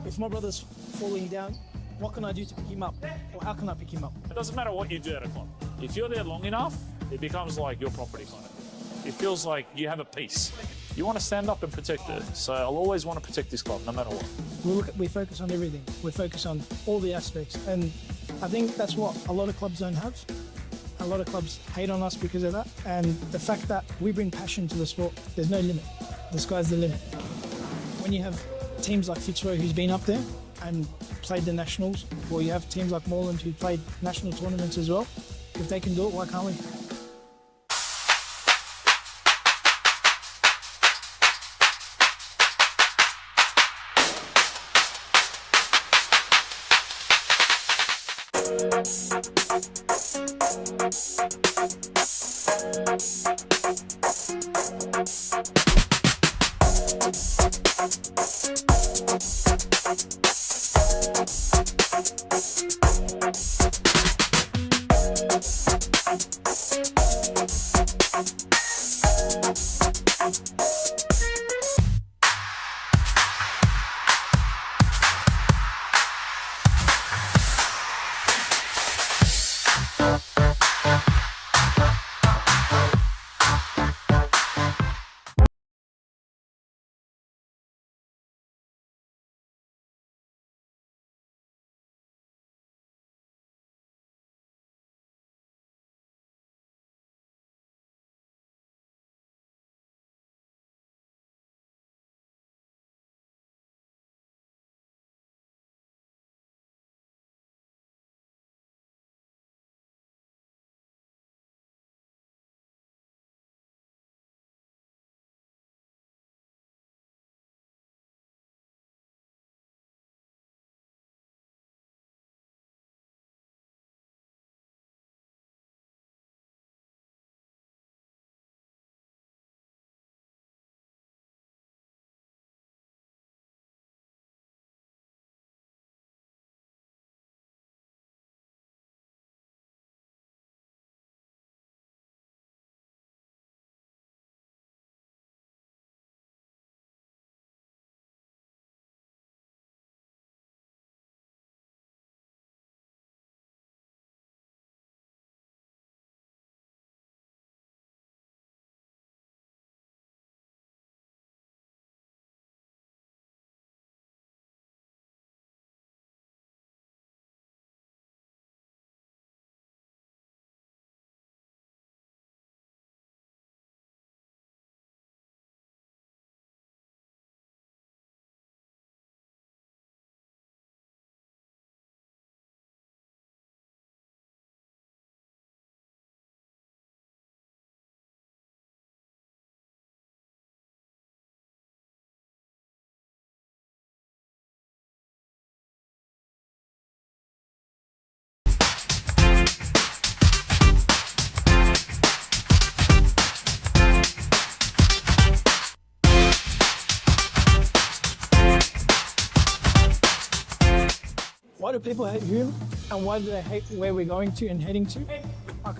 if my brother's falling down, what can I do to pick him up? Or how can I pick him up? It doesn't matter what you do at a club. If you're there long enough, it becomes like your property kind of. It feels like you have a piece. You want to stand up and protect it. So I'll always want to protect this club, no matter what. We focus on everything. We focus on all the aspects. And I think that's what a lot of clubs don't have. A lot of clubs hate on us because of that. And the fact that we bring passion to the sport, there's no limit. The sky's the limit. When you have teams like Fitzroy who's been up there and played the nationals, or you have teams like Moreland who played national tournaments as well, if they can do it, why can't we? Why do people hate Hume, and why do they hate where we're going to and heading to? I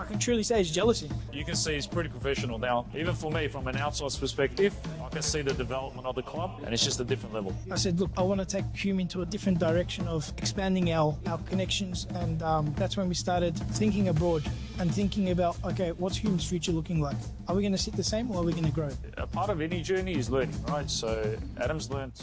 can truly say it's jealousy. You can see he's pretty professional now. Even for me, from an outsider's perspective, I can see the development of the club, and it's just a different level. I said, look, I want to take Hume into a different direction of expanding our connections, and that's when we started thinking abroad and thinking about, okay, what's Hume's future looking like? Are we going to sit the same, or are we going to grow? A part of any journey is learning, right? So Adam's learned.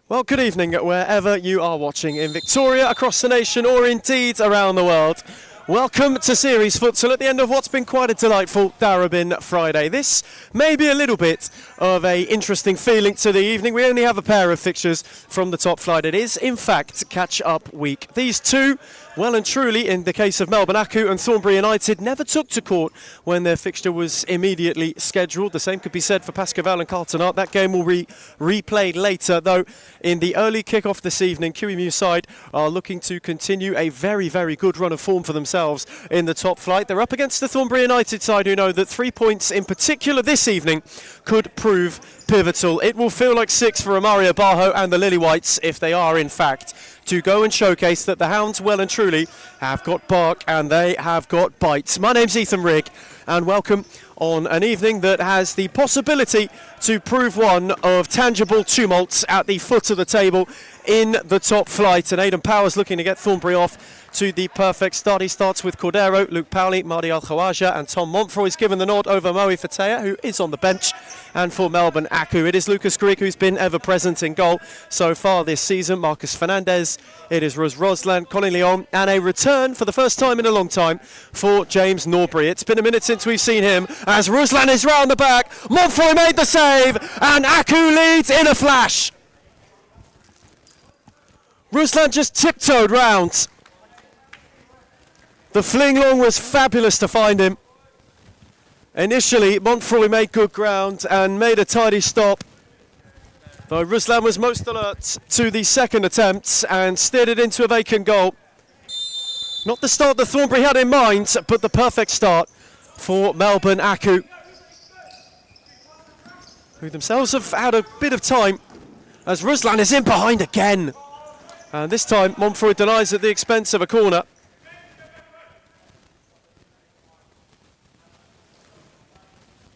Well, good evening, wherever you are watching in Victoria, across the nation, or indeed around the world. Welcome to Series Futsal at the end of what's been quite a delightful Darebin Friday. This may be a little bit of an interesting feeling to the evening. We only have a pair of fixtures from the top flight. It is, in fact, catch-up week. These two, well and truly, in the case of Melbourne Aku and Thornbury United, never took to court when their fixture was immediately scheduled. The same could be said for Pascoval and Carlton Art. That game will be replayed later, though in the early kick-off this evening, QEMU side are looking to continue a very, very good run of form for themselves in the top flight. They're up against the Thornbury United side, who know that 3 points in particular this evening could prove pivotal. It will feel like 6 for Amaria Barho and the Lily Whites if they are, in fact, to go and showcase that the Hounds well and truly have got bark and they have got bites. My name's Ethan Rigg, and welcome on an evening that has the possibility to prove one of tangible tumults at the foot of the table in the top flight. And Aidan Powers looking to get Thornbury off to the perfect start. He starts with Cordero, Luke Powley, Mardi Al-Khawaja and Tom Montfroy is given the nod over Moe Fatea, who is on the bench. And for Melbourne Aku, it is Lucas Grigg who's been ever present in goal so far this season. Marcus Fernandez, it is Ruz Roslan, Colin Leon, and a return for the first time in a long time for James Norbury. It's been a minute since we've seen him as Ruslan is round the back. Montfroy made the save and Aku leads in a flash. Ruslan just tiptoed round. The fling long was fabulous to find him. Initially, Montfroy made good ground and made a tidy stop, though Ruslan was most alert to the second attempt and steered it into a vacant goal. Not the start that Thornbury had in mind, but the perfect start for Melbourne Aku, who themselves have had a bit of time as Ruslan is in behind again. And this time, Montfroy denies at the expense of a corner.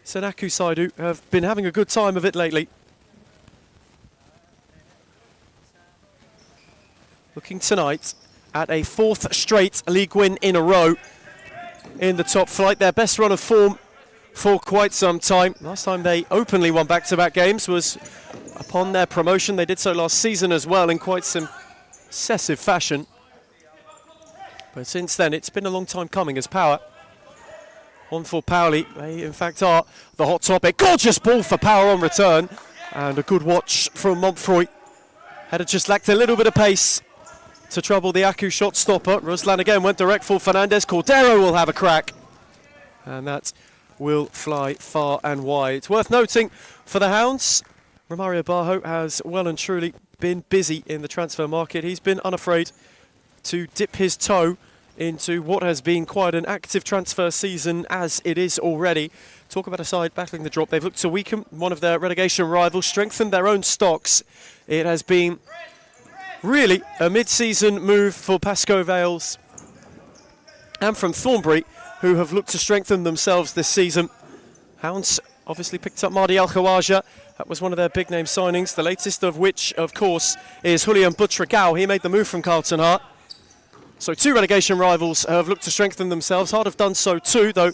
It's an Aku side who have been having a good time of it lately. Looking tonight at a fourth straight league win in a row in the top flight. Their best run of form for quite some time. Last time they openly won back-to-back games was upon their promotion. They did so last season as well in quite some excessive fashion. But since then, it's been a long time coming as Power. On for Powley, they in fact are the hot topic. Gorgeous ball for Power on return. And a good watch from Montfroy. Had just lacked a little bit of pace to trouble the Aku shot stopper. Ruslan again went direct for Fernandez. Cordero will have a crack. And that will fly far and wide. Worth noting for the Hounds, Romario Barjo has well and truly been busy in the transfer market. He's been unafraid to dip his toe into what has been quite an active transfer season as it is already. Talk about a side battling the drop. They've looked to weaken one of their relegation rivals, strengthen their own stocks. It has been really a mid-season move for Pascoe Vales and from Thornbury, who have looked to strengthen themselves this season. Hounds obviously picked up Mardi Al-Khawaja. That was one of their big-name signings, the latest of which, of course, is Julian Butragao. He made the move from Carlton Heart. So two relegation rivals have looked to strengthen themselves. Hard have done so too, though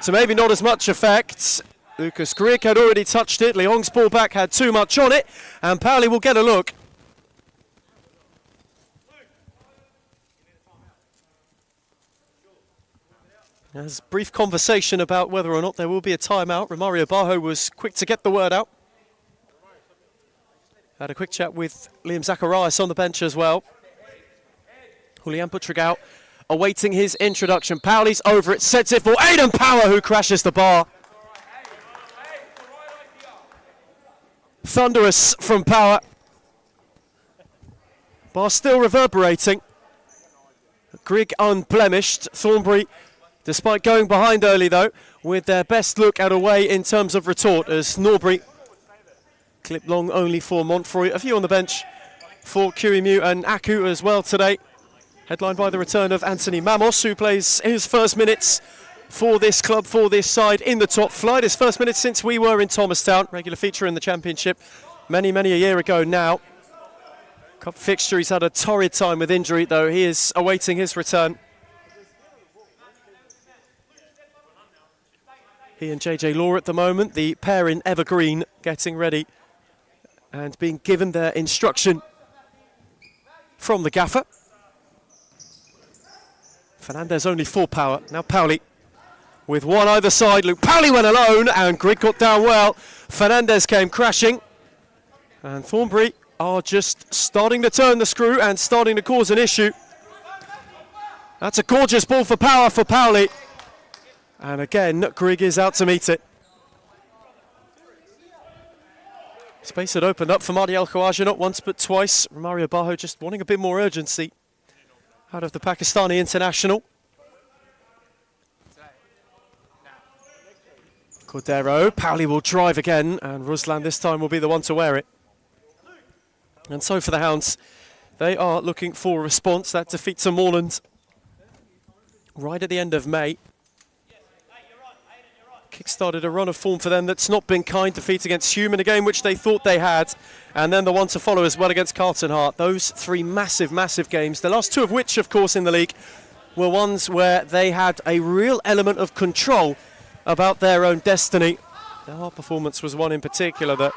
to maybe not as much effect. Lucas Grigg had already touched it. Leong's ball back had too much on it. And Powley will get a look. There's a brief conversation about whether or not there will be a timeout. Romario Barjo was quick to get the word out. Had a quick chat with Liam Zacharias on the bench as well. Julian Butragao awaiting his introduction. Powley's over it, sets it for Aidan Power, who crashes the bar. Thunderous from Power. Bar still reverberating. Grigg unblemished. Thornbury, despite going behind early though, with their best look at away in terms of retort as Norbury. Clip long only for Montfroy. A few on the bench for Kirimu and Aku as well today. Headlined by the return of Anthony Mamos, who plays his first minutes for this club, for this side in the top flight. His first minutes since we were in Thomastown, regular feature in the Championship many a year ago now. Cup fixture, he's had a torrid time with injury, though he is awaiting his return. He and JJ Law at the moment, the pair in Evergreen, getting ready and being given their instruction from the gaffer. Fernandez only for Power. Now Powley with one either side. Luke Powley went alone and Grigg got down well. Fernandez came crashing. And Thornbury are just starting to turn the screw and starting to cause an issue. That's a gorgeous ball for Power for Powley. And again, Grigg is out to meet it. Space had opened up for Mardi Al-Khawaja not once but twice. Romario Barjo just wanting a bit more urgency out of the Pakistani international. Cordero, Powley will drive again, and Ruslan this time will be the one to wear it. And so for the Hounds, they are looking for a response. That defeat to Moreland right at the end of May. Kick-started a run of form for them that's not been kind. Defeat against Hume in a game which they thought they had. And then the one to follow as well against Carlton Heart. Those three massive, massive games. The last two of which, of course, in the league were ones where they had a real element of control about their own destiny. The Heart performance was one in particular that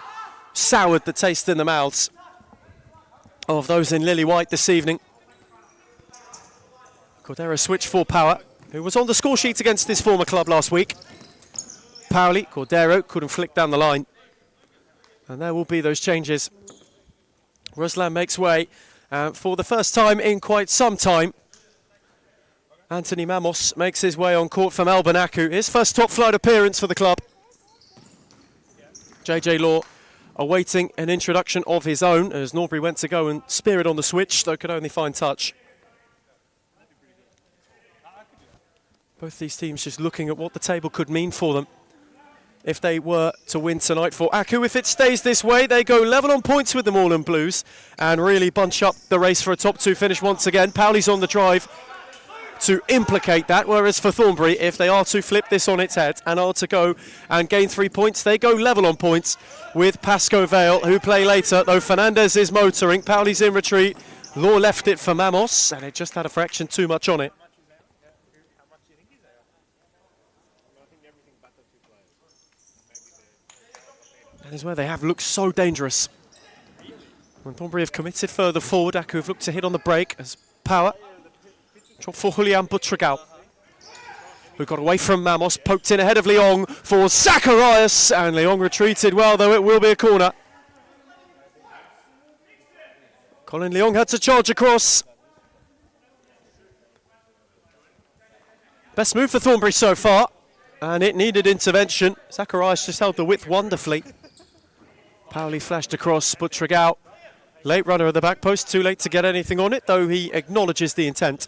soured the taste in the mouths of those in Lily White this evening. Cordero switch for Power, who was on the score sheet against his former club last week. Paoli, Cordero couldn't flick down the line. And there will be those changes. Ruslan makes way for the first time in quite some time. Anthony Mamos makes his way on court for Melbourne Aku. His first top flight appearance for the club. JJ Law awaiting an introduction of his own as Norbury went to go and spear it on the switch, though could only find touch. Both these teams just looking at what the table could mean for them if they were to win tonight. For Aku, if it stays this way, they go level on points with the Moreland Blues and really bunch up the race for a top two finish once again. Paoli's on the drive to implicate that, whereas for Thornbury, if they are to flip this on its head and are to go and gain 3 points, they go level on points with Pascoe Vale, who play later, though Fernandez is motoring. Paoli's in retreat. Law left it for Mamos, and it just had a fraction too much on it. That is where they have looked so dangerous. When Thornbury have committed further forward, Aku have looked to hit on the break as Power. Drop for Julian Butragao, who got away from Mamos, poked in ahead of Leong for Zacharias, and Leong retreated well, though it will be a corner. Colin Leong had to charge across. Best move for Thornbury so far, and it needed intervention. Zacharias just held the width wonderfully. Paoli flashed across, Butragao, late runner at the back post, too late to get anything on it, though he acknowledges the intent.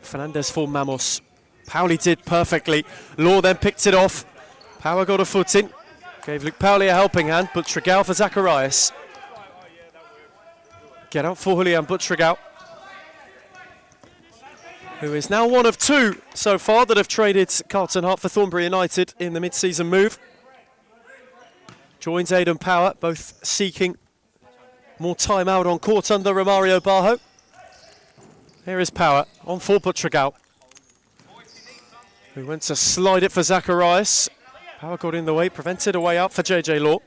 Fernandez for Mamos. Paoli did perfectly. Law then picked it off. Power got a foot in. Gave Luke Paoli a helping hand. Butragao for Zacharias. Get out for Julian Butragao, who is now one of two so far that have traded Carlton Heart for Thornbury United in the mid-season move. Joins Aidan Power, both seeking more time out on court under Romario Barjo. Here is Power on for Butragao, who went to slide it for Zacharias. Power got in the way, prevented a way out for JJ Law.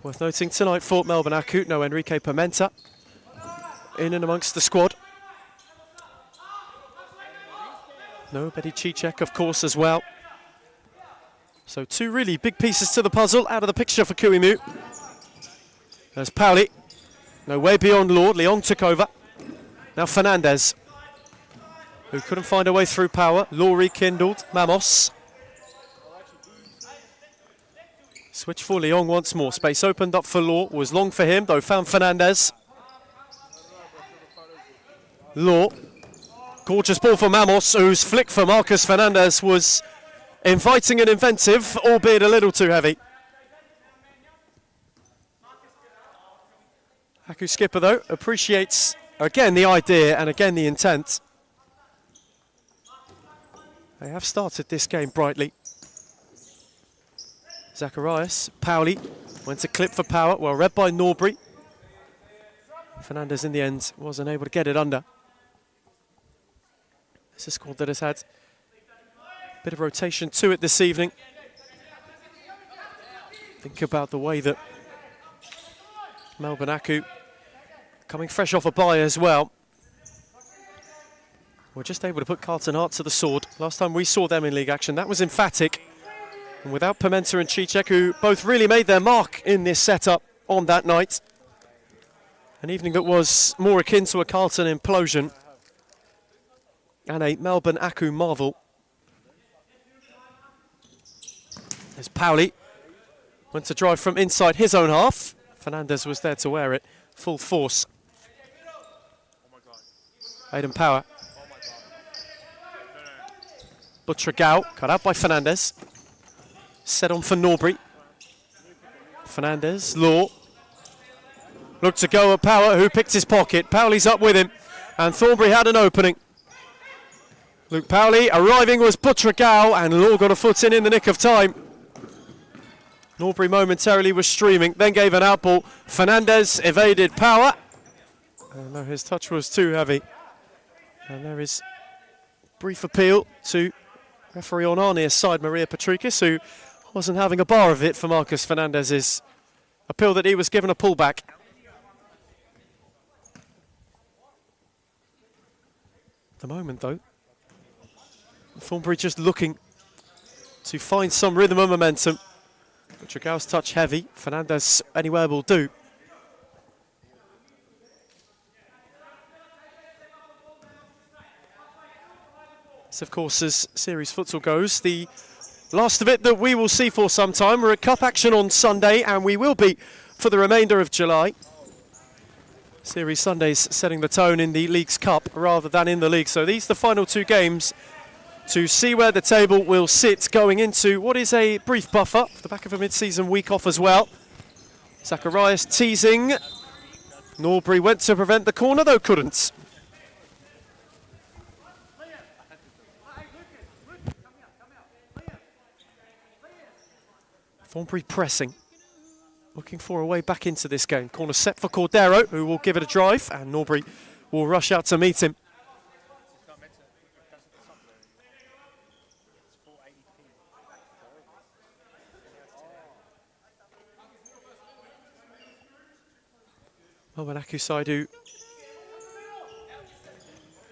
Worth noting tonight for Melbourne Aku, no Enrique Pimenta in and amongst the squad. No Betty Cicek, of course, as well. So two really big pieces to the puzzle out of the picture for Kuimu. There's Paoli. No way beyond Lord. Leong took over. Now Fernandez, who couldn't find a way through Power. Law rekindled. Mamos. Switch for Leong once more. Space opened up for Law. Was long for him, though found Fernandez. Law. Gorgeous ball for Mamos, whose flick for Marcus Fernandez was inviting and inventive, albeit a little too heavy. Aku skipper, though, appreciates, again, the idea and again the intent. They have started this game brightly. Zacharias, Paoli, went to clip for Power, well read by Norbury. Fernandez in the end wasn't able to get it under. It's a squad that has had a bit of rotation to it this evening. Think about the way that Melbourne Aku, coming fresh off a bye as well, were just able to put Carlton Heart to the sword. Last time we saw them in league action, that was emphatic. And without Pimenta and Cicek, who both really made their mark in this setup on that night. An evening that was more akin to a Carlton implosion and a Melbourne Aku marvel. There's Paoli. Went to drive from inside his own half. Fernandez was there to wear it full force. Aidan Power. Butragao, cut out by Fernandez. set on for Norbury. Fernandez, Law. Looked to go at Power, who picked his pocket. Powley's up with him, and Thornbury had an opening. Luke Powley arriving was Butragao, and Law got a foot in the nick of time. Norbury momentarily was streaming, then gave an outball. Fernandez evaded Power. And no, his touch was too heavy. And there is brief appeal to referee on Arnia's side, Maria Patrikis, who wasn't having a bar of it for Marcus Fernandez's appeal that he was given a pullback. At the moment, though, Thornbury just looking to find some rhythm and momentum. Butragao's touch heavy. Fernandez anywhere will do. This, of course, as series futsal goes, the last of it that we will see for some time. We're at cup action on Sunday, and we will be for the remainder of July. Series Sundays setting the tone in the League's Cup rather than in the league. So these are the final two games to see where the table will sit going into what is a brief buffer off the back of a mid-season week off as well. Zacharias teasing. Norbury went to prevent the corner, though couldn't. Thornbury pressing, looking for a way back into this game. Corner set for Cordero, who will give it a drive, and Norbury will rush out to meet him. Momonaku side, who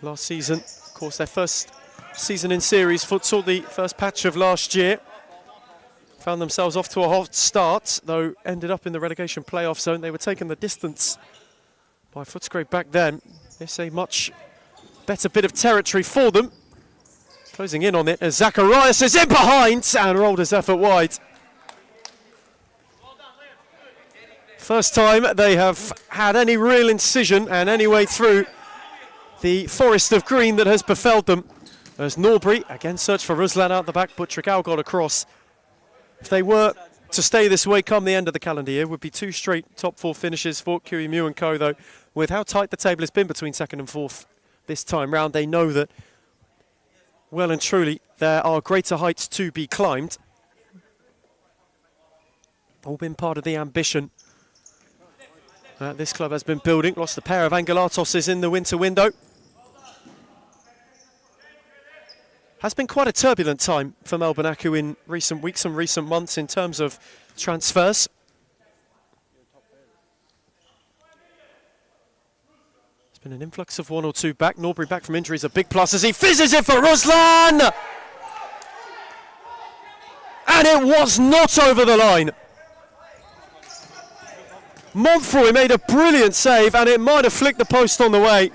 last season, of course, their first season in series futsal, the first patch of last year, found themselves off to a hot start, though ended up in the relegation playoff zone. They were taking the distance by Footscray back then. It's a much better bit of territory for them. Closing in on it as Zacharias is in behind and rolled his effort wide. First time they have had any real incision and any way through the forest of green that has befelled them. As Norbury again searched for Ruslan out the back, but Butragao got across. If they were to stay this way come the end of the calendar year, would be 2 straight top 4 finishes for QEMU and Co. Though, with how tight the table has been between second and fourth this time round, they know that well and truly there are greater heights to be climbed. All been part of the ambition this club has been building. Lost a pair of Angelatoses in the winter window. Has been quite a turbulent time for Melbourne Aku in recent weeks and recent months in terms of transfers. There's been an influx of 1 or 2 back. Norbury back from injury is a big plus as he fizzes it for Ruslan! And it was not over the line. Montfroy made a brilliant save and it might have flicked the post on the way.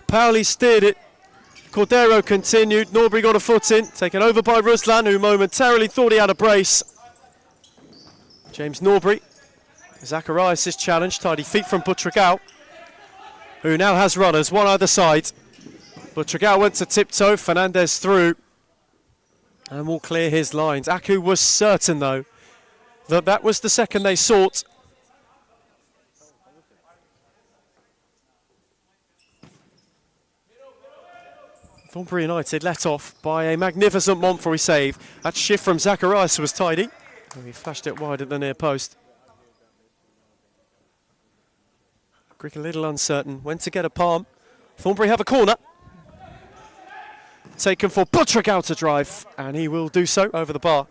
Powley steered it. Cordero continued. Norbury got a foot in. Taken over by Ruslan, who momentarily thought he had a brace. James Norbury. Zacharias is challenged. Tidy feet from Butragao, who now has runners, one either side. Butragao went to tiptoe. Fernandez through. And will clear his lines. Aku was certain, though, that was the second they sought. Thornbury United let off by a magnificent Montfroy save. That shift from Zacharias was tidy. Oh, he flashed it wide at the near post. Grieg a little uncertain. Went to get a palm. Thornbury have a corner. Taken for Butragao to drive, and he will do so over the bar.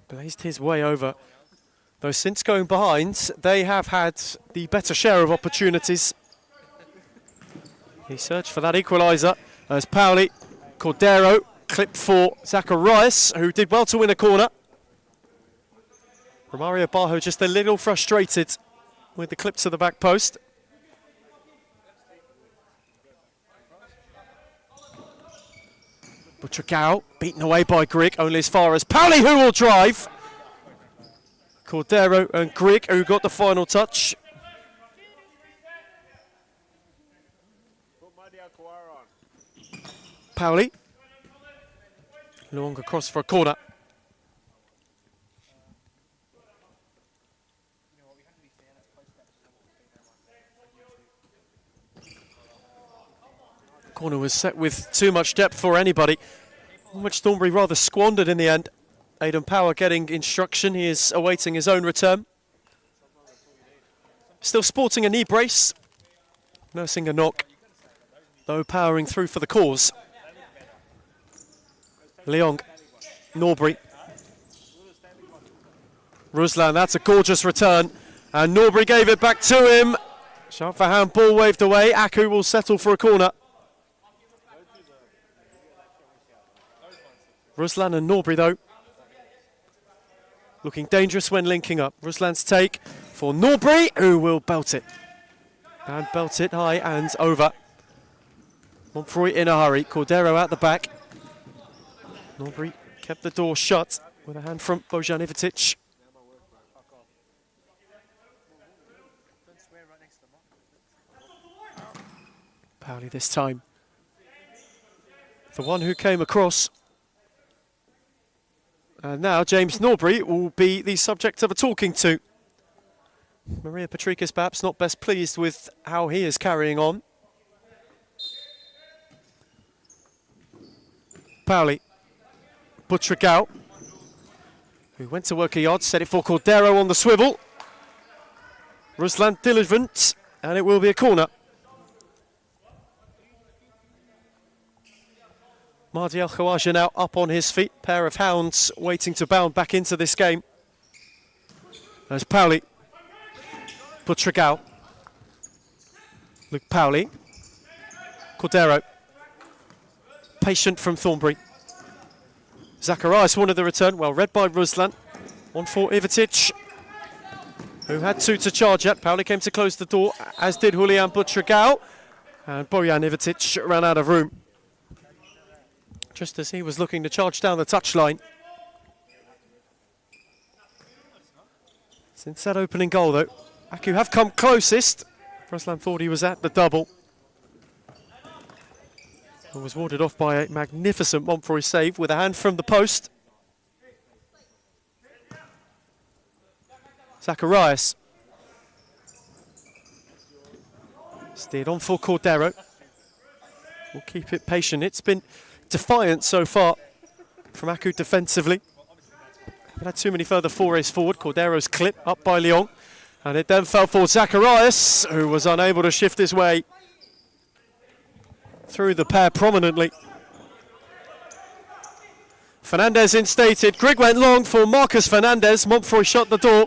Blazed his way over. Though since going behind, they have had the better share of opportunities. He searched for that equaliser as Powley, Cordero, clipped for Zacharias, who did well to win a corner. Romario Barjo just a little frustrated with the clip to the back post. Butragao beaten away by Grieg, only as far as Powley, who will drive. Cordero and Grieg, who got the final touch. Pauli. Long across for a corner. Corner was set with too much depth for anybody, which Thornbury rather squandered in the end. Aidan Power getting instruction. He is awaiting his own return. Still sporting a knee brace, nursing a knock, though powering through for the cause. Leong, Norbury. Ruslan, that's a gorgeous return. And Norbury gave it back to him. Shout for handball waved away. Aku will settle for a corner. Ruslan and Norbury, though, looking dangerous when linking up. Ruslan's take for Norbury, who will belt it. And belt it high and over. Montfroy in a hurry. Cordero out the back. Norbury kept the door shut with a hand from Bojan Ivitic. Pauli this time. The one who came across. And now James Norbury will be the subject of a talking to. Maria Patricas perhaps not best pleased with how he is carrying on. Pauli. Butragao, who went to work a yard, set it for Cordero on the swivel. Ruslan diligent, and it will be a corner. Mahdi El Khawaja now up on his feet. Pair of hounds waiting to bound back into this game. There's Pauli. Butragao. Luke Pauli. Cordero. Patient from Thornbury. Zacharias wanted the return, well read by Ruslan. One for Ivitic, who had two to charge at. Pauli came to close the door, as did Julian Butragao. And Bojan Ivitic ran out of room, just as he was looking to charge down the touchline. Since that opening goal, though, Aku have come closest. Ruslan thought he was at the double. And was warded off by a magnificent Montfroy save with a hand from the post. Zacharias. Steered on for Cordero. We'll keep it patient. It's been defiant so far from Aku defensively. Haven't had too many further forays forward. Cordero's clip up by Leong. And it then fell for Zacharias, who was unable to shift his way through the pair prominently. Fernandez instated. Grigg went long for Marcus Fernandez. Montfroy shut the door.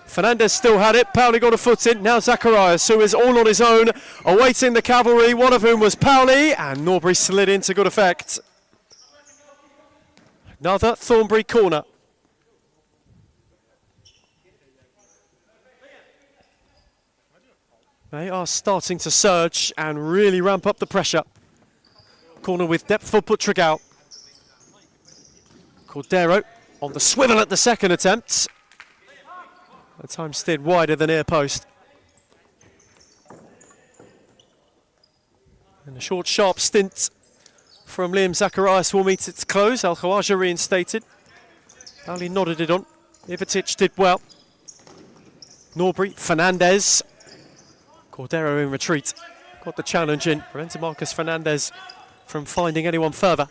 Fernandez still had it. Pauli got a foot in. Now Zacharias, who is all on his own, awaiting the cavalry, one of whom was Pauli, and Norbury slid into good effect. Another Thornbury corner. They are starting to surge and really ramp up the pressure. Corner with depth for Butragao. Cordero on the swivel at the second attempt. That time steered wider than near post. And a short, sharp stint from Liam Zacharias will meet its close. El Khawaja reinstated. Pauli nodded it on. Ivitic did well. Norbury, Fernandez. Cordero in retreat. Got the challenge in. Prevented Marcus Fernandez from finding anyone further.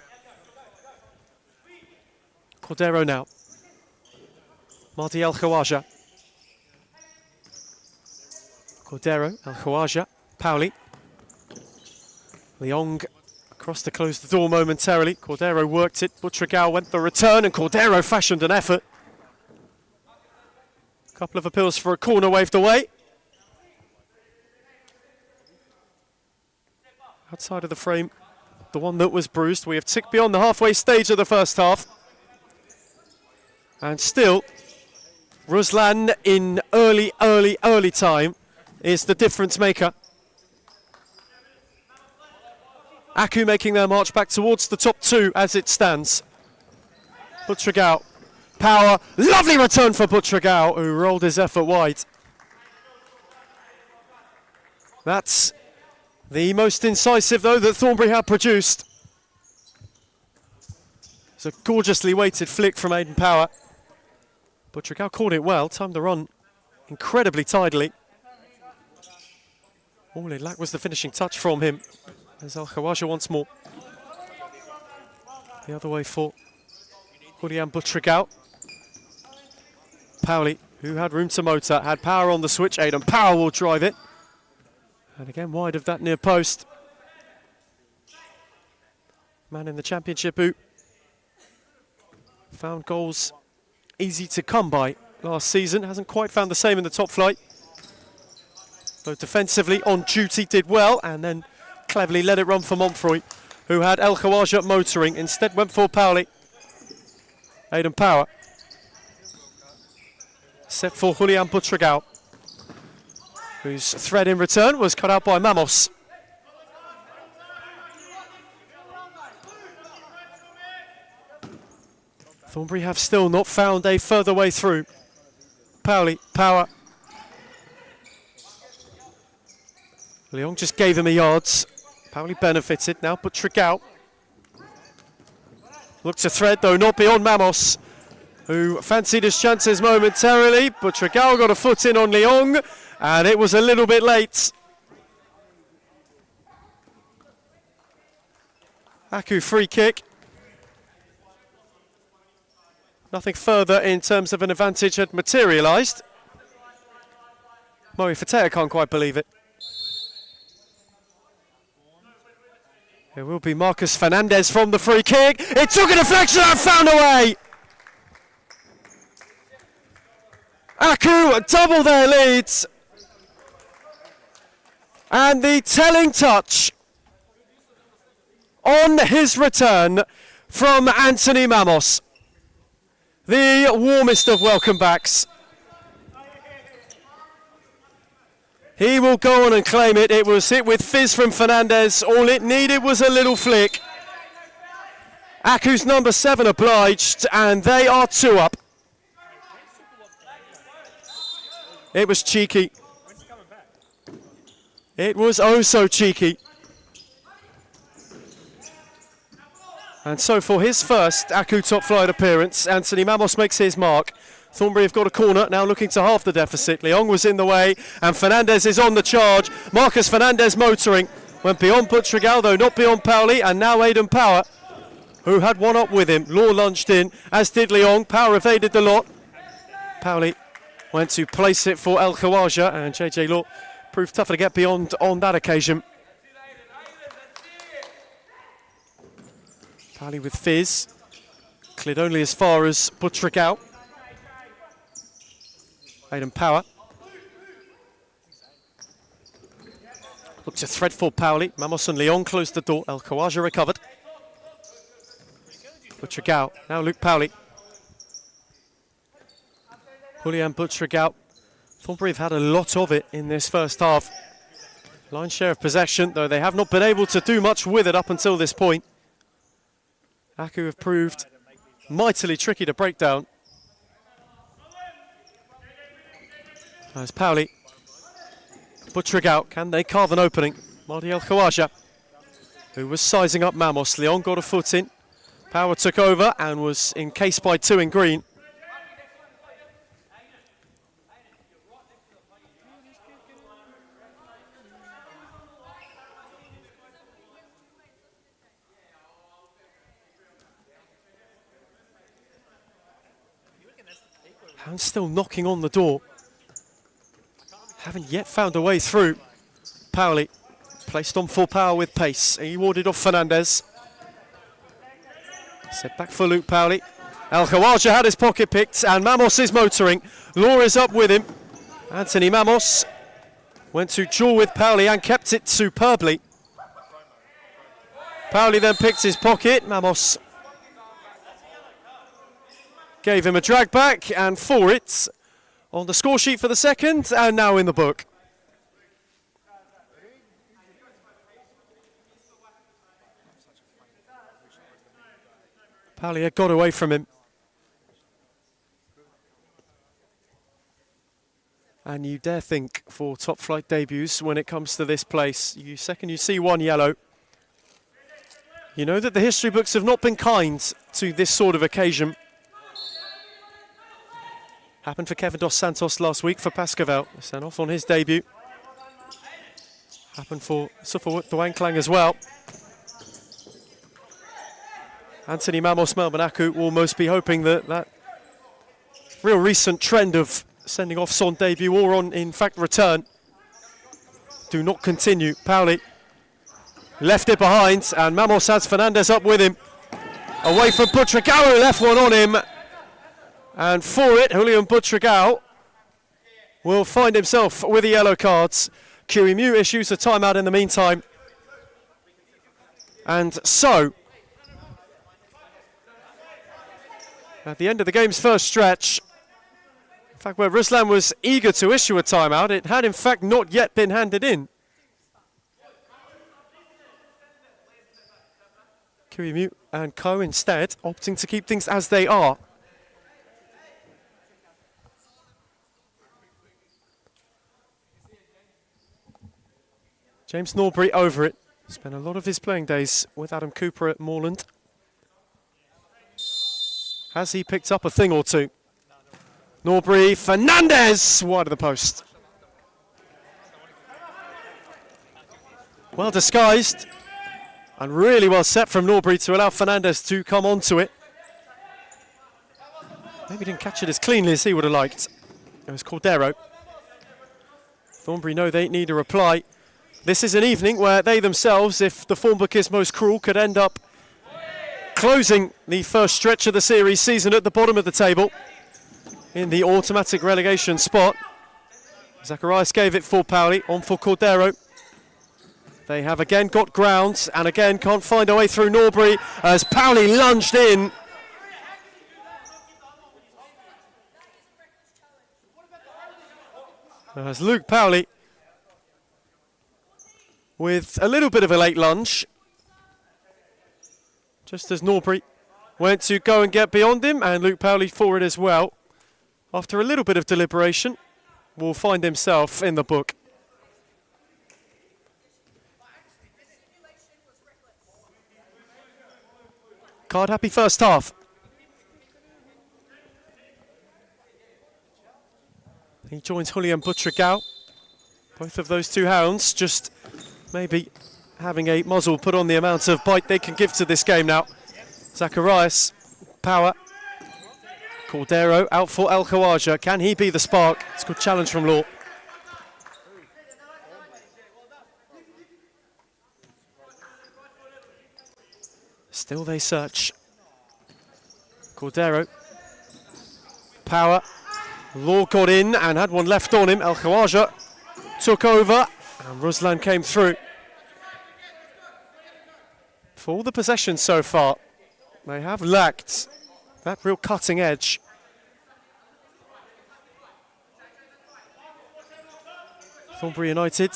Cordero now. Mahdi El Khawaja. Cordero, El Khawaja, Pauli. Leong across to close the door momentarily. Cordero worked it. Butragao went the return and Cordero fashioned an effort. A couple of appeals for a corner waved away. Outside of the frame, the one that was bruised. We have ticked beyond the halfway stage of the first half. And still, Ruslan in early time is the difference maker. Aku making their march back towards the top two as it stands. Butragao, power, lovely return for Butragao, who rolled his effort wide. That's the most incisive, though, that Thornbury have produced. It's a gorgeously weighted flick from Aiden Power. But Trigao caught it well, timed the run incredibly tidily. All it lacked was the finishing touch from him. There's Al Khawaja once more. The other way for Julian Butrigao. Pauli, who had room to motor, had power on the switch. Aiden Power will drive it. And again, wide of that near post. Man in the championship who found goals easy to come by last season. Hasn't quite found the same in the top flight. Though defensively on duty did well and then cleverly let it run for Montfroy, who had El Khawaja motoring. Instead went for Pauli. Aiden Power. Set for Julian Butrigao, whose thread in return was cut out by Mamos. Thornbury have still not found a further way through. Pauli, Power. Leon just gave him a yards. Pauli benefited, now Butrigao. Looked to thread, though not beyond Mamos, who fancied his chances momentarily. Butrigao got a foot in on Leong, and it was a little bit late. Aku free kick. Nothing further in terms of an advantage had materialised. Moe Fatea can't quite believe it. It will be Marcus Fernandez from the free kick. It took a deflection and found a way. Aku double their leads. And the telling touch on his return from Anthony Mamos. The warmest of welcome backs. He will go on and claim it. It was hit with fizz from Fernandez. All it needed was a little flick. Aku's number 7 obliged, and they are 2 up. It was cheeky. It was oh so cheeky. And so for his first Aku top flight appearance, Anthony Mamos makes his mark. Thornbury have got a corner, now looking to half the deficit. Leong was in the way, and Fernandez is on the charge. Marcus Fernandez motoring. Went beyond Butrigao, though not beyond Pauli, and now Aiden Power, who had one up with him. Law lunged in, as did Leong. Power evaded the lot. Pauli went to place it for El Khawaja, and JJ Law proved tougher to get beyond on that occasion. Pauli with fizz. Cleared only as far as Butrigao. Aiden Power. Looked to thread for Pauli. Mamos and Leon closed the door. El Khawaja recovered. Butrigao. Now Luke Pauli. Julian Butrigao. Thornbury have had a lot of it in this first half. Line share of possession, though they have not been able to do much with it up until this point. Aku have proved mightily tricky to break down. There's Pauli. Butrigao, can they carve an opening? Mardi El Khawaja, who was sizing up Mamos. Leon got a foot in. Power took over and was encased by 2 in green. Hound's still knocking on the door. Haven't yet found a way through. Pauli placed on full power with pace. He warded off Fernandez. Set back for Luke Pauli. El Khawaja had his pocket picked, and Mamos is motoring. Law is up with him. Anthony Mamos went to jaw with Pauli and kept it superbly. Pauli then picked his pocket. Mamos gave him a drag back, and for it on the score sheet for the second, and now in the book. Pauli had got away from him. And you dare think for top flight debuts when it comes to this place, you see one yellow, You know that the history books have not been kind to this sort of occasion. Happened for Kevin Dos Santos last week for Pascavel. Sent off on his debut. Happened for Suffolk Dwayne Klang as well. Anthony Mamos Melbonaku will almost be hoping that that real recent trend of sending offs on debut or on, in fact, return do not continue. Pauli left it behind, and Mamos has Fernandez up with him. Away from Butragao, who left one on him. And for it, Julian Butragao will find himself with the yellow cards. QEMU issues a timeout in the meantime. And so, at the end of the game's first stretch, in fact, where Ruslan was eager to issue a timeout, it had in fact not yet been handed in. QEMU and Co instead opting to keep things as they are. James Norbury over it. Spent a lot of his playing days with Adam Cooper at Moreland. Has he picked up a thing or two? Norbury, Fernandez, wide of the post. Well disguised and really well set from Norbury to allow Fernandez to come onto it. Maybe didn't catch it as cleanly as he would have liked. It was Cordero. Thornbury know they need a reply. This is an evening where they themselves, if the form book is most cruel, could end up closing the first stretch of the series season at the bottom of the table in the automatic relegation spot. Zacharias gave it for Pauli, on for Cordero. They have again got ground and again can't find a way through Norbury as Pauli lunged in. As Luke Pauli with a little bit of a late lunge, just as Norbury went to go and get beyond him, and Luke Pauli forward as well. After a little bit of deliberation, will find himself in the book. Card happy first half. He joins Julian Butragao. Both of those two hounds just maybe having a muzzle put on the amount of bite they can give to this game now. Zacharias, power. Cordero out for El Khawaja. Can he be the spark? It's a good challenge from Law. Still they search. Cordero. Power. Law got in and had one left on him. El Khawaja took over and Ruslan came through. For all the possession so far, they have lacked that real cutting edge. Thornbury United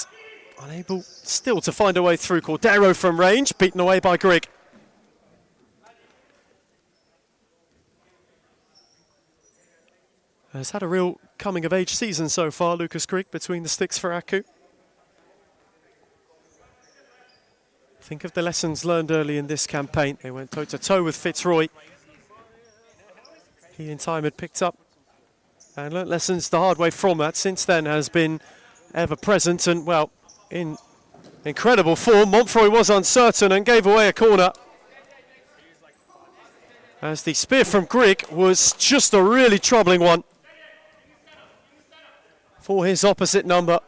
unable still to find a way through. Cordero from range, beaten away by Grigg. Has had a real coming-of-age season so far, Lucas Grigg, between the sticks for Aku. Think of the lessons learned early in this campaign. They went toe-to-toe with Fitzroy. He in time had picked up and learnt lessons the hard way from that. Since then has been ever present and, well, in incredible form. Montfroy was uncertain and gave away a corner, as the spear from Grigg was just a really troubling one for his opposite number.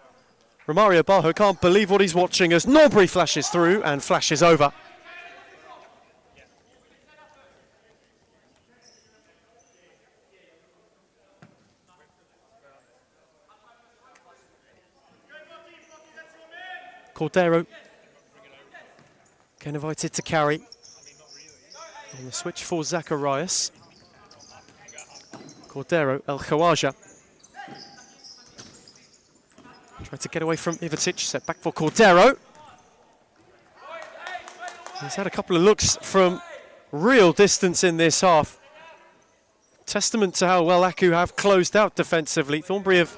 Romario Bajo can't believe what he's watching as Norbury flashes through and flashes over. Cordero again invited to carry. On the switch for Zacharias. Cordero, El Khawaja. Tried to get away from Ivatic, set back for Cordero. He's had a couple of looks from real distance in this half. Testament to how well Aku have closed out defensively. Thornbury have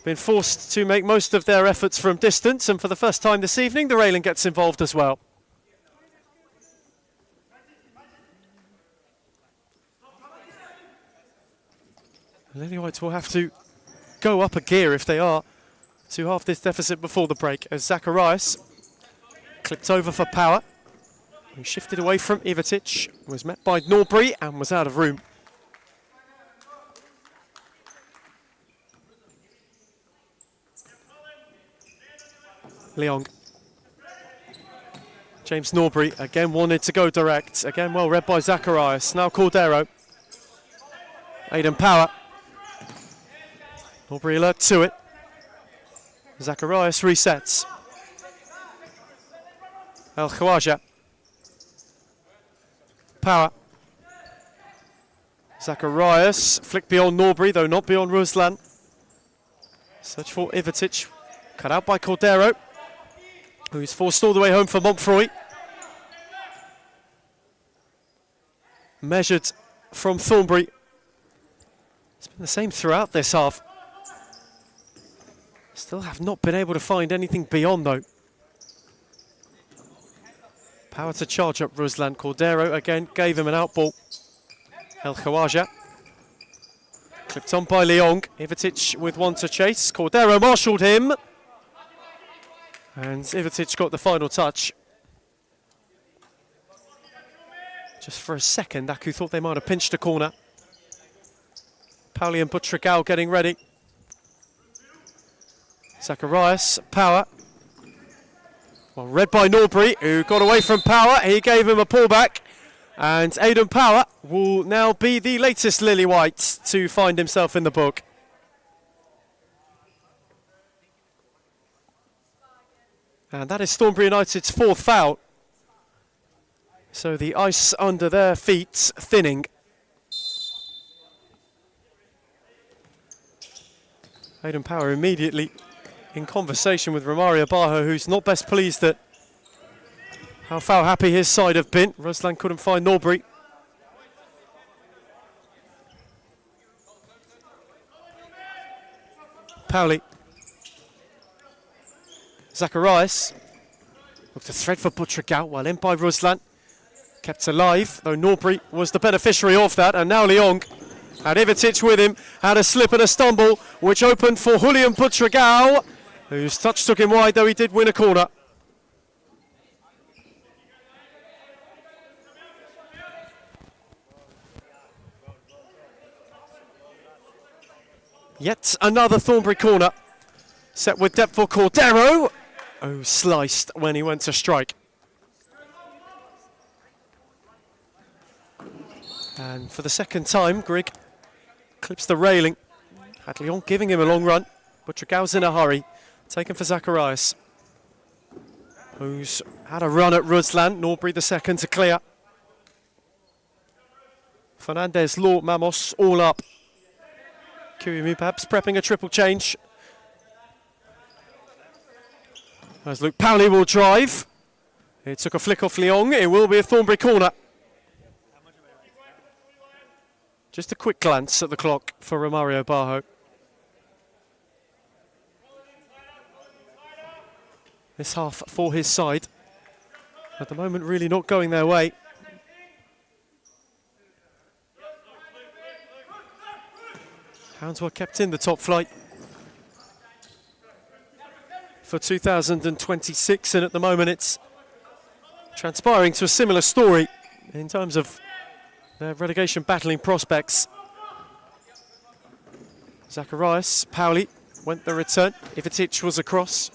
been forced to make most of their efforts from distance, and for the first time this evening, the railing gets involved as well. Lily Whites will have to go up a gear if they are to half this deficit before the break, as Zacharias clipped over for Power, who shifted away from Ivatic, was met by Norbury and was out of room. Leong. James Norbury again wanted to go direct. Again well read by Zacharias. Now Cordero. Aidan Power. Norbury alert to it. Zacharias resets. El Khawaja. Power. Zacharias. Flick beyond Norbury, though not beyond Ruslan. Search for Ivatic. Cut out by Cordero, who's forced all the way home for Montfroy. Measured from Thornbury. It's been the same throughout this half. Still have not been able to find anything beyond, though. Power to charge up Ruslan. Cordero again gave him an outball. El Khawaja. Clipped on by Leong. Ivatic with one to chase. Cordero marshalled him. And Ivatic got the final touch. Just for a second, Aku thought they might have pinched a corner. Pauli and Butragao getting ready. Zacharias, Power. Well, read by Norbury, who got away from Power. He gave him a pullback. And Aidan Power will now be the latest Lily White to find himself in the book. And that is Thornbury United's fourth foul. So the ice under their feet thinning. Aidan Power immediately in conversation with Romario Bajo, who's not best pleased at how foul happy his side have been. Ruslan couldn't find Norbury. Pauli. Zacharias. Looked to thread for Butragao, while in by Ruslan. Kept alive, though Norbury was the beneficiary of that. And now Leong had Ivatic with him. Had a slip and a stumble, which opened for Julian Butragao, whose touch took him wide, though he did win a corner. Yet another Thornbury corner. Set with depth for Cordero. Oh, sliced when he went to strike. And for the second time, Grigg clips the railing. Had Leon giving him a long run. Butragao's in a hurry. Taken for Zacharias, who's had a run at Ruslan. Norbury the second to clear. Fernandez, Law, Mamos all up. Kiwimu perhaps prepping a triple change. As Luke Pauli will drive. It took a flick off Leong. It will be a Thornbury corner. Just a quick glance at the clock for Romario Bajo. This half for his side. At the moment, really not going their way. Hounds were kept in the top flight for 2026, and at the moment it's transpiring to a similar story in terms of their relegation battling prospects. Zacharias, Pauli went the return. Ivatic was across.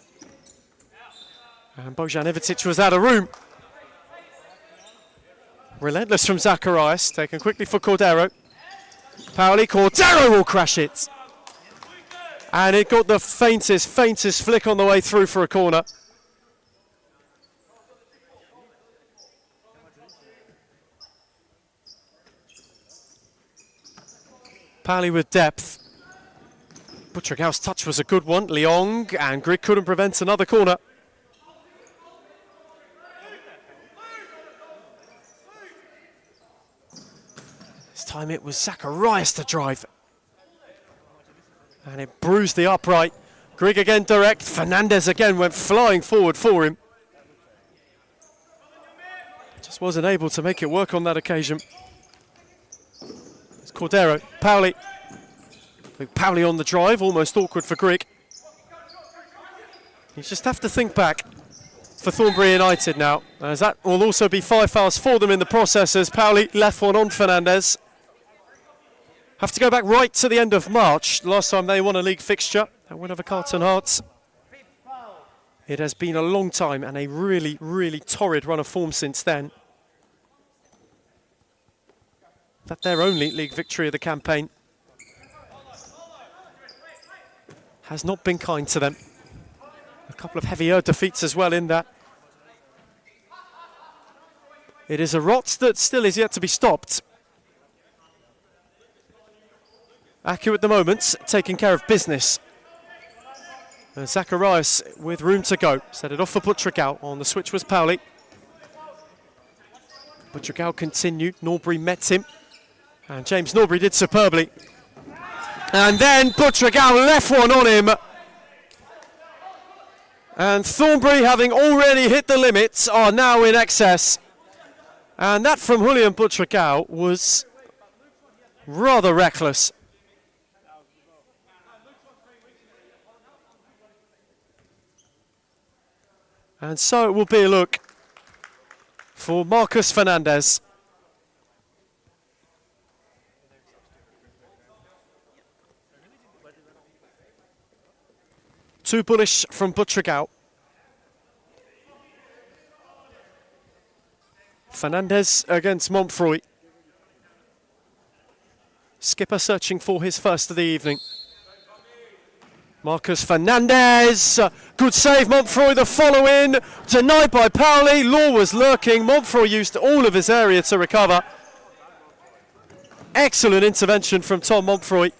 And Bojan Ivatic was out of room. Relentless from Zacharias, taken quickly for Cordero. Pauli, Cordero will crash it. And it got the faintest flick on the way through for a corner. Pauli with depth. Butragao's touch was a good one. Leong and Grigg couldn't prevent another corner. This time it was Zacharias to drive. And it bruised the upright. Grigg again direct. Fernandez again went flying forward for him. Just wasn't able to make it work on that occasion. It's Cordero, Pauli. Pauli on the drive, almost awkward for Grigg. You just have to think back for Thornbury United now, as that will also be 5 fouls for them in the process as Pauli left one on Fernandez. Have to go back right to the end of March, last time they won a league fixture, that win over Carlton Hearts. It has been a long time and a really, really torrid run of form since then. That their only league victory of the campaign has not been kind to them. A couple of heavier defeats as well in that. It is a rot that still is yet to be stopped. Aku at the moment taking care of business. And Zacharias with room to go. Set it off for Butragao. On the switch was Pauli. Butragao continued. Norbury met him. And James Norbury did superbly. And then Butragao left one on him. And Thornbury, having already hit the limits, are now in excess. And that from Julian Butragao was rather reckless. And so it will be a look for Marcus Fernandez. Too bullish from Butragao. Fernandez against Montfroy. Skipper searching for his first of the evening. Marcus Fernandez, good save, Montfroy, the follow-in, denied by Pauli. Law was lurking, Montfroy used all of his area to recover. Excellent intervention from Tom Montfroy,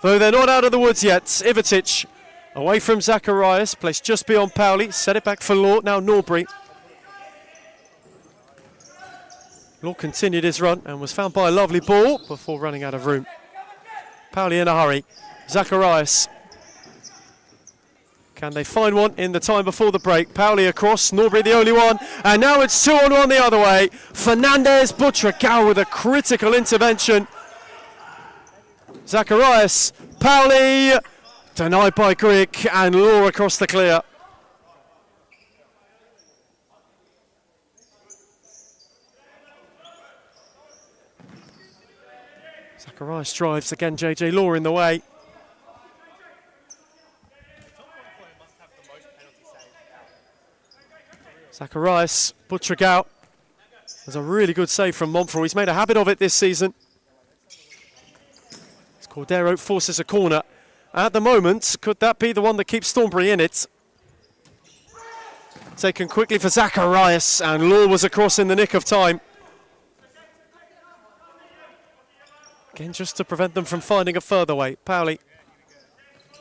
though they're not out of the woods yet. Ivitic, away from Zacharias, placed just beyond Pauli, set it back for Law, now Norbury. Law continued his run and was found by a lovely ball before running out of room. Pauli in a hurry, Zacharias. Can they find one in the time before the break? Pauli across, Norbury the only one, and now it's 2-on-1 the other way. Fernandez, Butragao with a critical intervention. Zacharias, Pauli, denied by Grigg, and Law across the clear. Zacharias drives again, JJ Law in the way. Zacharias, Butragao. There's a really good save from Montfroy. He's made a habit of it this season. As Cordero forces a corner. At the moment, could that be the one that keeps Thornbury in it? Taken quickly for Zacharias, and Law was across in the nick of time. Again, just to prevent them from finding a further way. Pauli,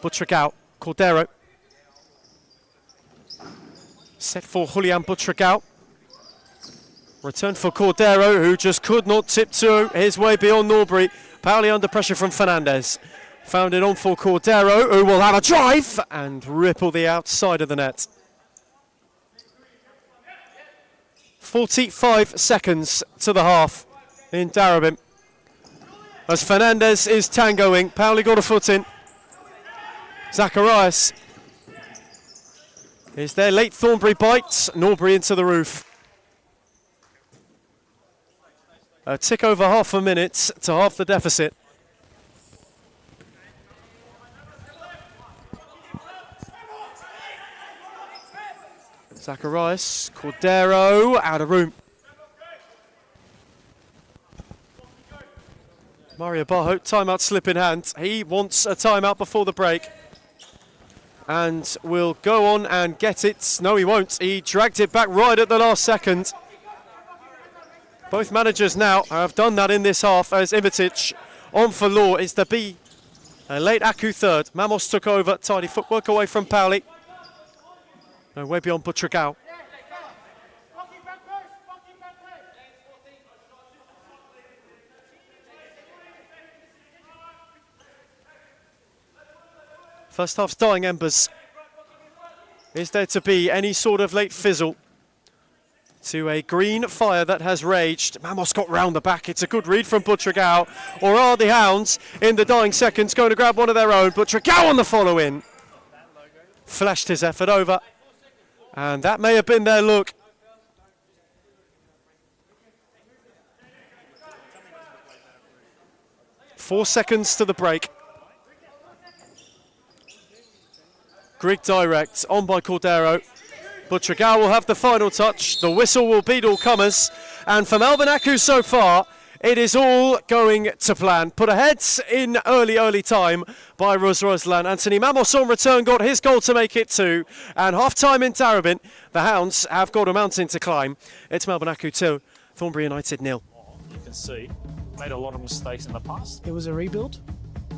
Butragao, Cordero. Set for Julian Butragao. Return for Cordero, who just could not tiptoe his way beyond Norbury. Pauli under pressure from Fernandez. Found it on for Cordero, who will have a drive and ripple the outside of the net. 45 seconds to the half in Darabin. As Fernandez is tangoing, Pauli got a foot in. Zacharias. Is there late Thornbury bites? Norbury into the roof. A tick over half a minute to half the deficit. Zacharias, Cordero, out of room. Mario Barho, timeout slip in hand. He wants a timeout before the break. And will go on and get it. No, he won't. He dragged it back right at the last second. Both managers now have done that in this half as Ivitic on for Law. Is to be a late Aku third. Mamos took over. Tidy footwork away from Pauli. No, way beyond Butragao. First half's dying embers. Is there to be any sort of late fizzle to a green fire that has raged. Mamos got round the back. It's a good read from Butragao. Or are the Hounds in the dying seconds going to grab one of their own? Butragao on the follow-in. Flashed his effort over. And that may have been their look. Four seconds to the break. Grig direct, on by Cordero. Butragao will have the final touch. The whistle will beat all comers. And for Melbourne Aku so far, it is all going to plan. Put ahead in early time by Ruslan. Anthony Mamos on return got his goal to make it 2. And half-time in Darabin, the Hounds have got a mountain to climb. It's Melbourne Aku 2, Thornbury United 0. You can see, made a lot of mistakes in the past. It was a rebuild.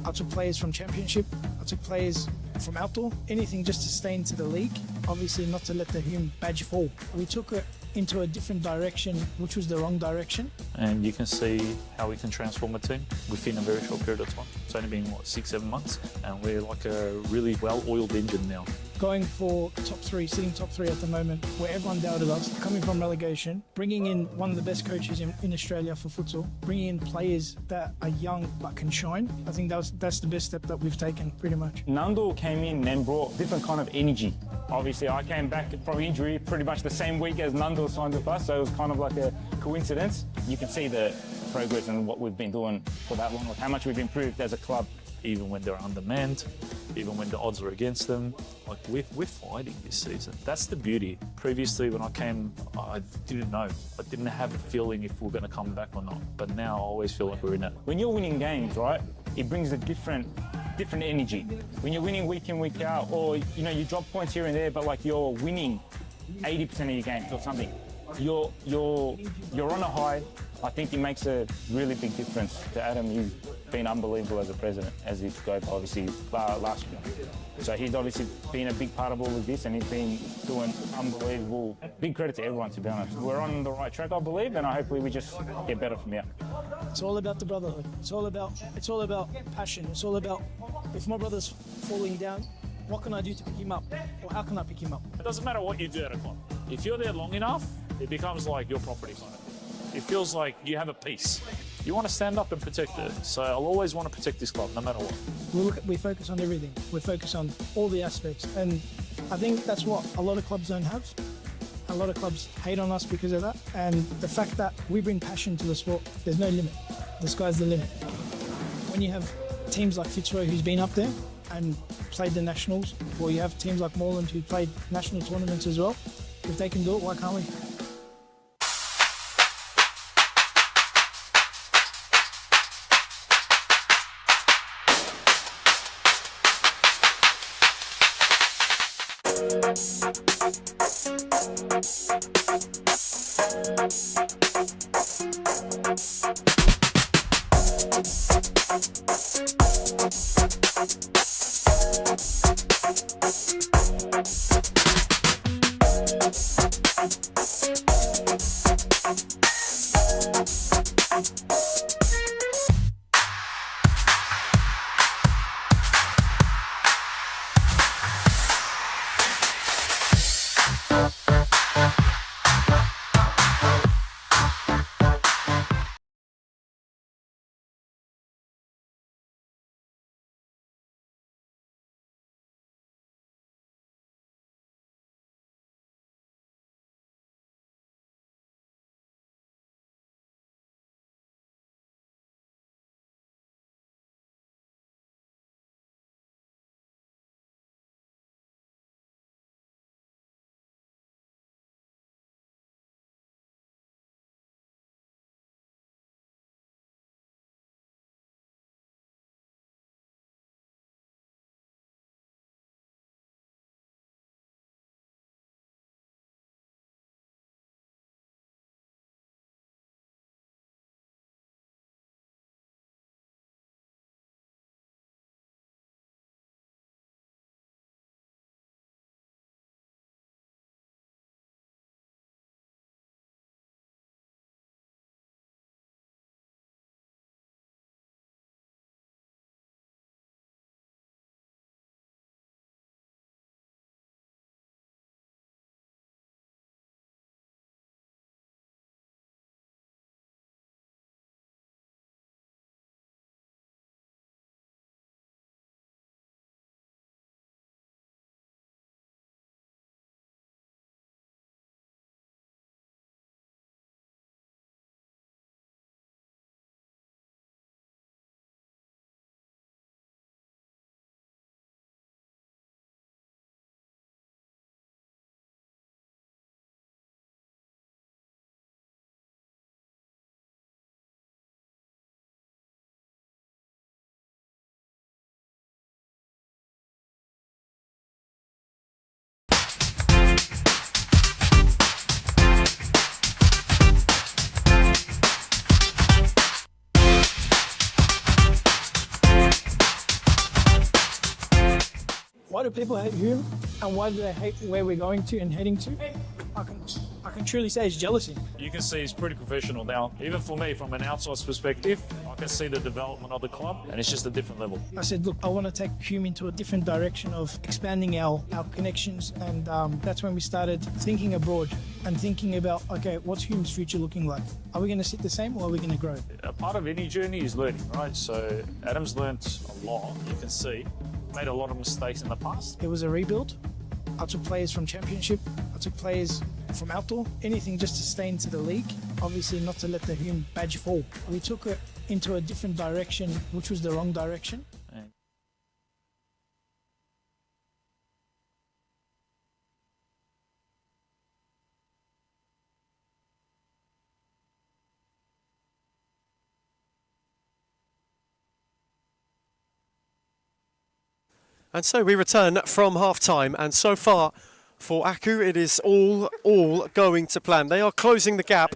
I took players from Championship. I took players from outdoor. Anything just to stay into the league. Obviously not to let the Hume badge fall. We took it into a different direction, which was the wrong direction. And you can see how we can transform a team within a very short period of time. It's only been, 6-7 months? And we're like a really well-oiled engine now. Going for top 3, sitting top 3 at the moment, where everyone doubted us, coming from relegation, bringing in one of the best coaches in Australia for futsal, bringing in players that are young but can shine. I think that's the best step that we've taken, pretty much. Nando came in and brought different kind of energy. Obviously, I came back from injury pretty much the same week as Nando signed with us, so it was kind of like a coincidence. You can see the progress and what we've been doing for that long, like how much we've improved as a club. Even when they're undermanned, even when the odds are against them, like we're fighting this season. That's the beauty. Previously, when I came, I didn't know. I didn't have a feeling if we're going to come back or not. But now I always feel like we're in it. When you're winning games, right, it brings a different energy. When you're winning week in, week out, or you drop points here and there, but like you're winning 80% of your games or something, you're on a high. I think it makes a really big difference to Adam. He's been unbelievable as a president, as he goes obviously last year. So he's obviously been a big part of all of this, and he's been doing unbelievable. Big credit to everyone, to be honest. We're on the right track, I believe, and hopefully we just get better from here. It's all about the brotherhood. It's all about passion. It's all about, if my brother's falling down, what can I do to pick him up? Or how can I pick him up? It doesn't matter what you do at a club. If you're there long enough, it becomes like your property kind of. It feels like you have a piece. You want to stand up and protect it. So I'll always want to protect this club, no matter what. We focus on everything. We focus on all the aspects. And I think that's what a lot of clubs don't have. A lot of clubs hate on us because of that. And the fact that we bring passion to the sport, there's no limit. The sky's the limit. When you have teams like Fitzroy, who's been up there and played the nationals, or you have teams like Moreland who played national tournaments as well, if they can do it, why can't we? why do people hate Hume and why do they hate where we're going to and heading to? I can truly say it's jealousy. You can see he's pretty professional now. Even for me, from an outsider's perspective, I can see the development of the club, and it's just a different level. I said, look, I want to take Hume into a different direction of expanding our connections, and that's when we started thinking abroad and thinking about, okay, what's Hume's future looking like? Are we going to sit the same or are we going to grow? A part of any journey is learning, right? So Adam's learnt a lot, you can see. Made a lot of mistakes in the past. It was a rebuild. I took players from Championship, I took players from outdoor, anything just to stay into the league, obviously not to let the Hume badge fall. We took it into a different direction, which was the wrong direction. And so we return from half-time, and so far for Aku it is all going to plan. They are closing the gap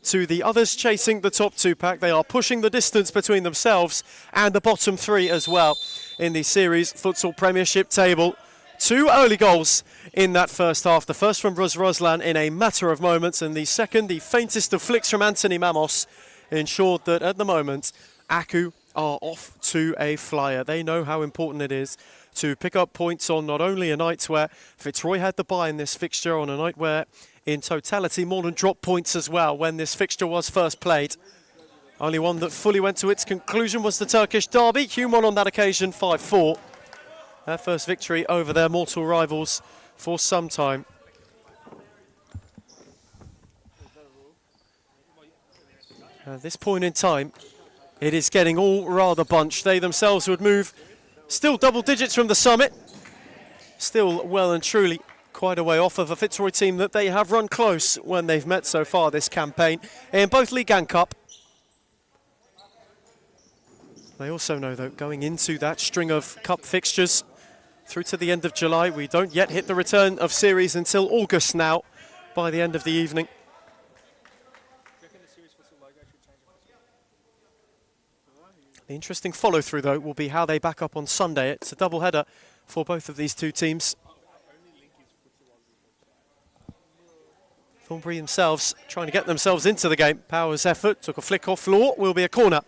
to the others chasing the top two pack. They are pushing the distance between themselves and the bottom three as well in the series futsal premiership table. 2 early goals in that first half. The first from Ruslan in a matter of moments, and the second, the faintest of flicks from Anthony Mamos, ensured that at the moment Aku are off to a flyer. They know how important it is to pick up points on not only a night where Fitzroy had the bye in this fixture, on a night where in totality Morland dropped points as well when this fixture was first played. Only one that fully went to its conclusion was the Turkish derby. Hume won on that occasion 5-4. Their first victory over their mortal rivals for some time. At this point in time, it is getting all rather bunched. They themselves would move still double digits from the summit. Still well and truly quite a way off of a Fitzroy team that they have run close when they've met so far this campaign in both League and Cup. They also know, though, going into that string of Cup fixtures through to the end of July, we don't yet hit the return of series until August now, by the end of the evening. The interesting follow-through, though, will be how they back up on Sunday. It's a double-header for both of these two teams. Thornbury themselves trying to get themselves into the game. Power's effort took a flick off floor, will be a corner.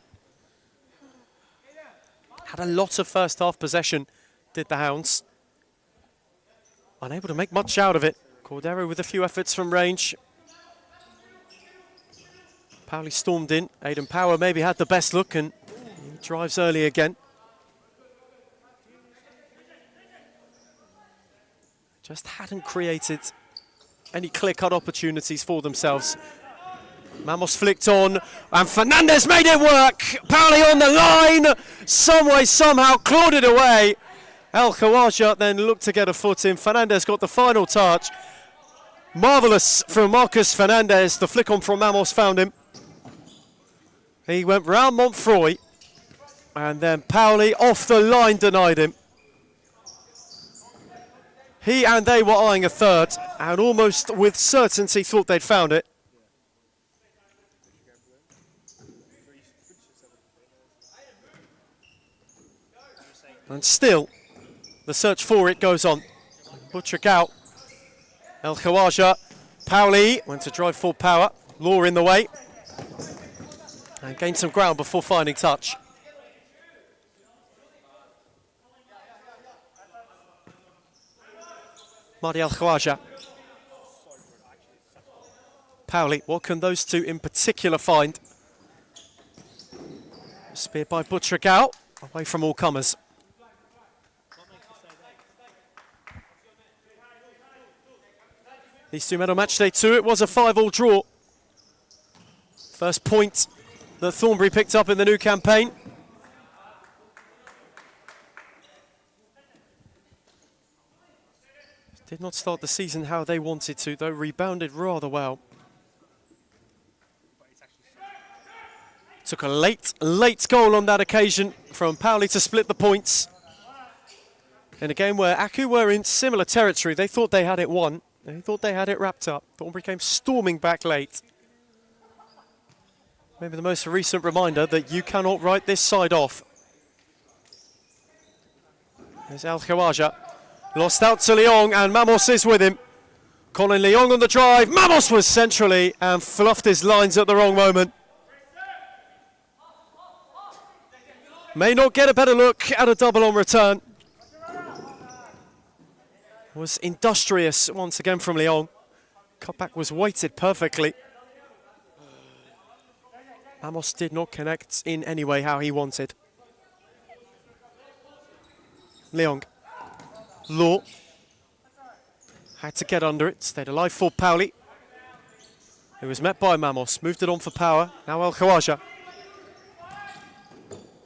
Had a lot of first-half possession, did the Hounds. Unable to make much out of it. Cordero with a few efforts from range. Powley stormed in. Aidan Power maybe had the best look and he drives early again. Just hadn't created any clear-cut opportunities for themselves. Mamos flicked on, and Fernandez made it work. Powley on the line, some way, somehow clawed it away. El Khawaja then looked to get a foot in. Fernandez got the final touch. Marvellous from Marcus Fernandez. The flick on from Mamos found him. He went round Montfroy, and then Powley off the line denied him. He and they were eyeing a third, and almost with certainty thought they'd found it. And still, the search for it goes on. Butchik out. El Khawaja. Powley went to drive full power. Law in the way. And gained some ground before finding touch. Mahdi El Khawaja. Powley, what can those two in particular find? Speared by Butchik out. Away from all comers. These two medal match day 2, it was a 5-5 draw. First point that Thornbury picked up in the new campaign. Did not start the season how they wanted to, though rebounded rather well. Took a late goal on that occasion from Powley to split the points. In a game where Aku were in similar territory, they thought they had it won. They thought they had it wrapped up. Thornbury came storming back late. Maybe the most recent reminder that you cannot write this side off. There's El Khawaja. Lost out to Leong, and Mamos is with him. Colin Leong on the drive. Mamos was centrally and fluffed his lines at the wrong moment. May not get a better look at a double on return. Was industrious once again from Leong. Cutback was weighted perfectly. Mamos did not connect in any way how he wanted. Leong. Law. Had to get under it. Stayed alive for Pauli. It was met by Mamos. Moved it on for power. Now El Khawaja.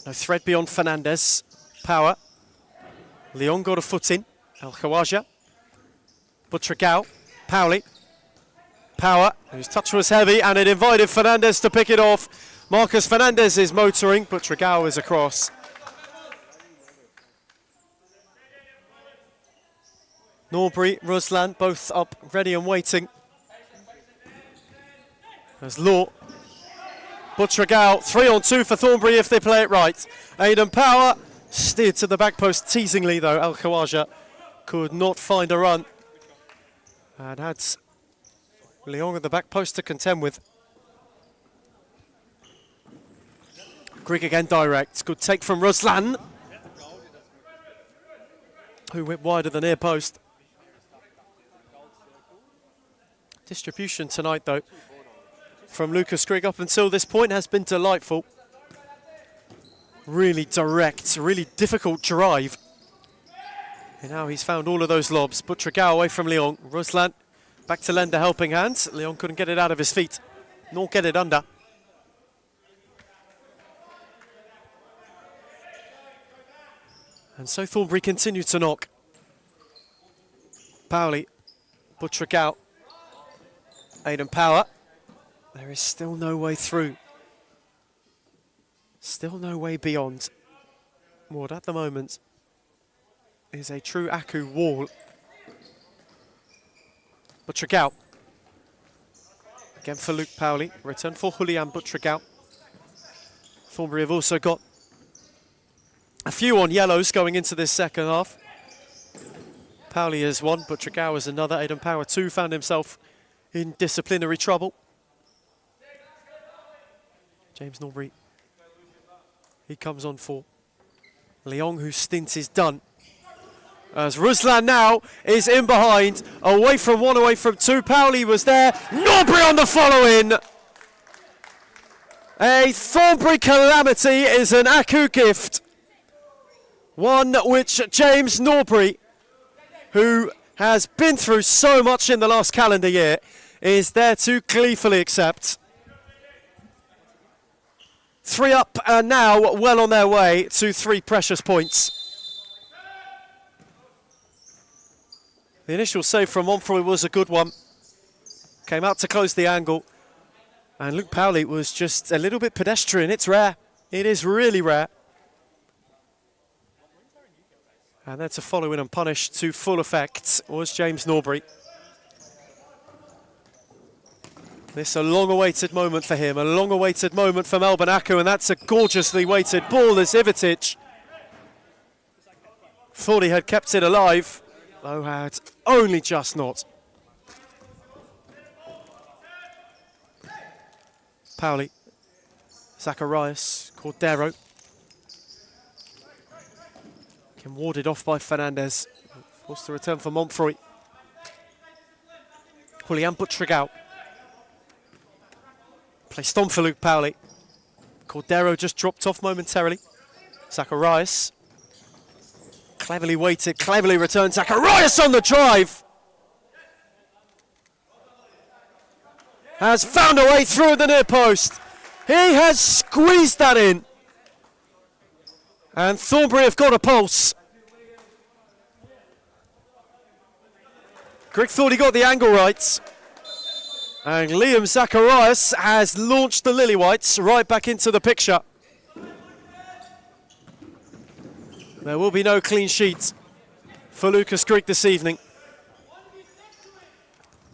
No thread beyond Fernandez. Power. Leong got a foot in. El Khawaja. Butragao. Pauli. Power. His touch was heavy and it invited Fernandez to pick it off. Marcus Fernandez is motoring. Butragao is across. Norbury, Ruslan, both up, ready and waiting. There's Law. Butragao, 3-on-2 for Thornbury if they play it right. Aidan Power steered to the back post teasingly though. El Khawaja could not find a run. And had Leong at the back post to contend with. Grigg again direct. Good take from Ruslan, who went wider than near post. Distribution tonight, though, from Lucas Grigg up until this point has been delightful. Really direct, really difficult drive. And now he's found all of those lobs. Butragao away from Leong. Ruslan back to lend a helping hand. Leong couldn't get it out of his feet, nor get it under. And so Thornbury continued to knock. Pauli, Butragao. Aidan Power. There is still no way through. Still no way beyond. What at the moment is a true Aku wall. Butragao. Again for Luke Pauli. Return for Julian Butragao. Thornbury have also got a few on yellows going into this second half. Pauli is one, Butragao is another. Aidan Power too found himself in disciplinary trouble. James Norbury, he comes on for Leong, whose stint is done. As Ruslan now is in behind, away from one, away from two. Pauli was there, Norbury on the follow-in. A Thornbury calamity is an Aku gift. One which James Norbury, who has been through so much in the last calendar year, is there to gleefully accept. 3 up and now well on their way to 3 precious points. The initial save from Monfroy was a good one. Came out to close the angle. And Luke Pauli was just a little bit pedestrian. It's rare. It is really rare. And then to follow in and punish to full effect was James Norbury. This a long-awaited moment for him, a long-awaited moment for Melbourne Aku, and that's a gorgeously weighted ball as Ivitic thought he had kept it alive, though had only just not. Pauli, Zacharias, Cordero. Can warded off by Fernandez. Forced to return for Monfroy. Julian Butragao. Placed on for Luke Pauli. Cordero just dropped off momentarily. Zacharias. Cleverly weighted, cleverly returned. Zacharias on the drive. Has found a way through the near post. He has squeezed that in. And Thornbury have got a pulse. Grigg thought he got the angle right. And Liam Zacharias has launched the Lily Whites right back into the picture. There will be no clean sheet for Lucas Grigg this evening,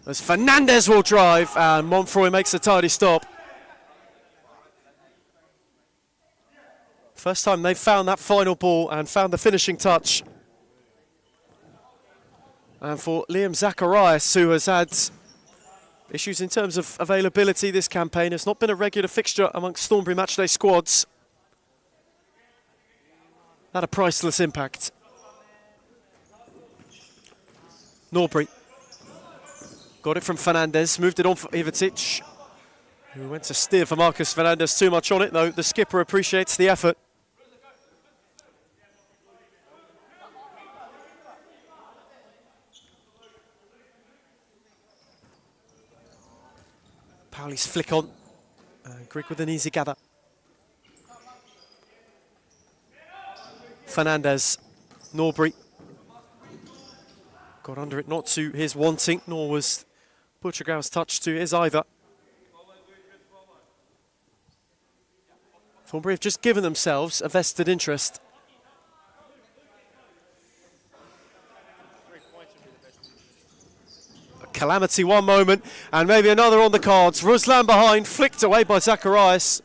as Fernandez will drive and Monfroy makes a tidy stop. First time they've found that final ball and found the finishing touch. And for Liam Zacharias, who has had issues in terms of availability this campaign, has not been a regular fixture amongst Thornbury matchday squads. Had a priceless impact. Norbury got it from Fernandez, moved it on for Ivatic, who went to steer for Marcus Fernandez. Too much on it though, the skipper appreciates the effort. Pauli's flick on, Grigg with an easy gather. Fernandez, Norbury. Got under it, not to his wanting, nor was Butchergow's touch to his either. Thornbury have just given themselves a vested interest. A calamity one moment, and maybe another on the cards. Ruslan behind, flicked away by Zacharias.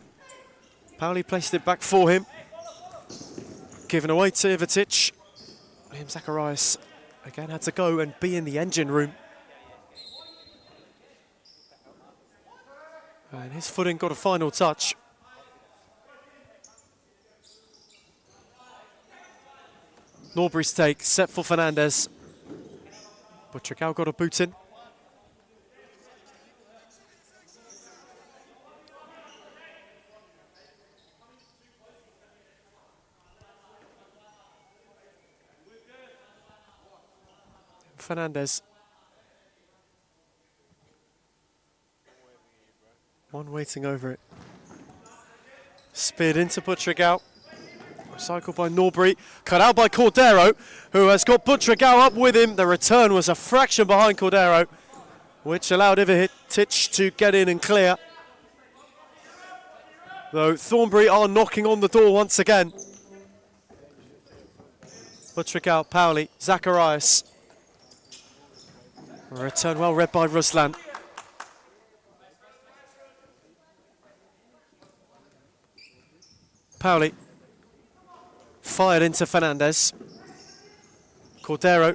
Pauli placed it back for him. Given away to Ivatic. Liam Zacharias again had to go and be in the engine room. And his footing got a final touch. Norbury's take, set for Fernandez. Butchergow got a boot in. Fernandez. One waiting over it. Speared into Butchergow. Recycled by Norbury. Cut out by Cordero, who has got Butchergow up with him. The return was a fraction behind Cordero, which allowed Ivatic to get in and clear. Though Thornbury are knocking on the door once again. Butchergow, Pauli, Zacharias. A return well read by Ruslan. Pauli fired into Fernandez. Cordero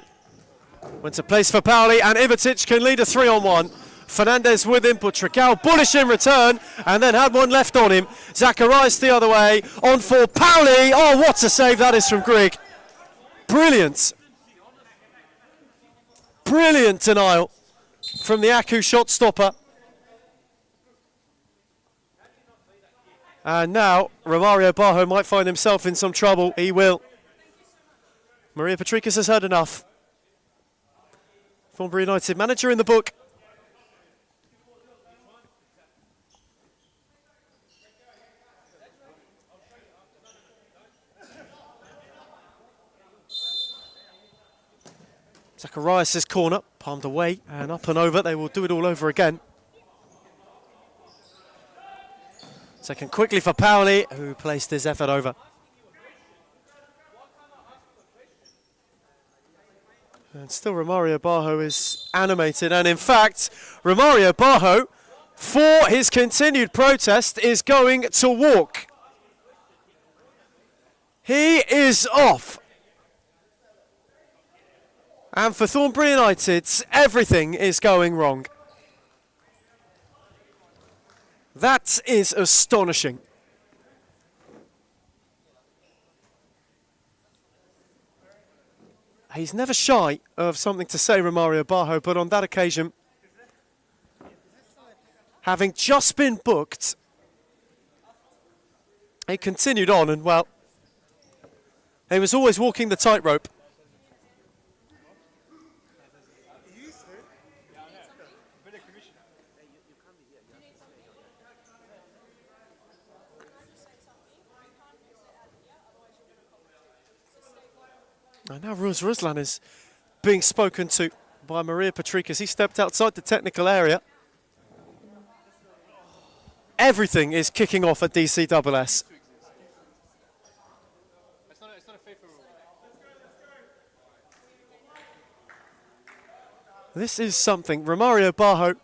went to place for Pauli, and Ivatic can lead a 3-on-1. Fernandez with him, Butchergow bullish in return, and then had one left on him. Zacharias the other way, on for Pauli. Oh, what a save that is from Grigg. Brilliant. Brilliant denial from the Aku shot stopper. And now Romario Barjo might find himself in some trouble. He will. Maria Patricas has heard enough. Thornbury United manager in the book. Zacharias' corner, palmed away and up and over. They will do it all over again. Second quickly for Pauli, who placed his effort over. And still Romario Barjo is animated, and in fact, Romario Barjo, for his continued protest, is going to walk. He is off. And for Thornbury United, everything is going wrong. That is astonishing. He's never shy of something to say, Romario Barjo, but on that occasion, having just been booked, he continued on, and well, he was always walking the tightrope. And now Ruslan is being spoken to by Maria Patricas. He stepped outside the technical area. Everything is kicking off at DCSS. This is something. Romario Barjo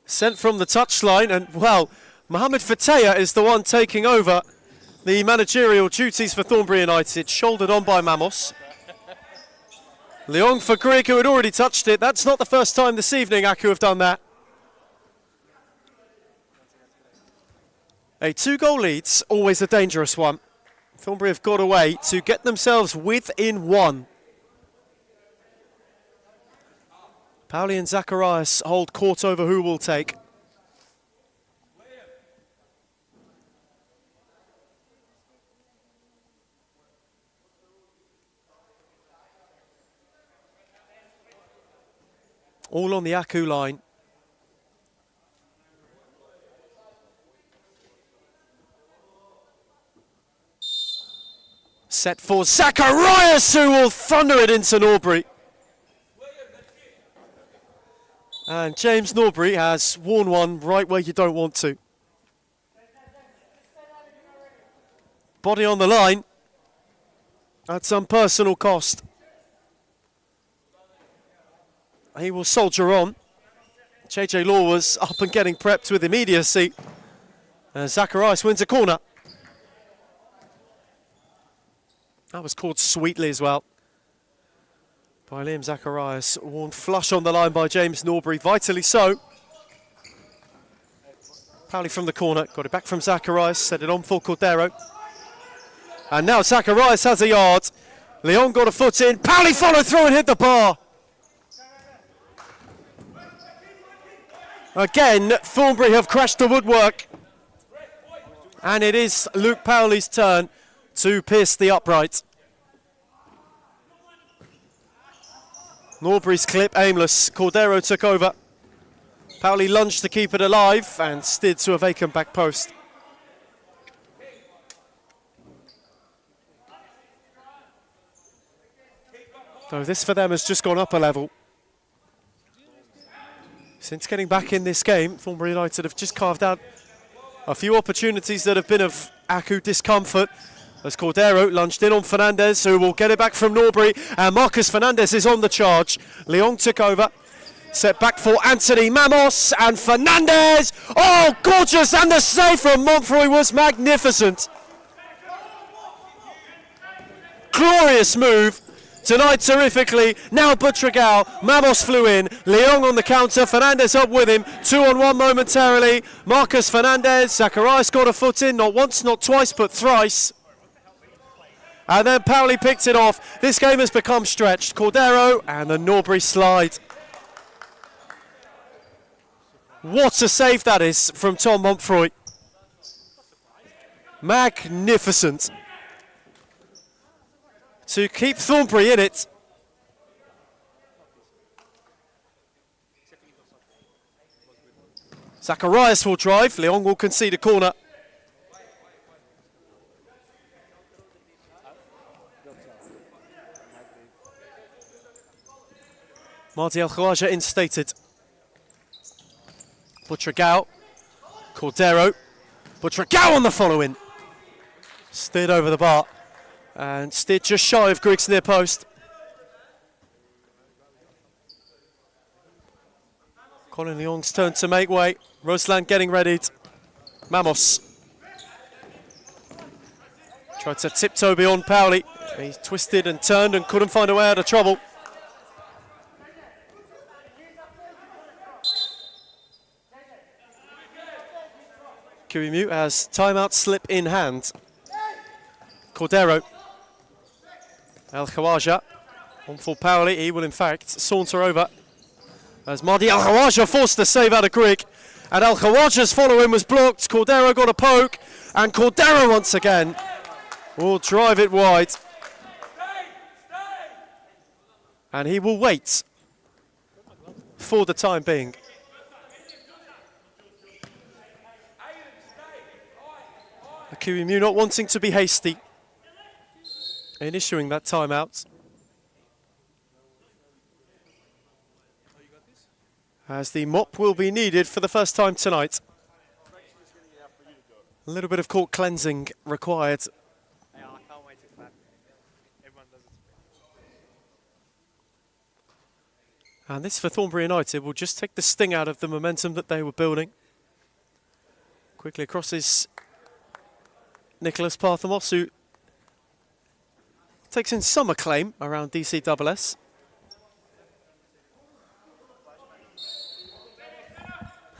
sent from the touchline, and well, Mohamed Fateh is the one taking over The managerial duties for Thornbury United, shouldered on by Mamos. Leong for Grigg, who had already touched it. That's not the first time this evening Aku have done that. A 2-goal lead's always a dangerous one. Thornbury have got away to get themselves within 1. Pauli and Zacharias hold court over who will take. All on the Aku line. Set for Zacharias, who will thunder it into Norbury. And James Norbury has worn one right where you don't want to. Body on the line at some personal cost. He will soldier on. JJ Law was up and getting prepped with immediacy. Zacharias wins a corner. That was called sweetly as well by Liam Zacharias. Worn flush on the line by James Norbury, vitally so. Pauli from the corner, got it back from Zacharias, set it on for Cordero. And now Zacharias has a yard. Leon got a foot in, Pauli followed through and hit the bar. Again, Thornbury have crashed the woodwork. And it is Luke Pauli's turn to pierce the upright. Norbury's clip aimless. Cordero took over. Pauli lunged to keep it alive and steered to a vacant back post. So this for them has just gone up a level. Since getting back in this game, Thornbury United have just carved out a few opportunities that have been of Aku discomfort. As Cordero lunged in on Fernandez, who will get it back from Norbury. And Marcus Fernandez is on the charge. Leong took over. Set back for Anthony Mamos. And Fernandez! Oh, gorgeous! And the save from Montfroy was magnificent. Glorious move. Tonight, terrifically, now Butragal, Mamos flew in, Leong on the counter, Fernandez up with him, 2-on-1 momentarily, Marcus Fernandez, Zacharias got a foot in, not once, not twice, but thrice. And then Pauli picked it off. This game has become stretched. Cordero and the Norbury slide. What a save that is from Tom Montfroy. Magnificent. To keep Thornbury in it. Zacharias will drive, Leong will concede a corner. Mardi El Khawaja instated. Butragao, Cordero, Butragao on the follow-in. Steered over the bar. And steered just shy of Grigg's near post. Colin Leong's turn to make way. Ruslan getting readied. Mamos. Tried to tiptoe beyond Pauli. He twisted and turned and couldn't find a way out of trouble. Kiwimu has timeout slip in hand. Cordero. El Khawaja on for Pauli. He will in fact saunter over as Mardi El Khawaja forced the save out of Grigg. And El Khawaja's follow-in was blocked. Cordero got a poke. And Cordero once again will drive it wide. And he will wait for the time being. Kiwimu not wanting to be hasty in issuing that timeout. As the mop will be needed for the first time tonight. A little bit of court cleansing required. And this for Thornbury United will just take the sting out of the momentum that they were building. Quickly across his Nicholas Parthamos, who takes in some acclaim around DCSS.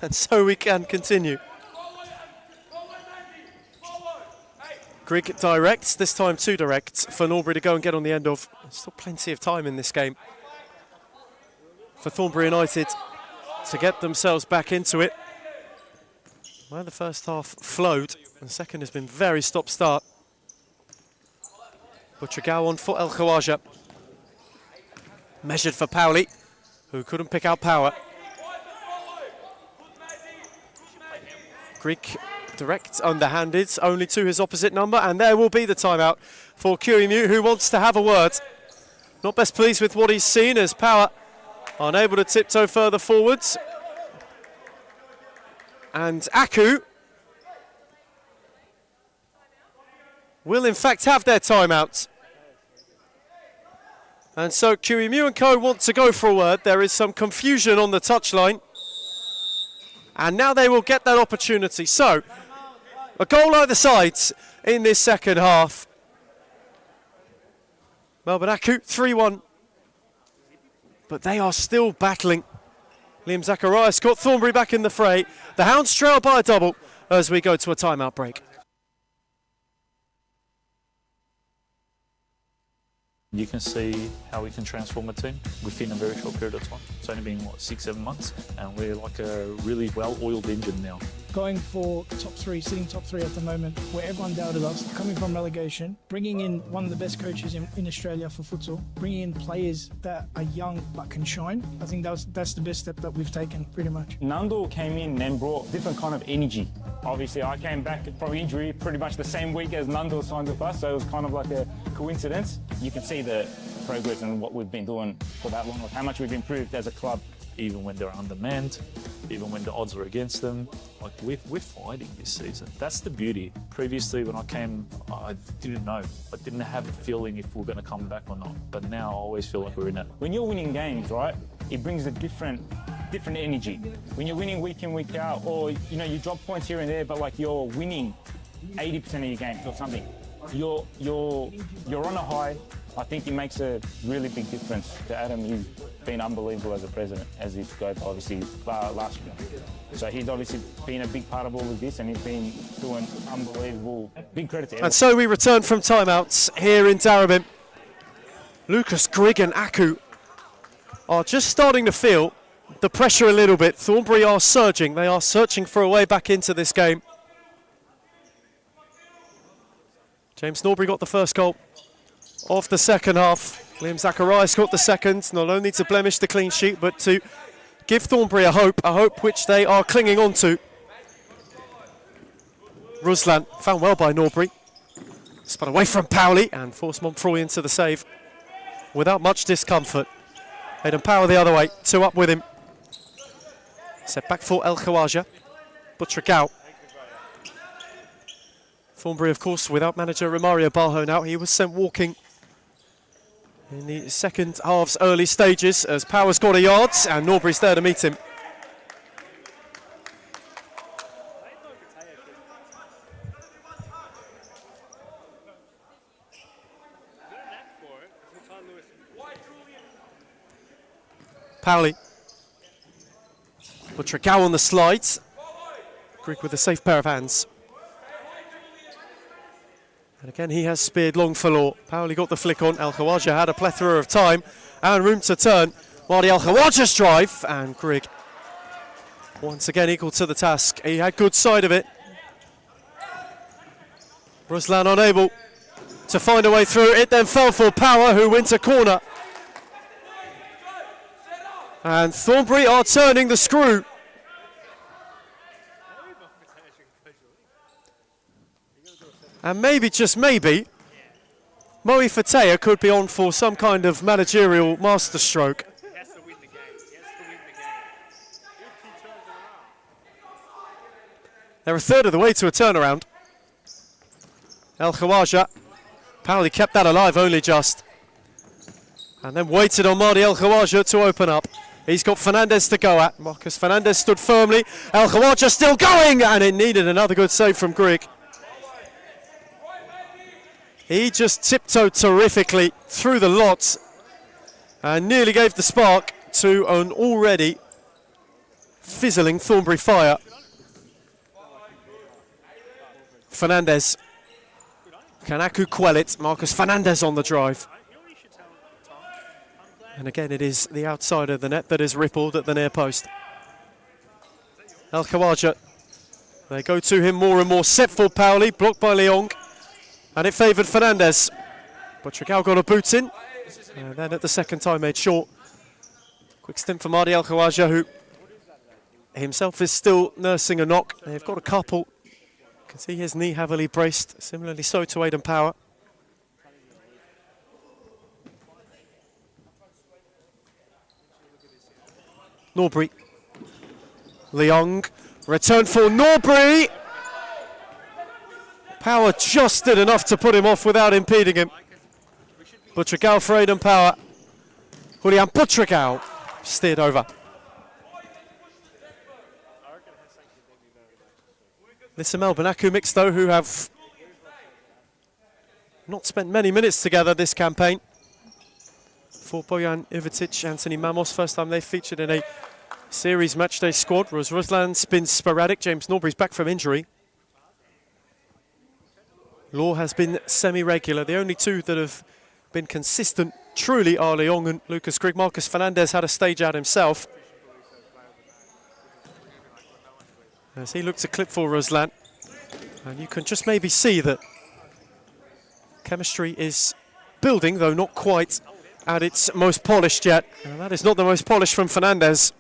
And so we can continue. Grigg directs, this time two directs for Norbury to go and get on the end of. There's still plenty of time in this game for Thornbury United to get themselves back into it. Well, the first half flowed, and the second has been very stop-start. Butragao on for El Khawaja. Measured for Pauli, who couldn't pick out power. Grigg direct, underhanded, only to his opposite number, and there will be the timeout for QEMU, who wants to have a word. Not best pleased with what he's seen, as Power unable to tiptoe further forwards. And Aku will in fact have their timeout. And so QEMU and Co want to go for a word. There is some confusion on the touchline. And now they will get that opportunity. So, a goal either side in this second half. Melbourne Aku 3-1. But they are still battling. Liam Zacharias got Thornbury back in the fray. The Hounds trail by a double as we go to a timeout break. You can see how we can transform a team within a very short period of time. It's only been, what, 6-7 months, and we're like a really well-oiled engine now. Going for top three, sitting top three at the moment, where everyone doubted us, coming from relegation, bringing in one of the best coaches in Australia for futsal, bringing in players that are young but can shine. I think that's the best step that we've taken, pretty much. Nandor came in and brought different kind of energy. Obviously, I came back from injury pretty much the same week as Nandor signed with us, so it was kind of like a coincidence. You can see the progress and what we've been doing for that long, how much we've improved as a club. Even when they're undermanned, even when the odds are against them, like we're fighting this season. That's the beauty. Previously, when I came, I didn't know. I didn't have a feeling if we're going to come back or not. But now I always feel like we're in it. When you're winning games, right, it brings a different energy. When you're winning week in, week out, or you drop points here and there, but like you're winning 80% of your games or something, you're on a high. I think it makes a really big difference to Adam. He's been unbelievable as a president, as he's got obviously last year. So he's obviously been a big part of all of this, and he's been doing unbelievable. Big credit to him. And so we return from timeouts here in Darabin. Lucas, Grigg and Aku are just starting to feel the pressure a little bit. Thornbury are surging. They are searching for a way back into this game. James Norbury got the first goal of the second half. Liam Zacharias got the second, not only to blemish the clean sheet, but to give Thornbury a hope which they are clinging on to. Ruslan found well by Norbury. Spun away from Pauli and forced Montfroy into the save without much discomfort. Aidan Power the other way, two up with him. Set back for El Khawaja. Butragao. Thornbury, of course, without manager Romario Balho now. He was sent walking in the second half's early stages as Power's got a yard and Norbury's there to meet him. Pauli. Butragao on the slides. Grigg with a safe pair of hands. And again, he has speared long for law. Pauli got the flick on. El Khawaja had a plethora of time and room to turn. Marty El Khawaja's drive, and Grigg once again equal to the task. He had good side of it. Ruslan unable to find a way through. It then fell for Power, who went to corner. And Thornbury are turning the screw. And maybe, just maybe, Moe Fatea could be on for some kind of managerial masterstroke. He has to win the game. He has to win the game. They're a third of the way to a turnaround. El Khawaja. Pauli kept that alive only just. And then waited on Marty El Khawaja to open up. He's got Fernandez to go at. Marcus Fernandez stood firmly. El Khawaja still going, and it needed another good save from Grigg. He just tiptoed terrifically through the lot and nearly gave the spark to an already fizzling Thornbury fire. Fernandez. Can Aku quell it? Marcus Fernandez on the drive. And again, it is the outside of the net that is rippled at the near post. El Khawaja. They go to him more and more. Set for Pauli, blocked by Leong. And it favoured Fernandez. But Trigao got a boot in. And then at the second time made short. Quick stint for Mardi El Khawaja, who himself is still nursing a knock. They've got a couple. You can see his knee heavily braced. Similarly so to Aidan Power. Norbury. Leong. Return for Norbury. Power just did enough to put him off without impeding him. Butrigao for Aidan Power. Julian Butrigao steered over. Listen, Melbourne Aku mixed though, who have not spent many minutes together this campaign. For Bojan Ivitic, Anthony Mamos, first time they featured in a series matchday squad. Ruslan's been sporadic. James Norbury's back from injury. Law has been semi-regular. The only two that have been consistent truly are Leong and Lucas Grigg. Marcus Fernandez had a stage out himself, as he looked to clip for Ruslan. And you can just maybe see that chemistry is building, though not quite at its most polished yet. And that is not the most polished from Fernandez.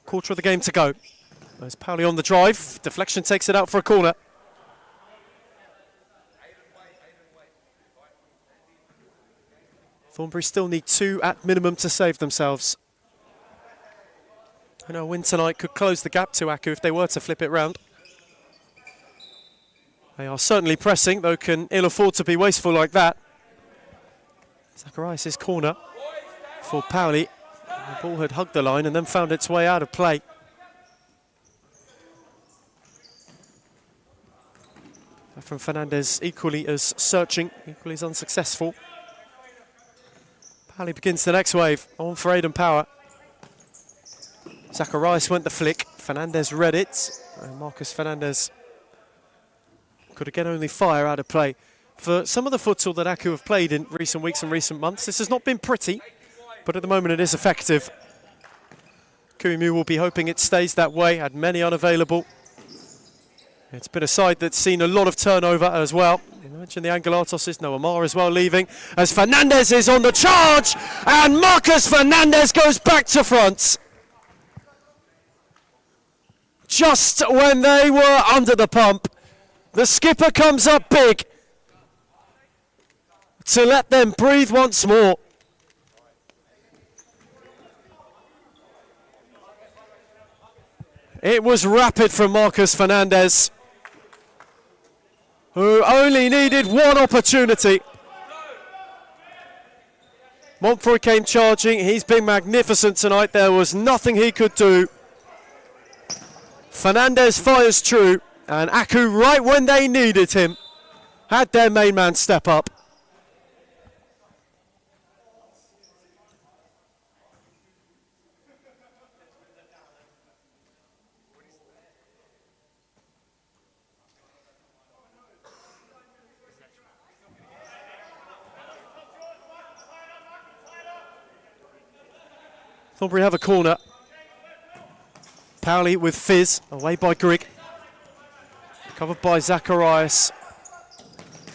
Quarter of the game to go. There's Pauli on the drive. Deflection takes it out for a corner. Thornbury still need 2 at minimum to save themselves. I know a win tonight could close the gap to Aku if they were to flip it round. They are certainly pressing, though can ill afford to be wasteful like that. Zacharias' corner for Pauli. The ball had hugged the line and then found its way out of play. From Fernandez, equally as searching, equally as unsuccessful. Pauli begins the next wave, on for Aidan Power. Zacharias went the flick, Fernandez read it, and Marcus Fernandez could again only fire out of play. For some of the futsal that Aku have played in recent weeks and recent months, this has not been pretty, but at the moment it is effective. Kuimu will be hoping it stays that way, had many unavailable. It's been a side that's seen a lot of turnover as well. You mentioned the Angelatoses, Noah Mar as well leaving, as Fernandez is on the charge, and Marcus Fernandez goes back to front. Just when they were under the pump, the skipper comes up big to let them breathe once more. It was rapid from Marcus Fernandez, who only needed one opportunity. Montfort came charging. He's been magnificent tonight. There was nothing he could do. Fernandez fires true, and Aku, right when they needed him, had their main man step up. Thornbury have a corner. Pauli with Fizz, away by Grigg. Covered by Zacharias.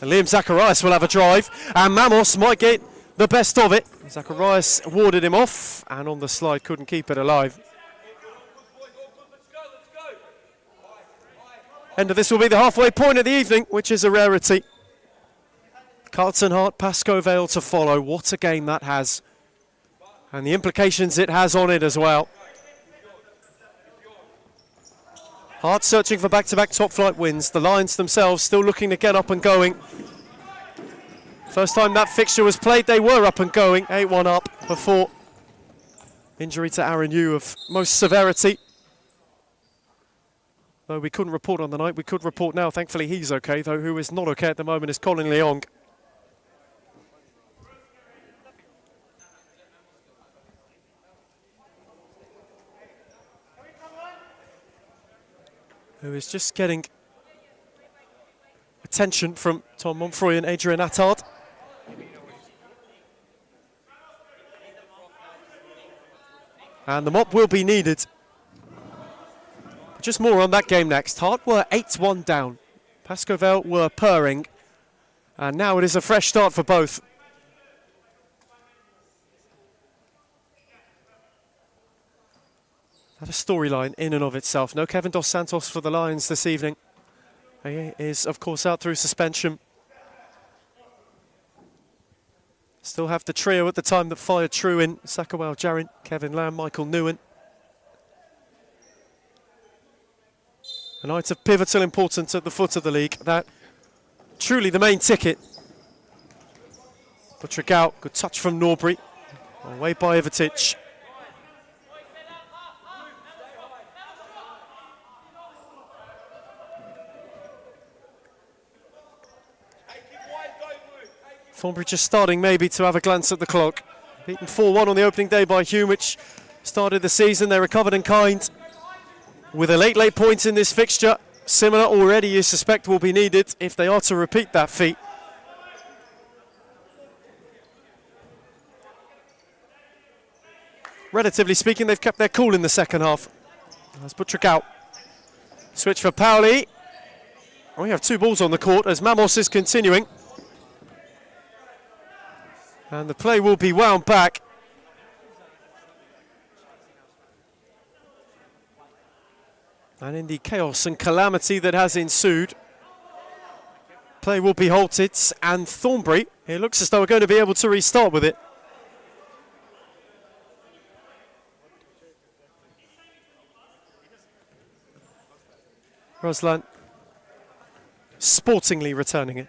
And Liam Zacharias will have a drive, and Mamos might get the best of it. Zacharias warded him off, and on the slide couldn't keep it alive. End of this will be the halfway point of the evening, which is a rarity. Carlton Hart, Pascoe Vale to follow. What a game that has, and the implications it has on it as well. Hart searching for back-to-back top-flight wins. The Lions themselves still looking to get up and going. First time that fixture was played, they were up and going, 8-1 up before injury to Aaron Yu of most severity. Though we couldn't report on the night, we could report now. Thankfully he's okay, though who is not okay at the moment is Colin Leong. Who is just getting attention from Tom Montfroy and Adrian Attard. And the mop will be needed. Just more on that game next. Hart were 8-1 down. Pascovel were purring. And now it is a fresh start for both. That a storyline in and of itself. No Kevin Dos Santos for the Lions this evening. He is, of course, out through suspension. Still have the trio at the time that fired true in Sakawal Jarin, Kevin Lamb, Michael Newen. A night of pivotal importance at the foot of the league. That truly the main ticket. But Trigao, good touch from Norbury. Away by Ivatic. Thornbury just starting maybe to have a glance at the clock. Beaten 4-1 on the opening day by Hume, which started the season. They recovered in kind with a late point in this fixture. Similar already, you suspect, will be needed if they are to repeat that feat. Relatively speaking, they've kept their cool in the second half. That's Buttrick out. Switch for Pauli. We have two balls on the court as Mamos is continuing. And the play will be wound back. And in the chaos and calamity that has ensued, play will be halted, and Thornbury, it looks as though we're going to be able to restart with it. Ruslan sportingly returning it.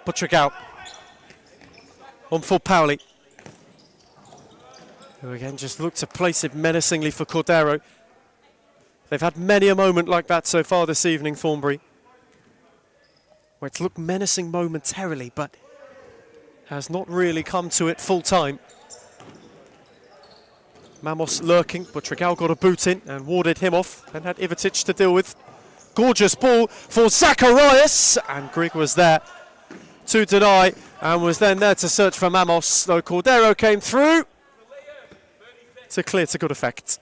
Buttrick out. On for Pauli. Who again just looked to place it menacingly for Cordero. They've had many a moment like that so far this evening, Thornbury. Where it's looked menacing momentarily, but has not really come to it full time. Mamos lurking, but Trigao got a boot in and warded him off and had Ivatic to deal with. Gorgeous ball for Zacharias, and Grigg was there to deny and was then there to search for Mamos, though Cordero came through to clear to good effect.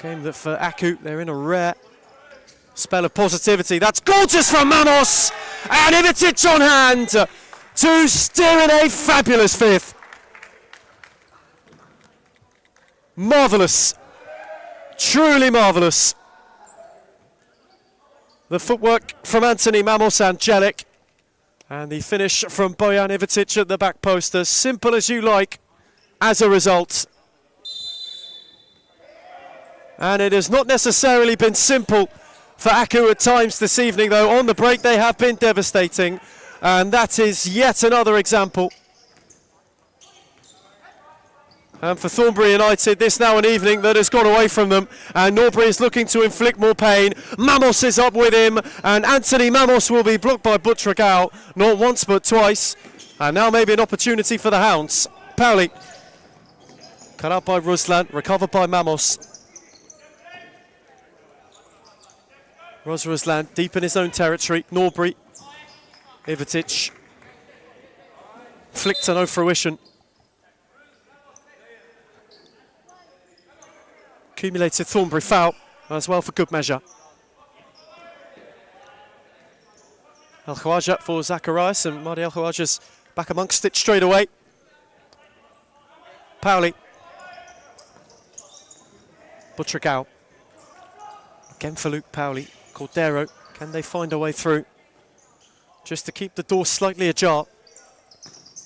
Game that for Aku, they're in a rare spell of positivity. That's gorgeous from Mamos, and Ivatic on hand to steer in a fabulous fifth. Marvellous. Truly marvellous. The footwork from Anthony Mamos, angelic. And the finish from Bojan Ivatic at the back post, as simple as you like as a result. And it has not necessarily been simple for Aku at times this evening, though. On the break they have been devastating. And that is yet another example. And for Thornbury United, this now an evening that has gone away from them. And Norbury is looking to inflict more pain. Mamos is up with him. And Anthony Mamos will be blocked by Buttragao. Not once, but twice. And now maybe an opportunity for the Hounds. Pauli. Cut out by Ruslan. Recovered by Mamos. Ruslan deep in his own territory. Norbury. Ivatic. Flicked to no fruition. Accumulated Thornbury foul as well for good measure. El Khawaja for Zacharias, and Mahdi El Khawaja's back amongst it straight away. Pauli. Buttragao. Again for Luke Pauli. Cordero, can they find a way through? Just to keep the door slightly ajar.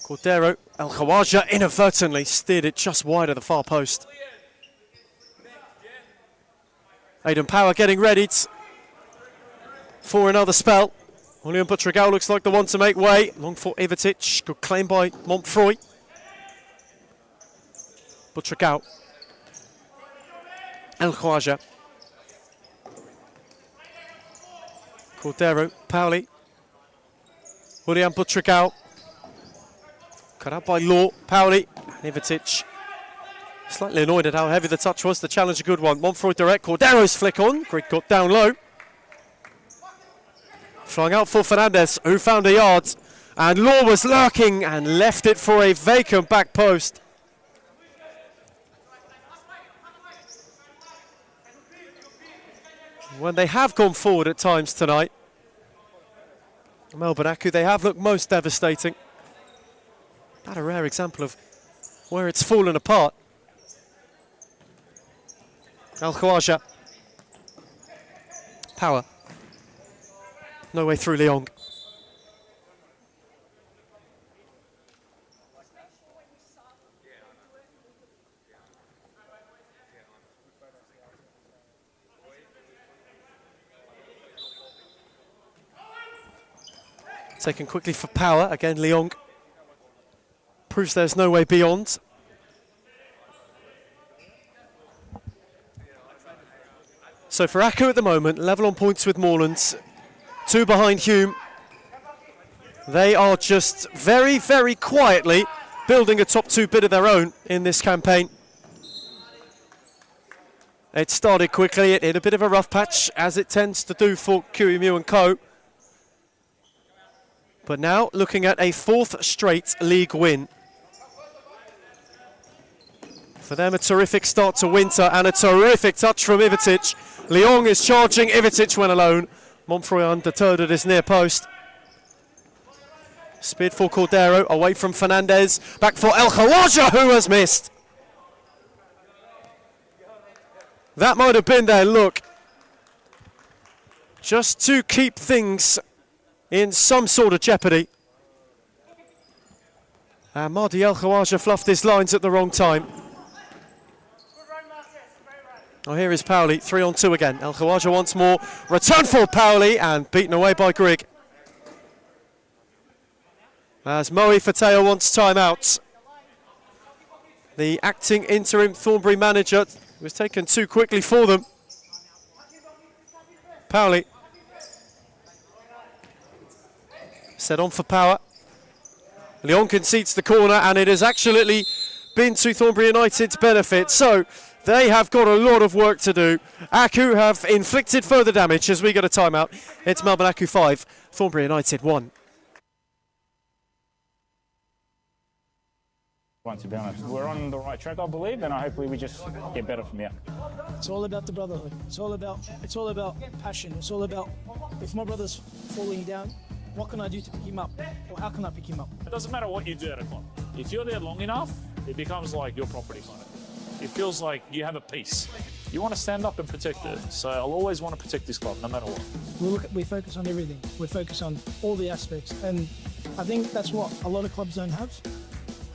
Cordero, El Khawaja inadvertently steered it just wide of the far post. Aidan Power getting ready for another spell. Julian Butragao looks like the one to make way. Long for Ivitic. Good claim by Montfroy. Butragao. El Khawaja. Cordero. Pauli. Julian Butragao. Cut out by Law. Pauli. Ivitic. Slightly annoyed at how heavy the touch was. The challenge a good one. Montfroy direct. Cordero's flick on. Greg got down low. Flying out for Fernandez, who found a yard. And Law was lurking and left it for a vacant back post. When they have gone forward at times tonight, Melbourne Aku, they have looked most devastating. Not a rare example of where it's fallen apart. Al Khawaja. Power. No way through Leong. Taken quickly for Power. Again, Leong. Proves there's no way beyond. So for Aku at the moment, level on points with Moreland. 2 behind Hume. They are just very, very quietly building a top 2 bid of their own in this campaign. It started quickly, it hit a bit of a rough patch, as it tends to do for QEMU and Co. But now looking at a 4th straight league win. For them, a terrific start to winter and a terrific touch from Ivitic. Leong is charging, Ivitic went alone. Montfroy undeterred at his near post. Speed for Cordero, away from Fernandez. Back for El Khawaja, who has missed. That might have been their look. Just to keep things in some sort of jeopardy. And Mahdi El Khawaja fluffed his lines at the wrong time. Oh, here is Pauli, 3-on-2 again. El Khawaja once more. Return for Pauli and beaten away by Grigg. As Moe Fateo wants timeout. The acting interim Thornbury manager was taken too quickly for them. Pauli. Set on for Power. Leon concedes the corner and it has actually been to Thornbury United's benefit. So they have got a lot of work to do. Aku have inflicted further damage as we get a timeout. It's Melbourne Aku 5, Thornbury United 1. To be honest, we're on the right track, I believe, and hopefully we just get better from here. It's all about the brotherhood. It's all about passion. It's all about, if my brother's falling down, what can I do to pick him up? Or how can I pick him up? It doesn't matter what you do at a club. If you're there long enough, it becomes like your property kind of. It feels like you have a piece. You want to stand up and protect it. So I'll always want to protect this club, no matter what. We focus on everything. We focus on all the aspects. And I think that's what a lot of clubs don't have.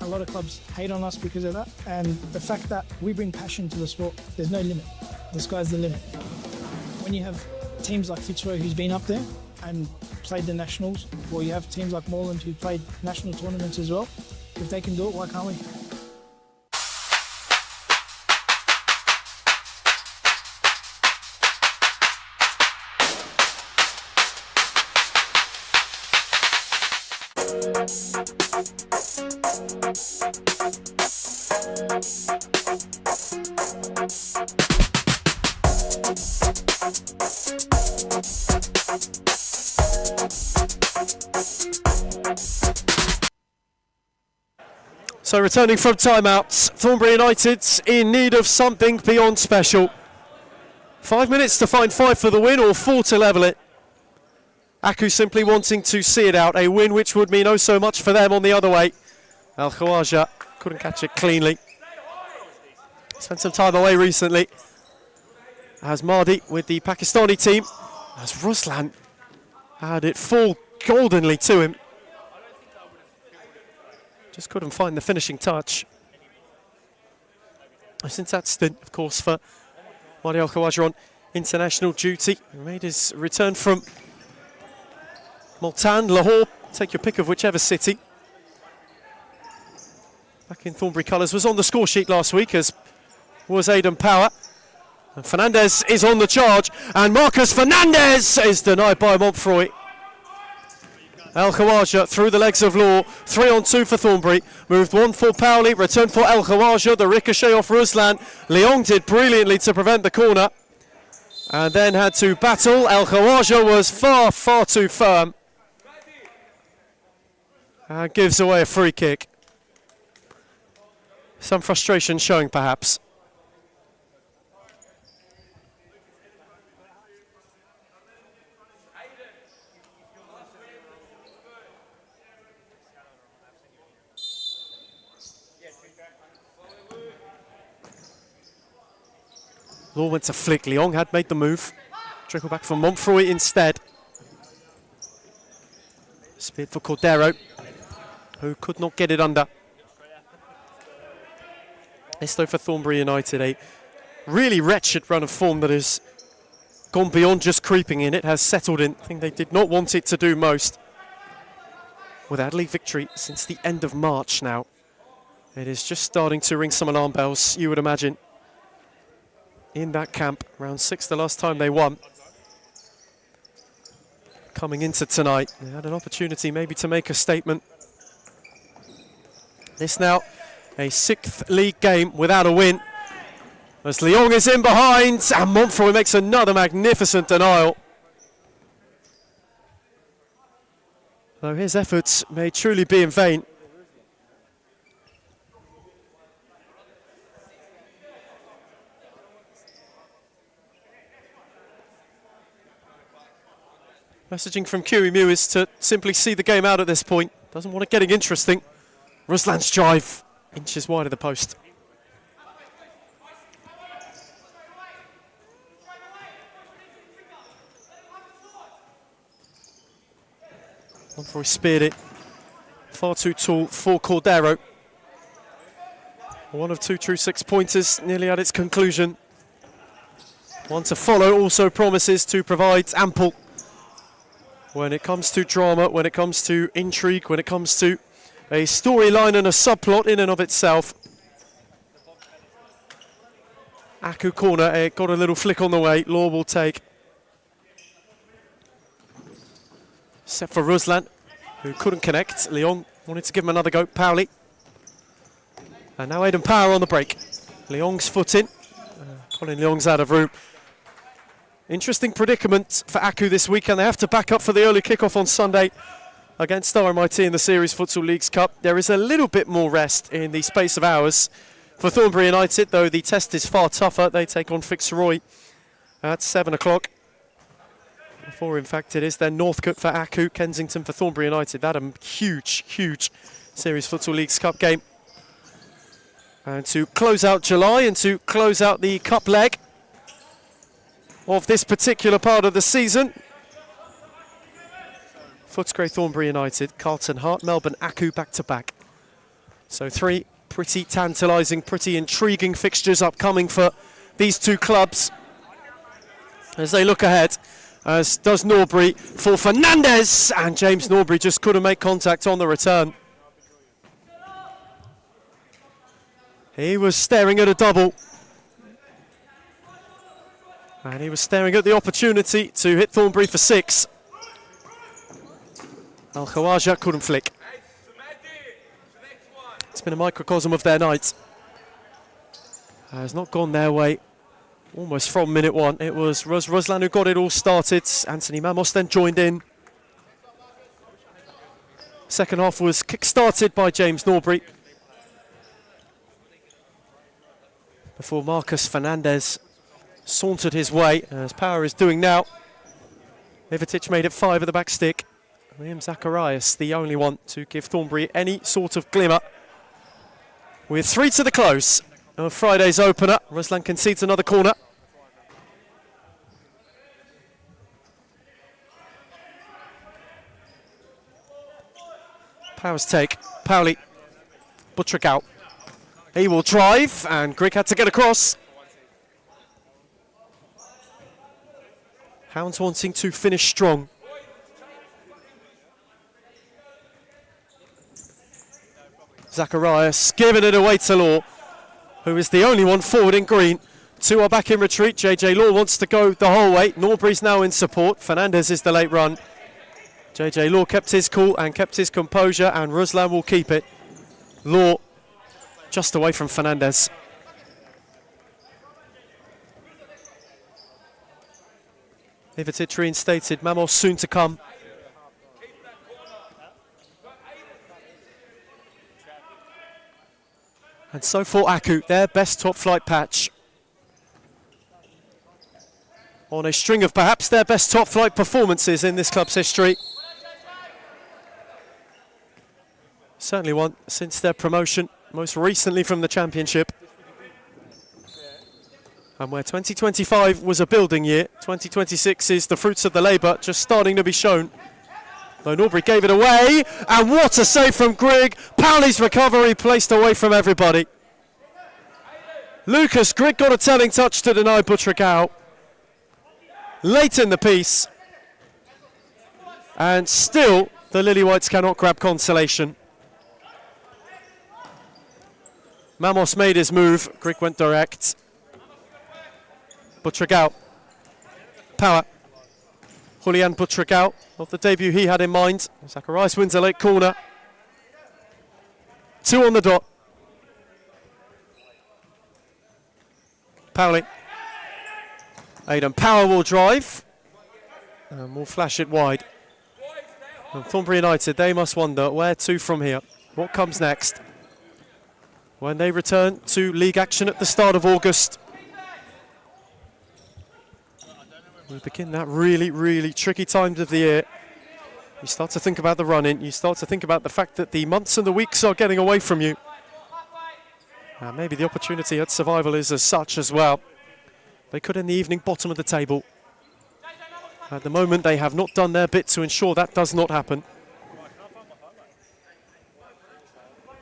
A lot of clubs hate on us because of that. And the fact that we bring passion to the sport, there's no limit. The sky's the limit. When you have teams like Fitzroy who's been up there and played the nationals, or you have teams like Moreland who played national tournaments as well, if they can do it, why can't we? So returning from timeouts, Thornbury United in need of something beyond special. 5 minutes to find 5 for the win or 4 to level it. Aku simply wanting to see it out, a win which would mean oh so much for them on the other way. Al Khawaja couldn't catch it cleanly. Spent some time away recently. As Mahdi with the Pakistani team, as Ruslan had it fall goldenly to him. Just couldn't find the finishing touch. Since that stint, of course, for Mahdi Al Khawaja on international duty. He made his return from Multan, Lahore, take your pick of whichever city. Back in Thornbury colours, was on the score sheet last week, as was Aidan Power. And Fernandez is on the charge, and Marcus Fernandez is denied by Montfroy. El Khawaja through the legs of Law, 3-on-2 for Thornbury. Moved one for Powley, return for El Khawaja, the ricochet off Ruslan. Leong did brilliantly to prevent the corner, and then had to battle. El Khawaja was far, far too firm, and gives away a free kick. Some frustration showing, perhaps. Law went to flick. Leong had made the move. Trickle back from Montfroy instead. Speared for Cordero, who could not get it under. This though for Thornbury United, a really wretched run of form that has gone beyond just creeping in. It has settled in. I think they did not want it to do most. Without league victory since the end of March now. It is just starting to ring some alarm bells, you would imagine. In that camp, round 6 the last time they won. Coming into tonight, they had an opportunity maybe to make a statement. This now, a 6th league game without a win. As Leong is in behind, and Montfroy makes another magnificent denial. Though his efforts may truly be in vain. Messaging from Kiwi Mew is to simply see the game out at this point. Doesn't want it getting interesting. Ruslan's drive, inches wide of the post. Montfroy speared it. Far too tall for Cordero. One of 2 true 6-pointers, nearly at its conclusion. One to follow also promises to provide ample. When it comes to drama, when it comes to intrigue, when it comes to a storyline and a subplot in and of itself. Aku corner, it got a little flick on the way. Law will take. Set for Ruslan, who couldn't connect. Leong wanted to give him another go. Powley. And now Aidan Power on the break. Leong's foot in. Colin Leong's out of room. Interesting predicament for Aku this weekend. They have to back up for the early kickoff on Sunday against RMIT in the Series Futsal Leagues Cup. There is a little bit more rest in the space of hours for Thornbury United, though the test is far tougher. They take on Fitzroy at 7 o'clock. Before, in fact, it is then Northcote for Aku, Kensington for Thornbury United. That a huge, huge Series Futsal Leagues Cup game. And to close out July and to close out the cup leg of this particular part of the season. Footscray, Thornbury United, Carlton Heart, Melbourne, Aku back-to-back. So 3 pretty tantalising, pretty intriguing fixtures upcoming for these 2 clubs as they look ahead, as does Norbury for Fernandez, and James Norbury just couldn't make contact on the return. He was staring at a double. And he was staring at the opportunity to hit Thornbury for 6. Al Khawaja couldn't flick. It's been a microcosm of their night. Has not gone their way almost from minute 1. It was Ruslan who got it all started. Anthony Mamos then joined in. Second half was kick-started by James Norbury, before Marcus Fernandez sauntered his way, as Power is doing now. Mivetic made it 5 at the back stick. Liam Zacharias, the only one to give Thornbury any sort of glimmer. With 3 to the close of Friday's opener, Ruslan concedes another corner. Power's take, Powley, Buttrick out. He will drive, and Grigg had to get across. Hounds wanting to finish strong. Zacharias giving it away to Law, who is the only one forward in green. 2 are back in retreat. JJ Law wants to go the whole way. Norbury's now in support. Fernandez is the late run. JJ Law kept his cool and kept his composure, and Ruslan will keep it. Law just away from Fernandez. Ivitic reinstated. Mamos soon to come. And so for Aku, their best top flight patch. On a string of perhaps their best top flight performances in this club's history. Certainly one since their promotion, most recently from the championship. And where 2025 was a building year, 2026 is the fruits of the labour just starting to be shown. Though Norbury gave it away, and what a save from Grigg. Powley's recovery placed away from everybody. Lucas Grigg got a telling touch to deny Butragao late in the piece. And still, the Lily Whites cannot grab consolation. Mamos made his move, Grigg went direct. Butragao, power. Julian Butragao, not the debut he had in mind. Zacharias wins a late corner. 2 on the dot. Powley. Aidan Power will drive. And will flash it wide. And Thornbury United, they must wonder where to from here. What comes next? When they return to league action at the start of August. We begin that really, really tricky times of the year. You start to think about the run-in. You start to think about the fact that the months and the weeks are getting away from you. And maybe the opportunity at survival is as such as well. They could end the evening bottom of the table. At the moment, they have not done their bit to ensure that does not happen.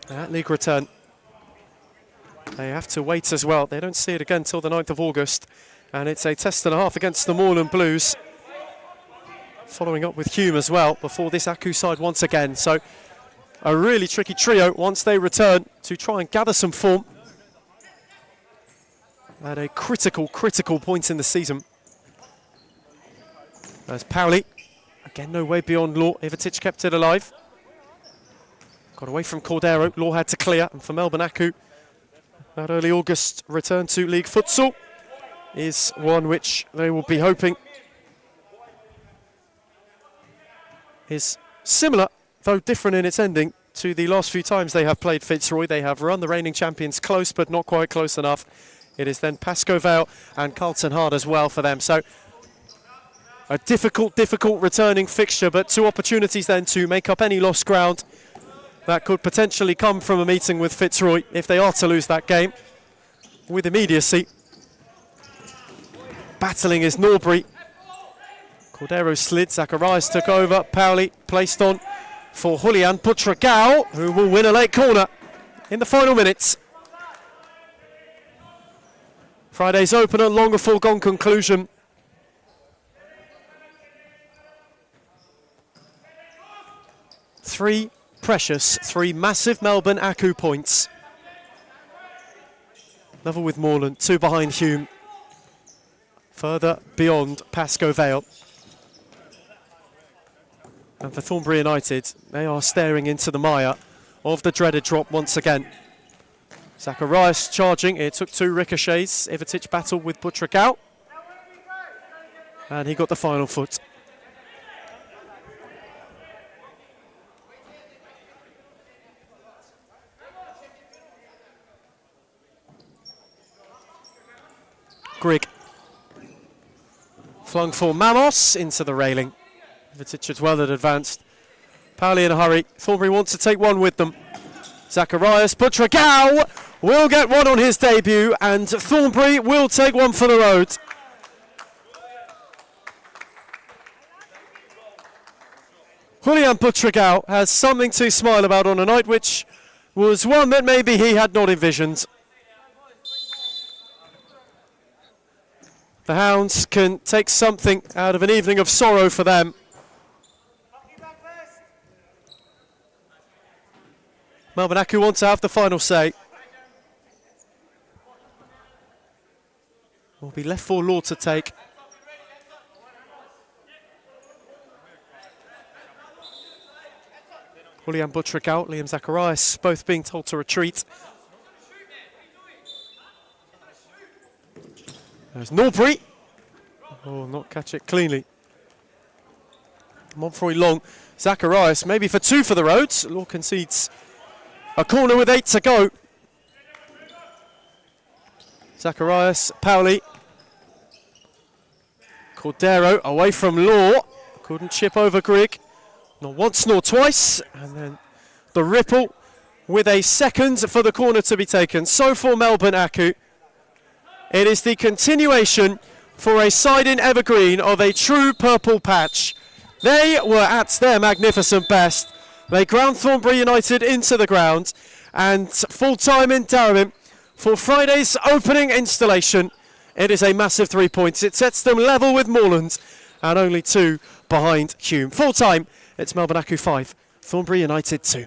At league return, they have to wait as well. They don't see it again until the 9th of August. And it's a test and a half against the Moreland Blues. Following up with Hume as well before this Aku side once again. So a really tricky trio once they return to try and gather some form at a critical point in the season. There's Powley. Again, no way beyond Law. Ivitic kept it alive. Got away from Cordero. Law had to clear. And for Melbourne Aku, that early August return to league futsal is one which they will be hoping is similar, though different in its ending, to the last few times they have played Fitzroy. They have run the reigning champions close, but not quite close enough. It is then Pascoe Vale and Carlton Hard as well for them. So a difficult returning fixture, but 2 opportunities then to make up any lost ground that could potentially come from a meeting with Fitzroy if they are to lose that game with immediacy. Battling is Norbury. Cordero slid, Zacharias took over, Powley placed on for Julian Butragao, who will win a late corner in the final minutes. Friday's opener, longer foregone conclusion. Three massive Melbourne Aku points. Level with Moreland, 2 behind Hume. Further beyond Pascoe Vale. And for Thornbury United, they are staring into the mire of the dreaded drop once again. Zacharias charging, it took 2 ricochets. Ivitic battled with Butragao. And he got the final foot. Grigg. Flung for Mamos into the railing. Ivitic as well had advanced. Powley in a hurry. Thornbury wants to take one with them. Zacharias Butragao will get one on his debut, and Thornbury will take one for the road. Julian Butragao has something to smile about on a night which was one that maybe he had not envisioned. The Hounds can take something out of an evening of sorrow for them. Melbourne Aku want to have the final say. Will be left for Law to take. Julian Buttrick out, Liam Zacharias both being told to retreat. There's Norbury. Oh, not catch it cleanly. Montfroy long. Zacharias maybe for two for the Roads. Law concedes a corner with 8 to go. Zacharias, Pauli. Cordero away from Law. Couldn't chip over Grigg. Not once nor twice. And then the ripple with a second for the corner to be taken. So for Melbourne Aku, it is the continuation for a side in Evergreen of a true purple patch. They were at their magnificent best. They ground Thornbury United into the ground, and full time in Darwin for Friday's opening installation. It is a massive 3 points. It sets them level with Moreland and only 2 behind Hume. Full time, it's Melbourne Aku 5, Thornbury United 2.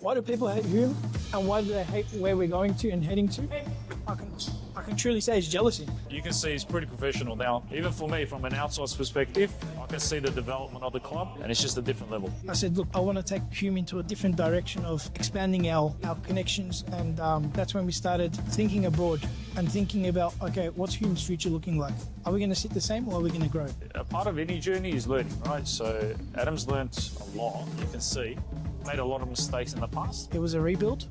Why do people hate Hume, and why do they hate where we're going to and heading to? I can truly say it's jealousy. You can see he's pretty professional now. Even for me, from an outsider's perspective, I can see the development of the club, and it's just a different level. I said, look, I want to take Hume into a different direction of expanding our connections, and that's when we started thinking abroad and thinking about, okay, what's Hume's future looking like? Are we going to sit the same, or are we going to grow? A part of any journey is learning, right? So Adam's learnt a lot, you can see. Made a lot of mistakes in the past. It was a rebuild.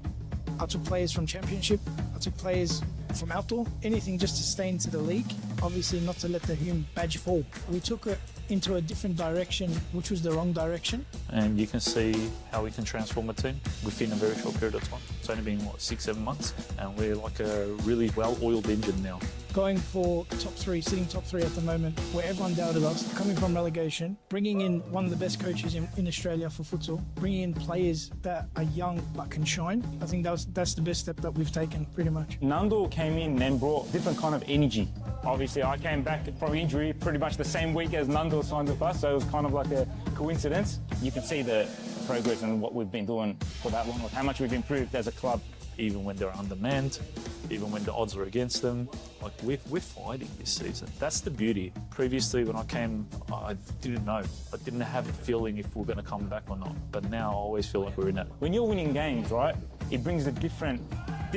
I took players from Championship. I took players from outdoor. Anything just to stay into the league. Obviously not to let the Hume badge fall. We took it into a different direction, which was the wrong direction. And you can see how we can transform a team within a very short period of time. It's only been, 6-7 months? And we're like a really well-oiled engine now. Going for top 3, sitting top 3 at the moment, where everyone doubted us, coming from relegation, bringing in one of the best coaches in Australia for futsal, bringing in players that are young but can shine. I think that's the best step that we've taken, pretty much. Nando came in and brought different kind of energy Obviously, I came back from injury pretty much the same week as Nando signed with us, so it was kind of like a coincidence. You can see the progress and what we've been doing for that long, how much we've improved as a club. Even when they're undermanned, even when the odds are against them, like we're fighting this season. That's the beauty. Previously, when I came, I didn't know. I didn't have a feeling if we're going to come back or not. But now I always feel like we're in it. When you're winning games, right, it brings a different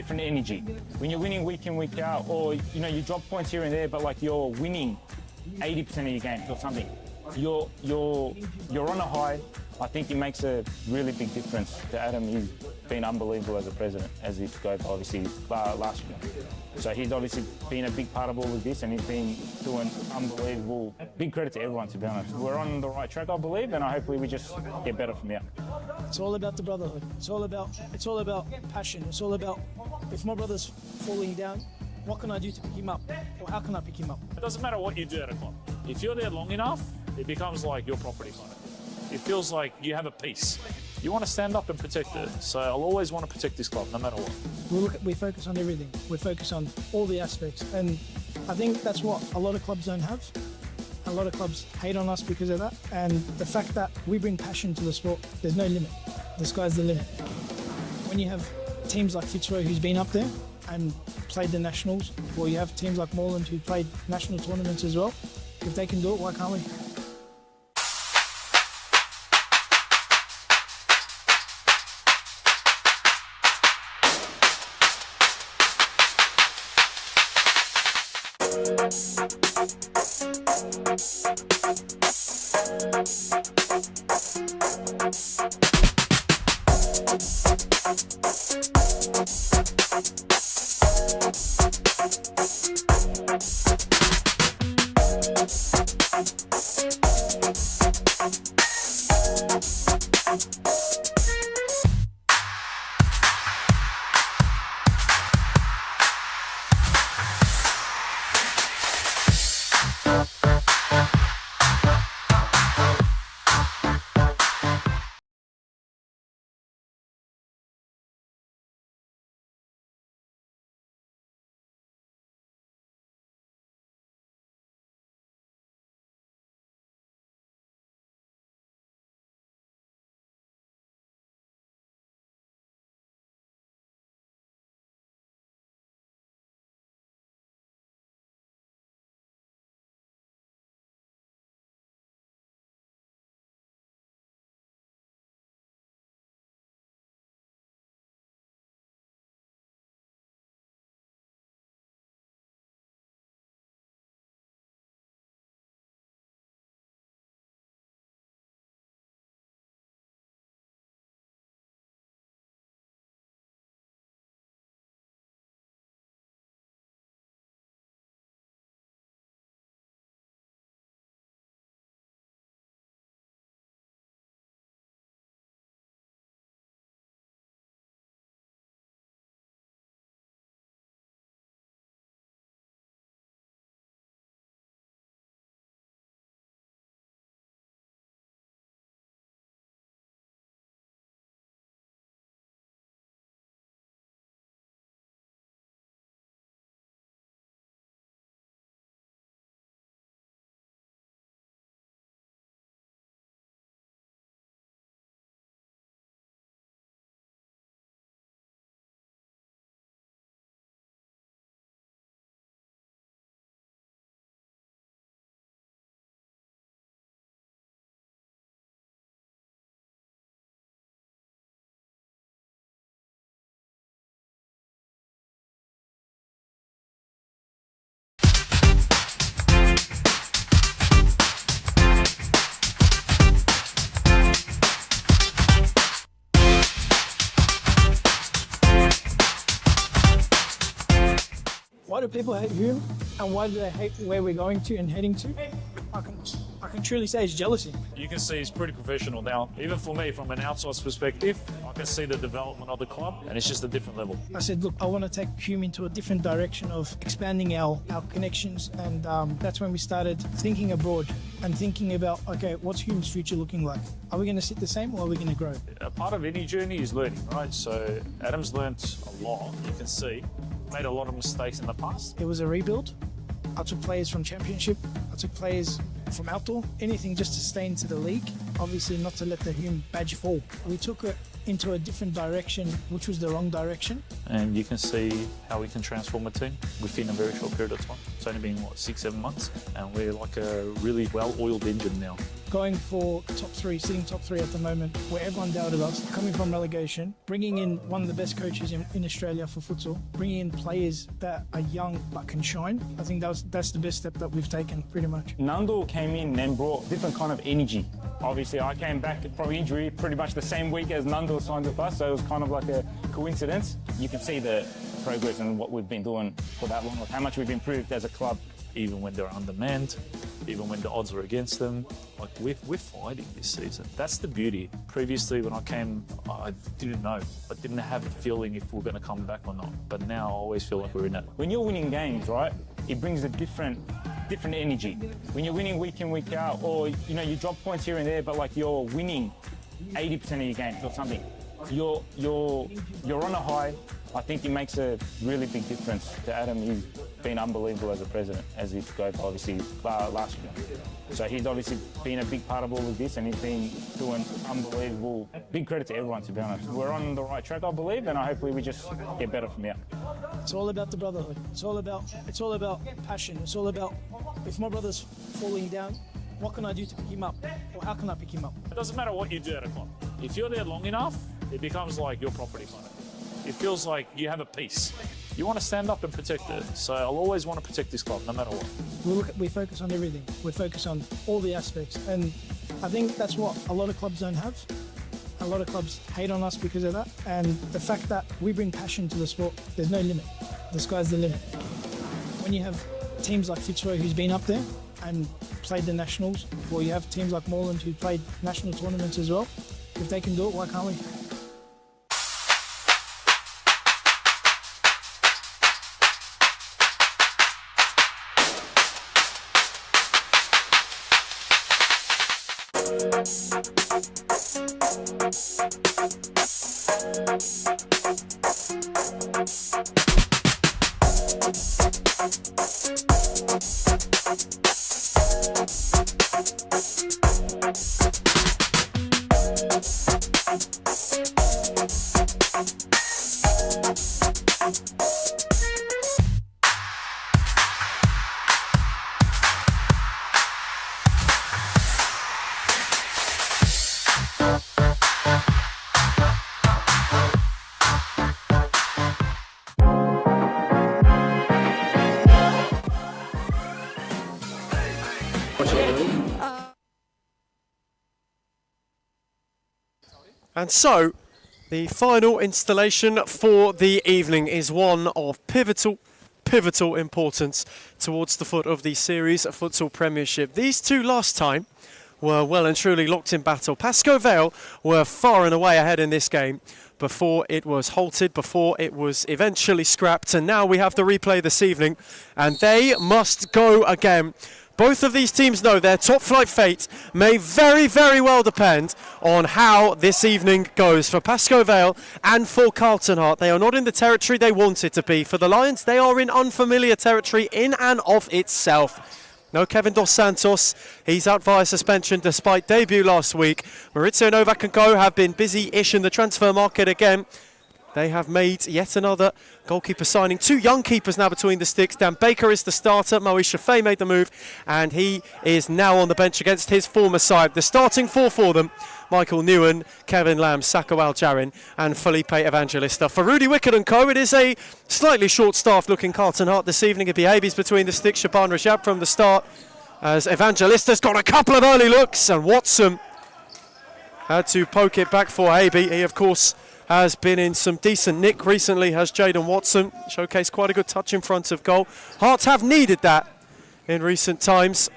energy. When you're winning week in, week out, or you drop points here and there, but like you're winning 80% of your games or something, you're on a high. I think it makes a really big difference to Adam. He's been unbelievable as a president, as he took over obviously last year. So he's obviously been a big part of all of this, and he's been doing unbelievable. Big credit to everyone, to be honest. We're on the right track, I believe, and hopefully we just get better from here. It's all about the brotherhood. It's all about passion. It's all about, if my brother's falling down, what can I do to pick him up? Or how can I pick him up? It doesn't matter what you do at a club. If you're there long enough, it becomes like your property kind of thing. It feels like you have a piece. You want to stand up and protect it. So I'll always want to protect this club, no matter what. We focus on everything. We focus on all the aspects. And I think that's what a lot of clubs don't have. A lot of clubs hate on us because of that. And the fact that we bring passion to the sport, there's no limit. The sky's the limit. When you have teams like Fitzroy, who's been up there and played the nationals, or you have teams like Moreland who played national tournaments as well, if they can do it, why can't we? Why do people hate Hume, and why do they hate where we're going to and heading to? I can truly say it's jealousy. You can see he's pretty professional now. Even for me, from an outside perspective, I can see the development of the club, and it's just a different level. I said, look, I want to take Hume into a different direction of expanding our connections, and that's when we started thinking abroad and thinking about, okay, what's Hume's future looking like? Are we going to sit the same, or are we going to grow? A part of any journey is learning, right? So Adam's learnt a lot, you can see. Made a lot of mistakes in the past. It was a rebuild. I took players from Championship, I took players from outdoor, anything just to stay into the league. Obviously not to let the Hume badge fall. We took it into a different direction, which was the wrong direction. And you can see how we can transform a team within a very short period of time. It's only been, what, 6-7 months? And we're like a really well-oiled engine now. Going for top three, sitting top three at the moment, where everyone doubted us, coming from relegation, bringing in one of the best coaches in Australia for futsal, bringing in players that are young but can shine. I think that's the best step that we've taken, pretty much. Nando came in and brought different kind of energy. Obviously, I came back from injury pretty much the same week as Nando signed with us, so it was kind of like a coincidence. You can see the progress and what we've been doing for that long, like how much we've improved as a club. Even when they're undermanned, even when the odds are against them, like we're fighting this season. That's the beauty. Previously, when I came, I didn't know. I didn't have a feeling if we're going to come back or not. But now I always feel like we're in it. When you're winning games, right, it brings a different energy. When you're winning week in, week out, or you drop points here and there, but like you're winning 80% of your games or something, you're on a high. I think it makes a really big difference to Adam. He's been unbelievable as a president, as he goes obviously last year. So he's obviously been a big part of all of this, and he's been doing unbelievable. Big credit to everyone, to be honest. We're on the right track, I believe, and hopefully we just get better from here. It's all about the brotherhood. It's all about passion. It's all about, if my brother's falling down, what can I do to pick him up? Or how can I pick him up? It doesn't matter what you do at a club. If you're there long enough, it becomes like your property kind of thing. It feels like you have a piece. You want to stand up and protect it. So I'll always want to protect this club, no matter what. We focus on everything. We focus on all the aspects. And I think that's what a lot of clubs don't have. A lot of clubs hate on us because of that. And the fact that we bring passion to the sport, there's no limit. The sky's the limit. When you have teams like Fitzroy, who's been up there and played the nationals, or you have teams like Moreland who played national tournaments as well, if they can do it, why can't we? And so, the final installation for the evening is one of pivotal importance towards the foot of the Series Futsal Premiership. These two last time were well and truly locked in battle. Pascoe Vale were far and away ahead in this game before it was halted, before it was eventually scrapped, and now we have the replay this evening, and they must go again. Both of these teams know their top flight fate may very, very well depend on how this evening goes. For Pascoe Vale and for Carlton Heart, they are not in the territory they wanted to be. For the Lions, they are in unfamiliar territory in and of itself. No Kevin Dos Santos, he's out via suspension despite debut last week. Maurizio Novak and co have been busy-ish in the transfer market again. They have made yet another goalkeeper signing. Two young keepers now between the sticks. Dan Baker is the starter. Moesh Shafei made the move, and he is now on the bench against his former side. The starting four for them: Michael Newen, Kevin Lamb, Sako Al-Jarin, and Felipe Evangelista. For Rudy Wickett and co, it is a slightly short-staffed looking Carlton Heart this evening. It'd be Abies between the sticks, Shaban Rajab from the start, as Evangelista's got a couple of early looks, and Watson had to poke it back for Aby. He, of course, has been in some decent nick recently, has Jaden Watson. Showcased quite a good touch in front of goal. Hearts have needed that in recent times,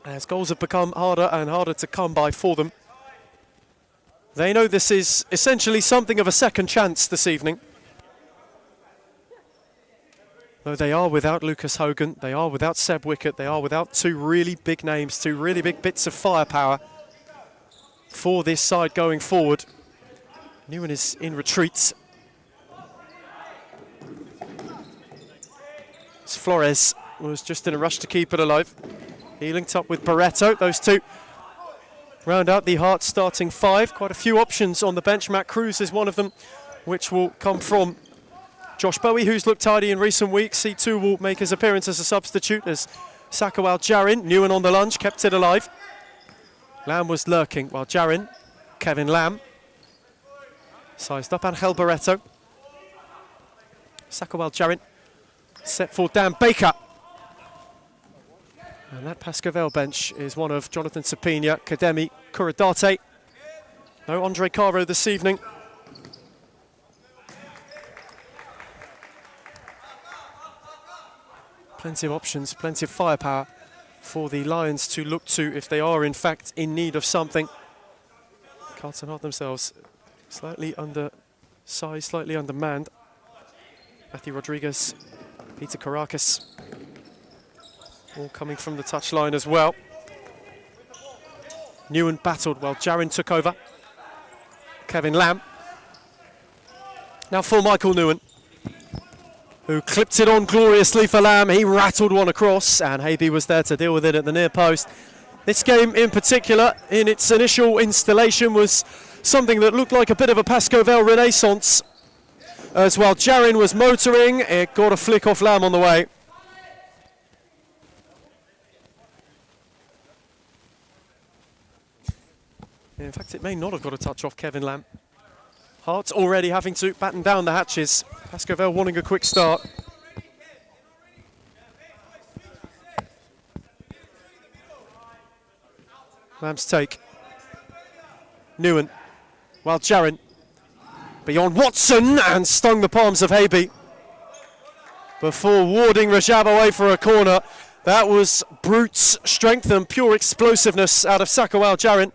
as goals have become harder and harder to come by for them. They know this is essentially something of a second chance this evening. Though they are without Lucas Hogan, they are without Seb Wickett, they are without two really big names, two really big bits of firepower for this side going forward. Newen is in retreat. It's Flores was just in a rush to keep it alive. He linked up with Barreto. Those two round out the Hearts starting five. Quite a few options on the bench. Matt Cruz is one of them, which will come from Josh Bowie, who's looked tidy in recent weeks. He too will make his appearance as a substitute as Sakawal Jarin, Newen on the lunge, kept it alive. Lamb was lurking while Jarin, Kevin Lamb, sized up, Angel Barreto. Sakawal Jarin set for Dan Baker. And that Pascovel bench is one of Jonathan Sapina, Kademi, Kuradate. No Andre Caro this evening. Plenty of options, plenty of firepower for the Lions to look to if they are in fact in need of something. Carlton Heart themselves slightly undersized, slightly undermanned. Matthew Rodriguez, Peter Karakis, all coming from the touchline as well. Newen battled while Jarin took over. Kevin Lamb. Now for Michael Newen, who clipped it on gloriously for Lamb. He rattled one across, and Habe was there to deal with it at the near post. This game in particular, in its initial installation, was something that looked like a bit of a Pascovel renaissance. As while Jarin was motoring, it got a flick off Lamb on the way. In fact, it may not have got a touch off Kevin Lamb. Hearts already having to batten down the hatches. Pascovel wanting a quick start. Lamb's take. Newen, while Jarin beyond Watson and stung the palms of Habe before warding Rajab away for a corner. That was brute strength and pure explosiveness out of Sakawal Jarin.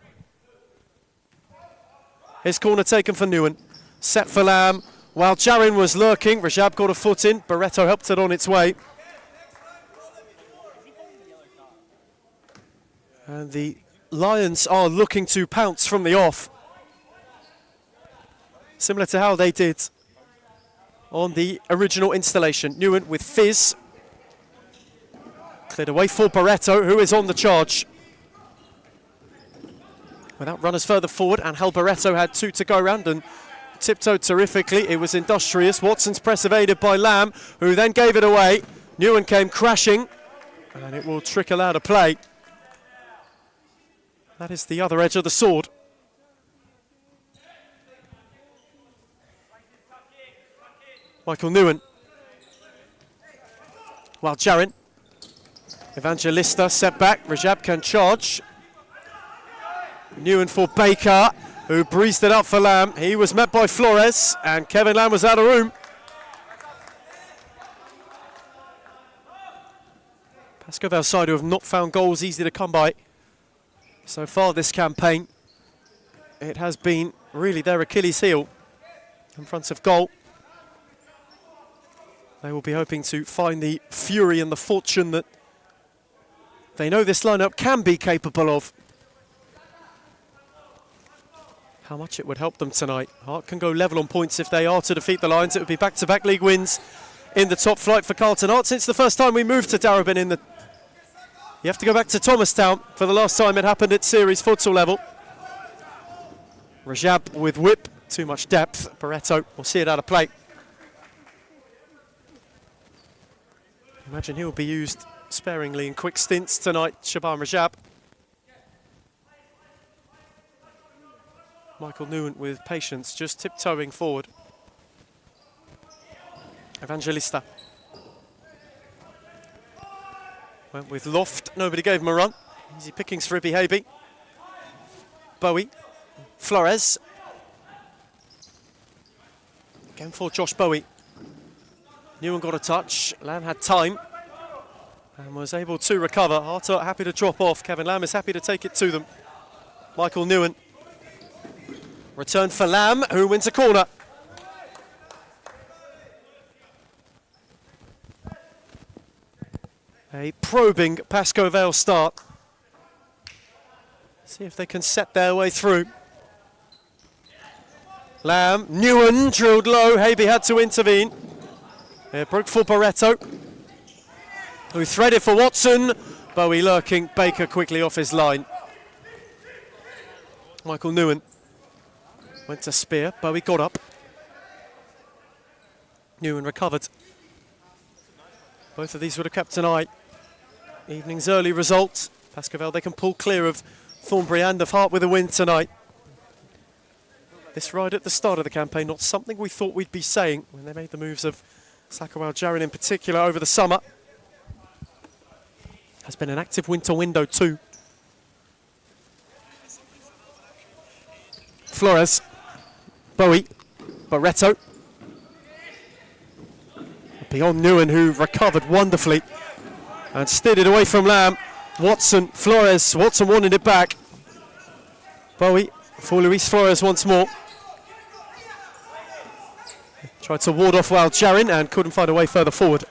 His corner taken for Newen. Set for Lamb. While Jarin was lurking, Rajab got a foot in. Barreto helped it on its way. And the Lions are looking to pounce from the off. Similar to how they did on the original installation. Newen with Fizz. Cleared away for Barreto, who is on the charge. Without runners further forward, Angel Barreto had two to go around and tiptoed terrifically. It was industrious. Watson's press evaded by Lamb, who then gave it away. Newen came crashing, and it will trickle out of play. That is the other edge of the sword. Michael Newen. While Jarin. Evangelista set back. Rajab can charge. Newen for Baker, who breezed it up for Lamb. He was met by Flores, and Kevin Lamb was out of room. Pascovel's side who have not found goals easy to come by so far this campaign. It has been really their Achilles heel in front of goal. They will be hoping to find the fury and the fortune that they know this lineup can be capable of. How much it would help them tonight. Hart can go level on points if they are to defeat the Lions. It would be back-to-back league wins in the top flight for Carlton Hart. Since the first time we moved to Darabin in the... You have to go back to Thomastown for the last time it happened at series futsal level. Rajab with whip. Too much depth. Barreto will see it out of play. Imagine he will be used sparingly in quick stints tonight, Shaban Rajab. Michael Newen with patience, just tiptoeing forward. Evangelista. Went with Loft, nobody gave him a run. Easy pickings for Ibi Habe. Bowie. Flores. Again for Josh Bowie. Newen got a touch. Lamb had time and was able to recover. Hart are happy to drop off. Kevin Lamb is happy to take it to them. Michael Newen. Return for Lamb, who wins a corner. A probing Pascovel start. See if they can set their way through. Lamb, Newen drilled low. Habe had to intervene. It broke for Barreto. who threaded for Watson. Bowie lurking, Baker quickly off his line. Michael Newen went to spear, Bowie got up. Newen recovered. Both of these would have kept an eye. Evening's early result. Pascovel, they can pull clear of Thornbury and of Hart with a win tonight. This ride at the start of the campaign, not something we thought we'd be saying when they made the moves of Sakawal Jarin in particular over the summer. Has been an active winter window too. Flores, Bowie, Barreto. Beyond Newen, who recovered wonderfully and steered it away from Lamb. Watson, Flores, Watson wanted it back. Bowie for Luis Flores once more. Tried to ward off Wild Jarin and couldn't find a way further forward.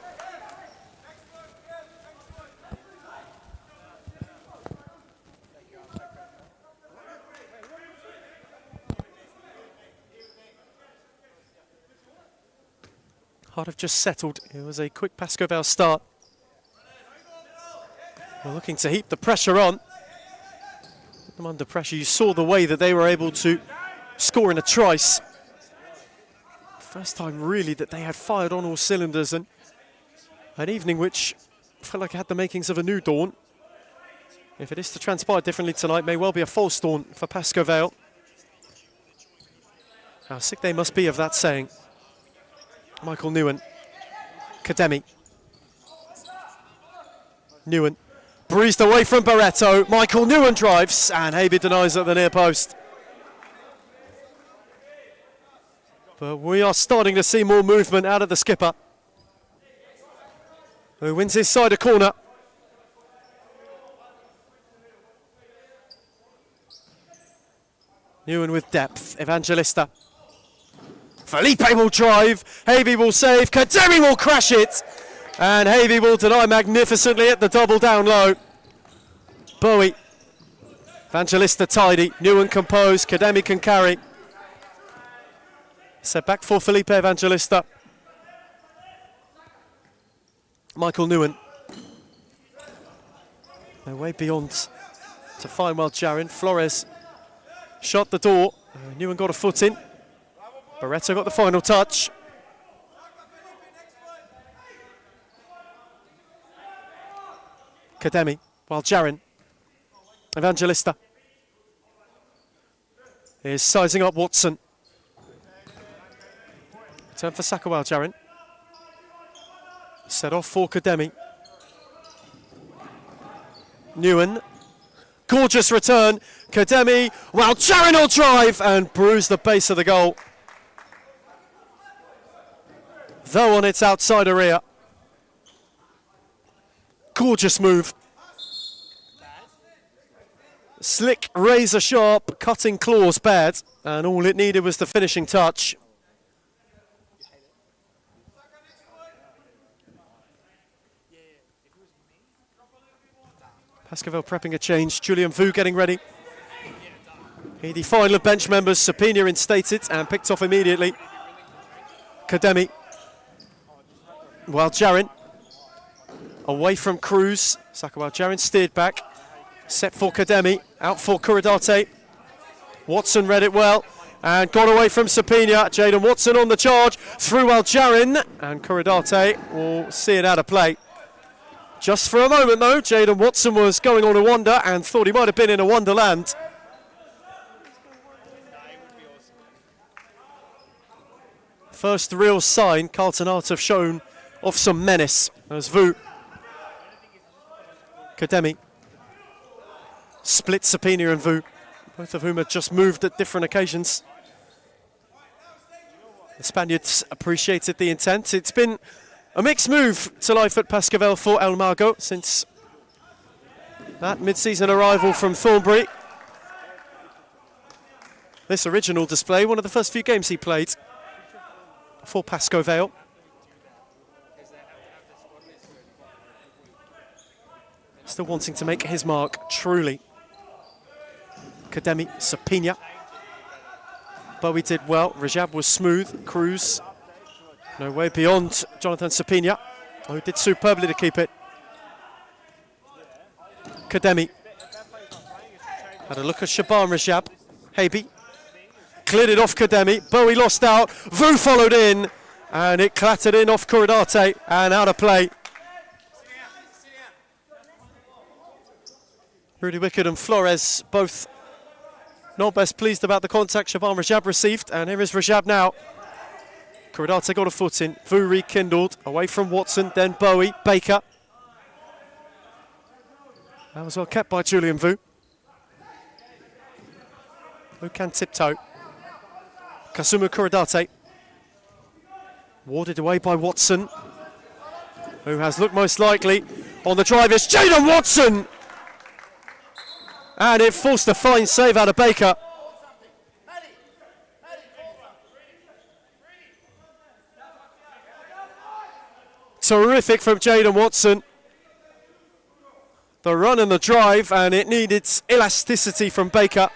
Hart have just settled. It was a quick Pascoval start. We're looking to heap the pressure on. Put them under pressure. You saw the way that they were able to score in a trice. First time really that they had fired on all cylinders, and an evening which felt like it had the makings of a new dawn. If it is to transpire differently tonight, may well be a false dawn for Pascoval. How sick they must be of that saying. Michael Newen, Kademi. Newen, breezed away from Barreto. Michael Newen drives, and Habe denies at the near post. But we are starting to see more movement out of the skipper, who wins his side a corner. Newen with depth, Evangelista. Felipe will drive, Habe will save, Kademi will crash it, and Habe will deny magnificently at the double down low. Bowie, Evangelista tidy, Newen composed, Kademi can carry. Set back for Felipe Evangelista. Michael Newen. No way beyond to find Wild Jarin. Flores shot the door, Newen got a foot in. Barreto got the final touch. Kademi, while Jarin. Evangelista is sizing up Watson. Turn for Sakawal Jarin. Set off for Kademi. Newen. Gorgeous return. Kademi, while Jarin will drive and bruise the base of the goal. Though on its outside area. Gorgeous move. Slick, razor sharp, cutting claws bad, and all it needed was the finishing touch. Pascoval prepping a change, Julian Vu getting ready. Here the final bench members, Sapina instated and picked off immediately. Kademi. While Jarin, away from Cruz, Sakawal Jarin steered back, set for Kademi, out for Kuradate. Watson read it well and got away from Sapina. Jaden Watson on the charge, through Wild Jarin, and Kuradate will see it out of play. Just for a moment though, Jaden Watson was going on a wander and thought he might have been in a wonderland. First real sign Carlton Arts have shown of some menace as Vu. Kademi. Split Sapina and Vu, both of whom had just moved at different occasions. The Spaniards appreciated the intent. It's been a mixed move to life at Pascoval for El Mago since that mid-season arrival from Thornbury. This original display, one of the first few games he played for Pascoval. Still wanting to make his mark, truly. Kademi, Sapina. Bowie did well, Rajab was smooth, Cruz. No way beyond Jonathan Sapina, who did superbly to keep it. Kademi. Had a look at Shaban Rajab. Haby cleared it off Kademi. Bowie lost out. Vu followed in. And it clattered in off Kuradate and out of play. Rudy Wickett and Flores both not best pleased about the contact Shaban Rajab received. And here is Rajab now. Kuradate got a foot in. Vu rekindled. Away from Watson. Then Bowie. Baker. That was well kept by Julian Vu. Who can tiptoe? Kasumu Kuradate. Warded away by Watson. Who has looked most likely on the drive is Jaden Watson! And it forced a fine save out of Baker. Terrific from Jaden Watson. The run and the drive, and it needed elasticity from Baker.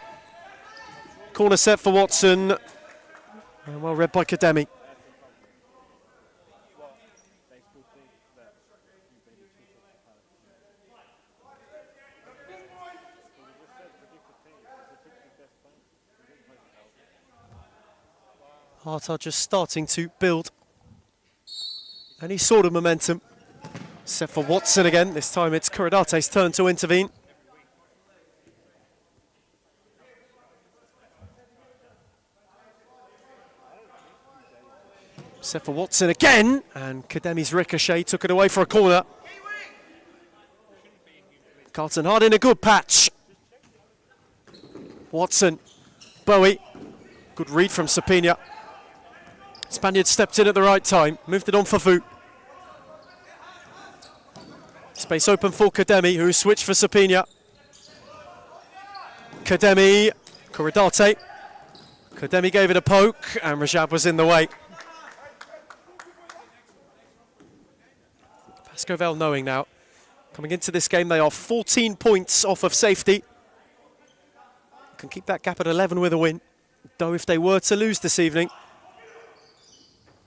Corner set for Watson. And well read by Kademi. Heart are just starting to build any sort of momentum. Set for Watson again. This time it's Kuradate's turn to intervene. Set for Watson again. And Kademi's ricochet took it away for a corner. Carlton Hart in a good patch. Watson. Bowie. Good read from Sapina. Spaniard stepped in at the right time, moved it on for Vu. Space open for Kademi, who switched for Sapina. Kademi, Kuradate. Kademi gave it a poke, and Rajab was in the way. Pascoe knowing now. Coming into this game, they are 14 points off of safety. Can keep that gap at 11 with a win. Though if they were to lose this evening,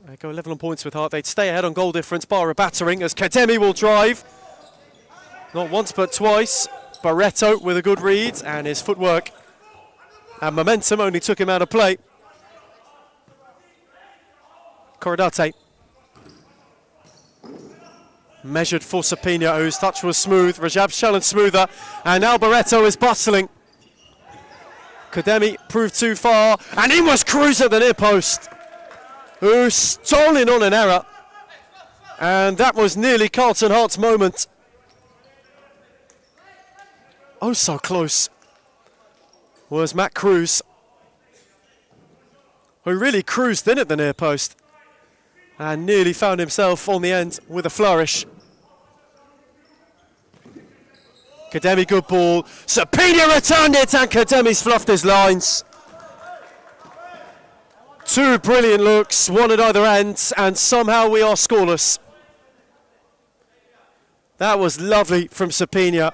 they go 11 on points with Hart. They'd stay ahead on goal difference, bar a battering, as Kademi will drive. Not once, but twice. Barreto with a good read, and his footwork and momentum only took him out of play. Kuradate. Measured for Sapina, whose touch was smooth. Rajab's challenge smoother, and now Barreto is bustling. Kademi proved too far, and in was Cruz at the near post, who stole in on an error. And that was nearly Carlton Hart's moment. Oh, so close was Matt Cruz, who really cruised in at the near post and nearly found himself on the end with a flourish. Kademi, good ball. Sapina returned it, and Kademi's fluffed his lines. Two brilliant looks, one at either end, and somehow we are scoreless. That was lovely from Sapina.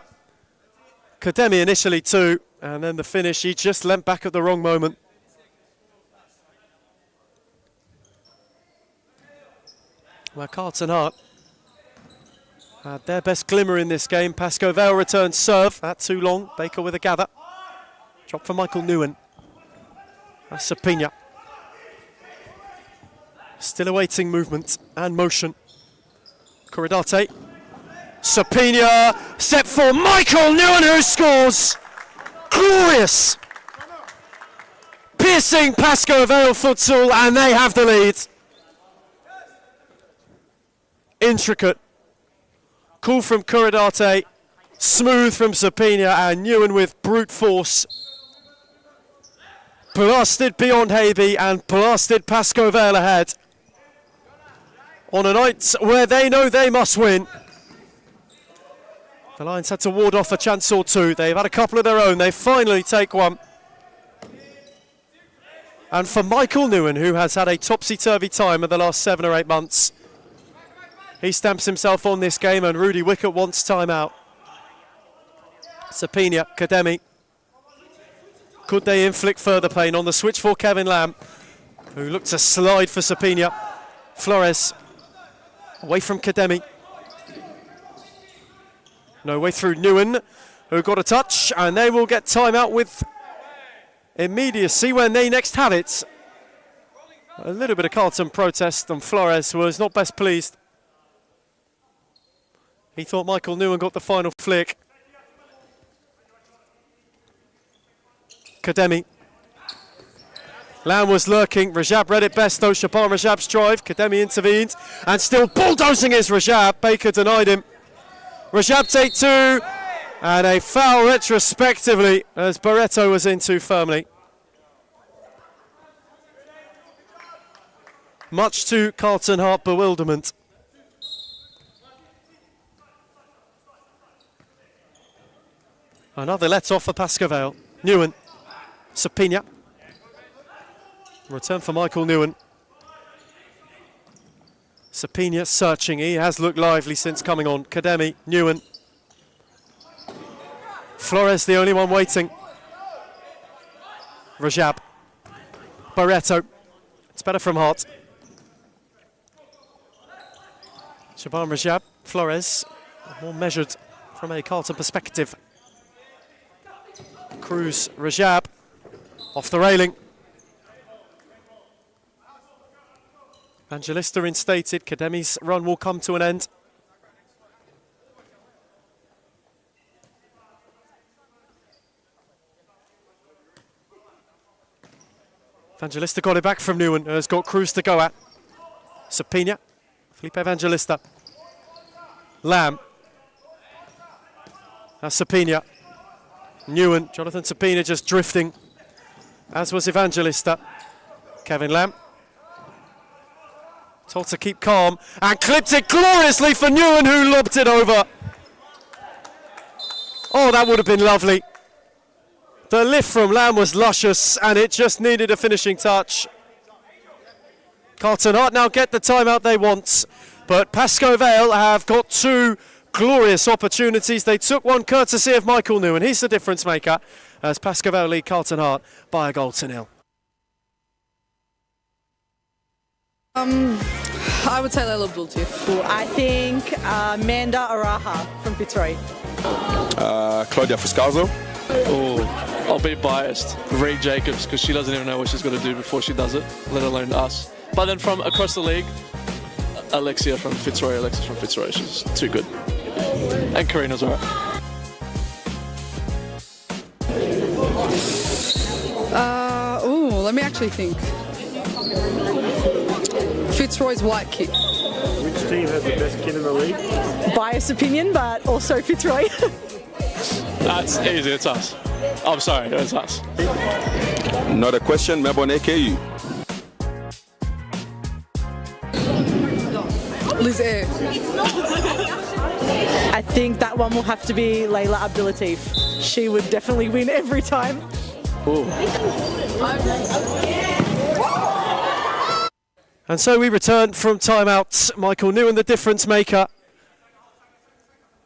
Kademi initially too, and then the finish, he just leant back at the wrong moment. Well, Carlton Hart had their best glimmer in this game. Pascoe returns serve, that too long. Baker with a gather. Drop for Michael Nguyen. That's Sapina. Still awaiting movement and motion. Kuradate. Sapina, set for Michael Nguyen, who scores. Glorious. Piercing Pascoe Futsal, and they have the lead. Intricate. Cool from Kuradate. Smooth from Sapina, and Nguyen with brute force. Blasted beyond Haby and blasted Pascoe ahead. On a night where they know they must win. The Lions had to ward off a chance or two. They've had a couple of their own. They finally take one. And for Michael Nguyen, who has had a topsy-turvy time in the last 7 or 8 months, he stamps himself on this game, and Rudy Wickett wants time out. Sapina, Kademi. Could they inflict further pain on the switch for Kevin Lamb, who looked to slide for Sapina. Flores, away from Kademi. No way through Nguyen, who got a touch, and they will get time out with immediacy when they next have it. A little bit of Carlton protest, and Flores was not best pleased. He thought Michael Newen got the final flick. Kademi. Lamb was lurking. Rajab read it best though. Shaban Rajab's drive. Kademi intervened. And still bulldozing is Rajab. Baker denied him. Rajab take two. And a foul retrospectively as Barreto was in too firmly. Much to Carlton Heart bewilderment. Another let-off for Pascoe. Newen. Sapina. Return for Michael Newen. Sapina searching. He has looked lively since coming on. Kademi. Newen. Flores the only one waiting. Rajab. Barreto. It's better from Hart. Shaban Rajab. Flores. More measured from a Carlton perspective. Cruz, Rajab, off the railing. Evangelista instated. Kademi's run will come to an end. Evangelista got it back from Newen, has got Cruz to go at. Sapina, Felipe Evangelista. Lamb. Now Sapina. Newen, Jonathan Sapina just drifting, as was Evangelista. Kevin Lamb. Told to keep calm, and clipped it gloriously for Newen, who lobbed it over. Oh, that would have been lovely. The lift from Lamb was luscious, and it just needed a finishing touch. Carlton Heart now get the timeout they want, but Pascoe Vale have got two glorious opportunities. They took one courtesy of Michael Newen. He's the difference maker as Pascoe Vale lead Carlton Heart by a goal to nil. I would say Layla Bultif. I think Manda Araha from Fitzroy. Claudia Fuscalzo. Oh, I'll be biased. Reed Jacobs, because she doesn't even know what she's going to do before she does it, let alone us. But then from across the league, Alexis from Fitzroy. She's too good. And Karina's alright. Let me actually think. Fitzroy's white kit. Which team has the best kit in the league? Biased opinion, but also Fitzroy. That's easy, it's us. I'm sorry, it's us. Not a question, Melbourne AKU. Liz Air. I think that one will have to be Layla Abdulatif. She would definitely win every time. Ooh. And so we return from timeout. Michael Newen, the difference maker.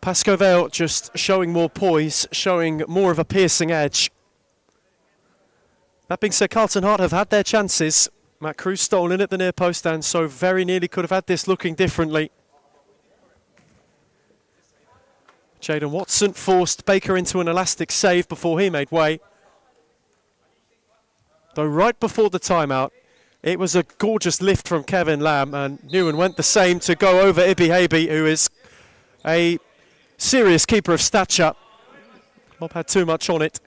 Pascoe Vale just showing more poise, showing more of a piercing edge. That being said, Carlton Heart have had their chances. Matt Cruz stolen at the near post, and so very nearly could have had this looking differently. Jaden Watson forced Baker into an elastic save before he made way. Though right before the timeout, it was a gorgeous lift from Kevin Lamb, and Newen went the same to go over Ibi Habe, who is a serious keeper of stature. Mob had too much on it,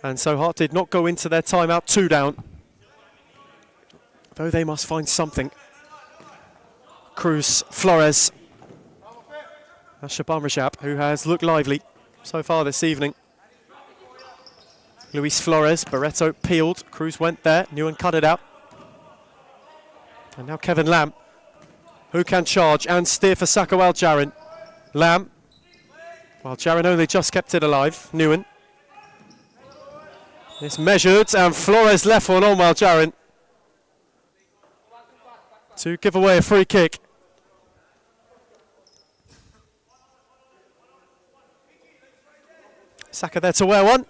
and so Hart did not go into their timeout 2 down. Though they must find something. Cruz, Flores. That's Shaban Rajab, who has looked lively so far this evening. Luis Flores, Barreto peeled. Cruz went there, Newen cut it out. And now Kevin Lamb, who can charge and steer for Sako Al Jarin. Lamb, while Jarin only just kept it alive. Newen. It's measured, and Flores left one on while Jarin to give away a free kick. Saka there to wear one.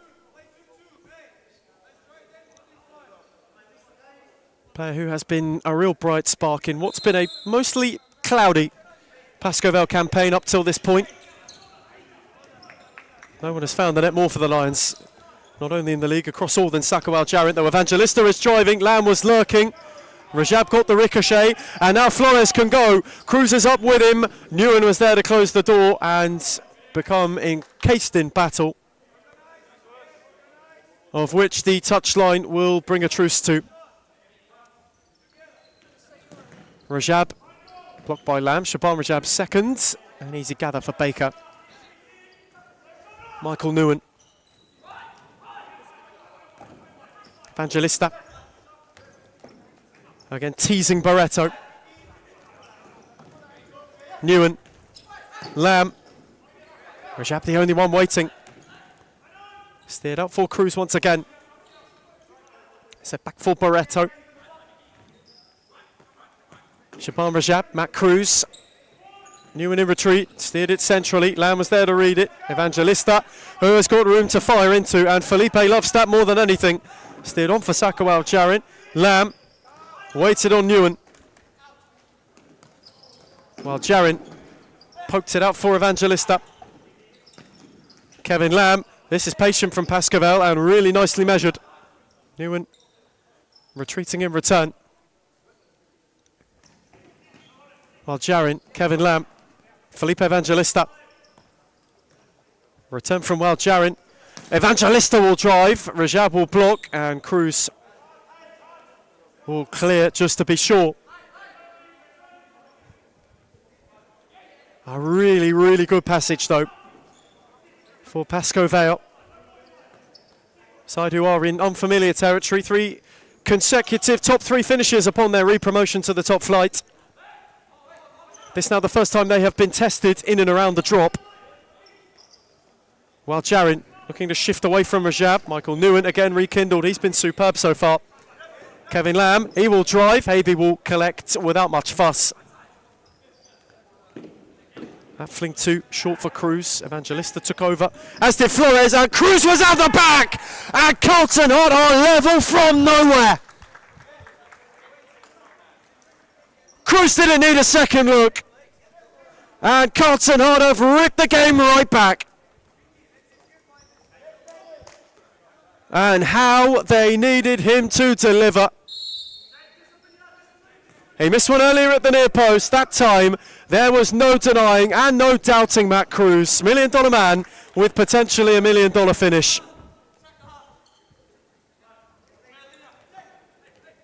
Player who has been a real bright spark in what's been a mostly cloudy Pascoe Vale campaign up till this point. No one has found the net more for the Lions. Not only in the league, across all than Sakho Al-Jarrett, though. Evangelista is driving, Lamb was lurking. Rajab got the ricochet, and now Flores can go. Cruises up with him. Nguyen was there to close the door and become encased in battle, of which the touchline will bring a truce to. Rajab blocked by Lamb. Shaban Rajab second. An easy gather for Baker. Michael Nguyen. Evangelista. Again teasing Barreto. Nguyen. Lamb. Rajab the only one waiting. Steered up for Cruz once again. Set back for Barreto. Shaban Rajab, Matt Cruz. Nguyen in retreat, steered it centrally. Lamb was there to read it. Evangelista, who has got room to fire into, and Felipe loves that more than anything. Steered on for Sakho Al-Jarrett. Lamb waited on Nguyen, while Jarrett poked it out for Evangelista. Kevin Lamb, this is patient from Pascavel and really nicely measured. Nguyen retreating in return. While Jarrett, Kevin Lamb, Felipe Evangelista. Return from Wild Jarrett. Evangelista will drive, Rajab will block, and Cruz will clear just to be sure. A really, really good passage though for Pasco Vale. Side who are in unfamiliar territory. 3 consecutive top 3 finishes upon their re-promotion to the top flight. This now the first time they have been tested in and around the drop. While Jarrett looking to shift away from Rajab. Michael Nguyen again rekindled. He's been superb so far. Kevin Lamb, he will drive. Habe will collect without much fuss. That fling too short for Cruz. Evangelista took over, as did Flores, and Cruz was out the back! And Carlton Hart are level from nowhere. Cruz didn't need a second look. And Carlton Hart have ripped the game right back. And how they needed him to deliver. He missed one earlier at the near post. That time, there was no denying and no doubting Matt Cruz. $1 million man with potentially $1 million finish.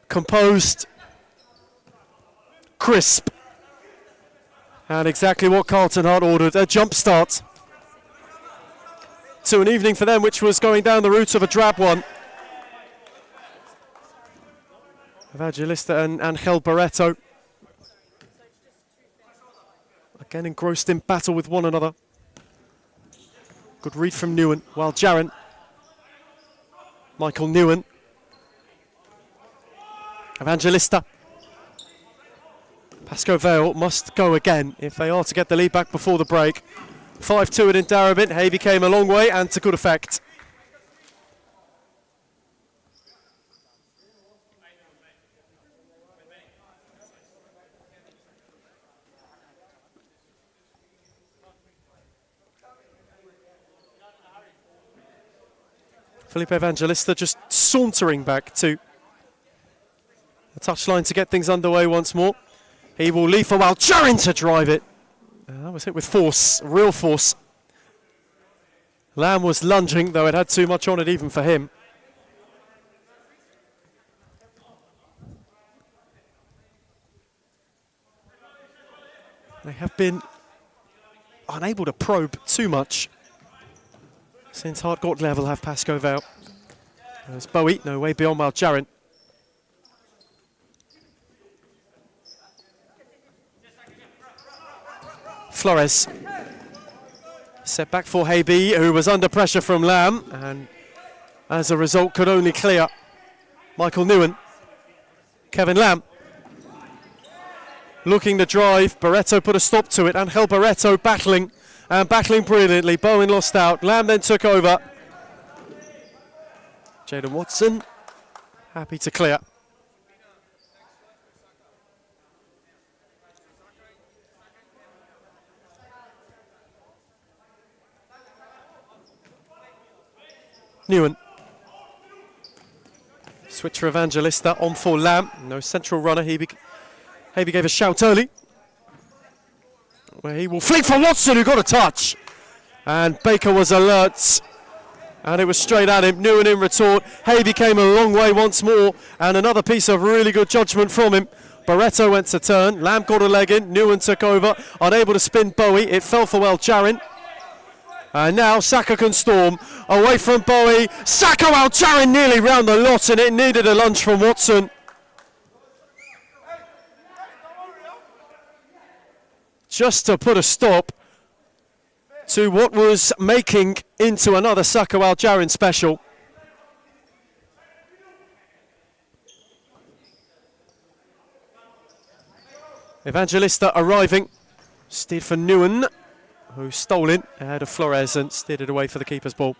Composed, crisp, and exactly what Carlton Hart ordered, a jump start to an evening for them which was going down the route of a drab one. Evangelista and Angel Barreto again engrossed in battle with one another. Good read from Nguyen, while Jarrett, Michael Nguyen, Evangelista. Pasco Vale must go again if they are to get the lead back before the break. 5-2 it in Darabin. Havey came a long way and to good effect. Felipe Evangelista just sauntering back to the touchline to get things underway once more. He will leave for while Jarrett to drive it. That was hit with force, real force. Lamb was lunging, though it had too much on it even for him. They have been unable to probe too much since Hart got level, have Pasco Vale. There's Bowie, no way beyond Wild Jarrett. Flores. Set back for Habe, who was under pressure from Lamb, and as a result could only clear. Michael Nguyen. Kevin Lamb. Looking to drive, Barreto put a stop to it, Angel Barreto battling, and battling brilliantly. Bowen lost out, Lamb then took over. Jaden Watson, happy to clear. Newen. Switch for Evangelista, on for Lamb. No central runner. Hebe gave a shout early, where he will flick for Watson, who got a touch. And Baker was alert, and it was straight at him. Newen in retort. Hebe came a long way once more, and another piece of really good judgment from him. Barreto went to turn. Lamb got a leg in. Newen took over, unable to spin Bowie. It fell for Jarin. And now Saka can storm. Away from Bowie. Saka Jarin nearly round the lot, and it needed a lunge from Watson. Just to put a stop to what was making into another Saka Jarin special. Evangelista arriving. Steered for Newen, who stole it ahead of Flores and steered it away for the keeper's ball.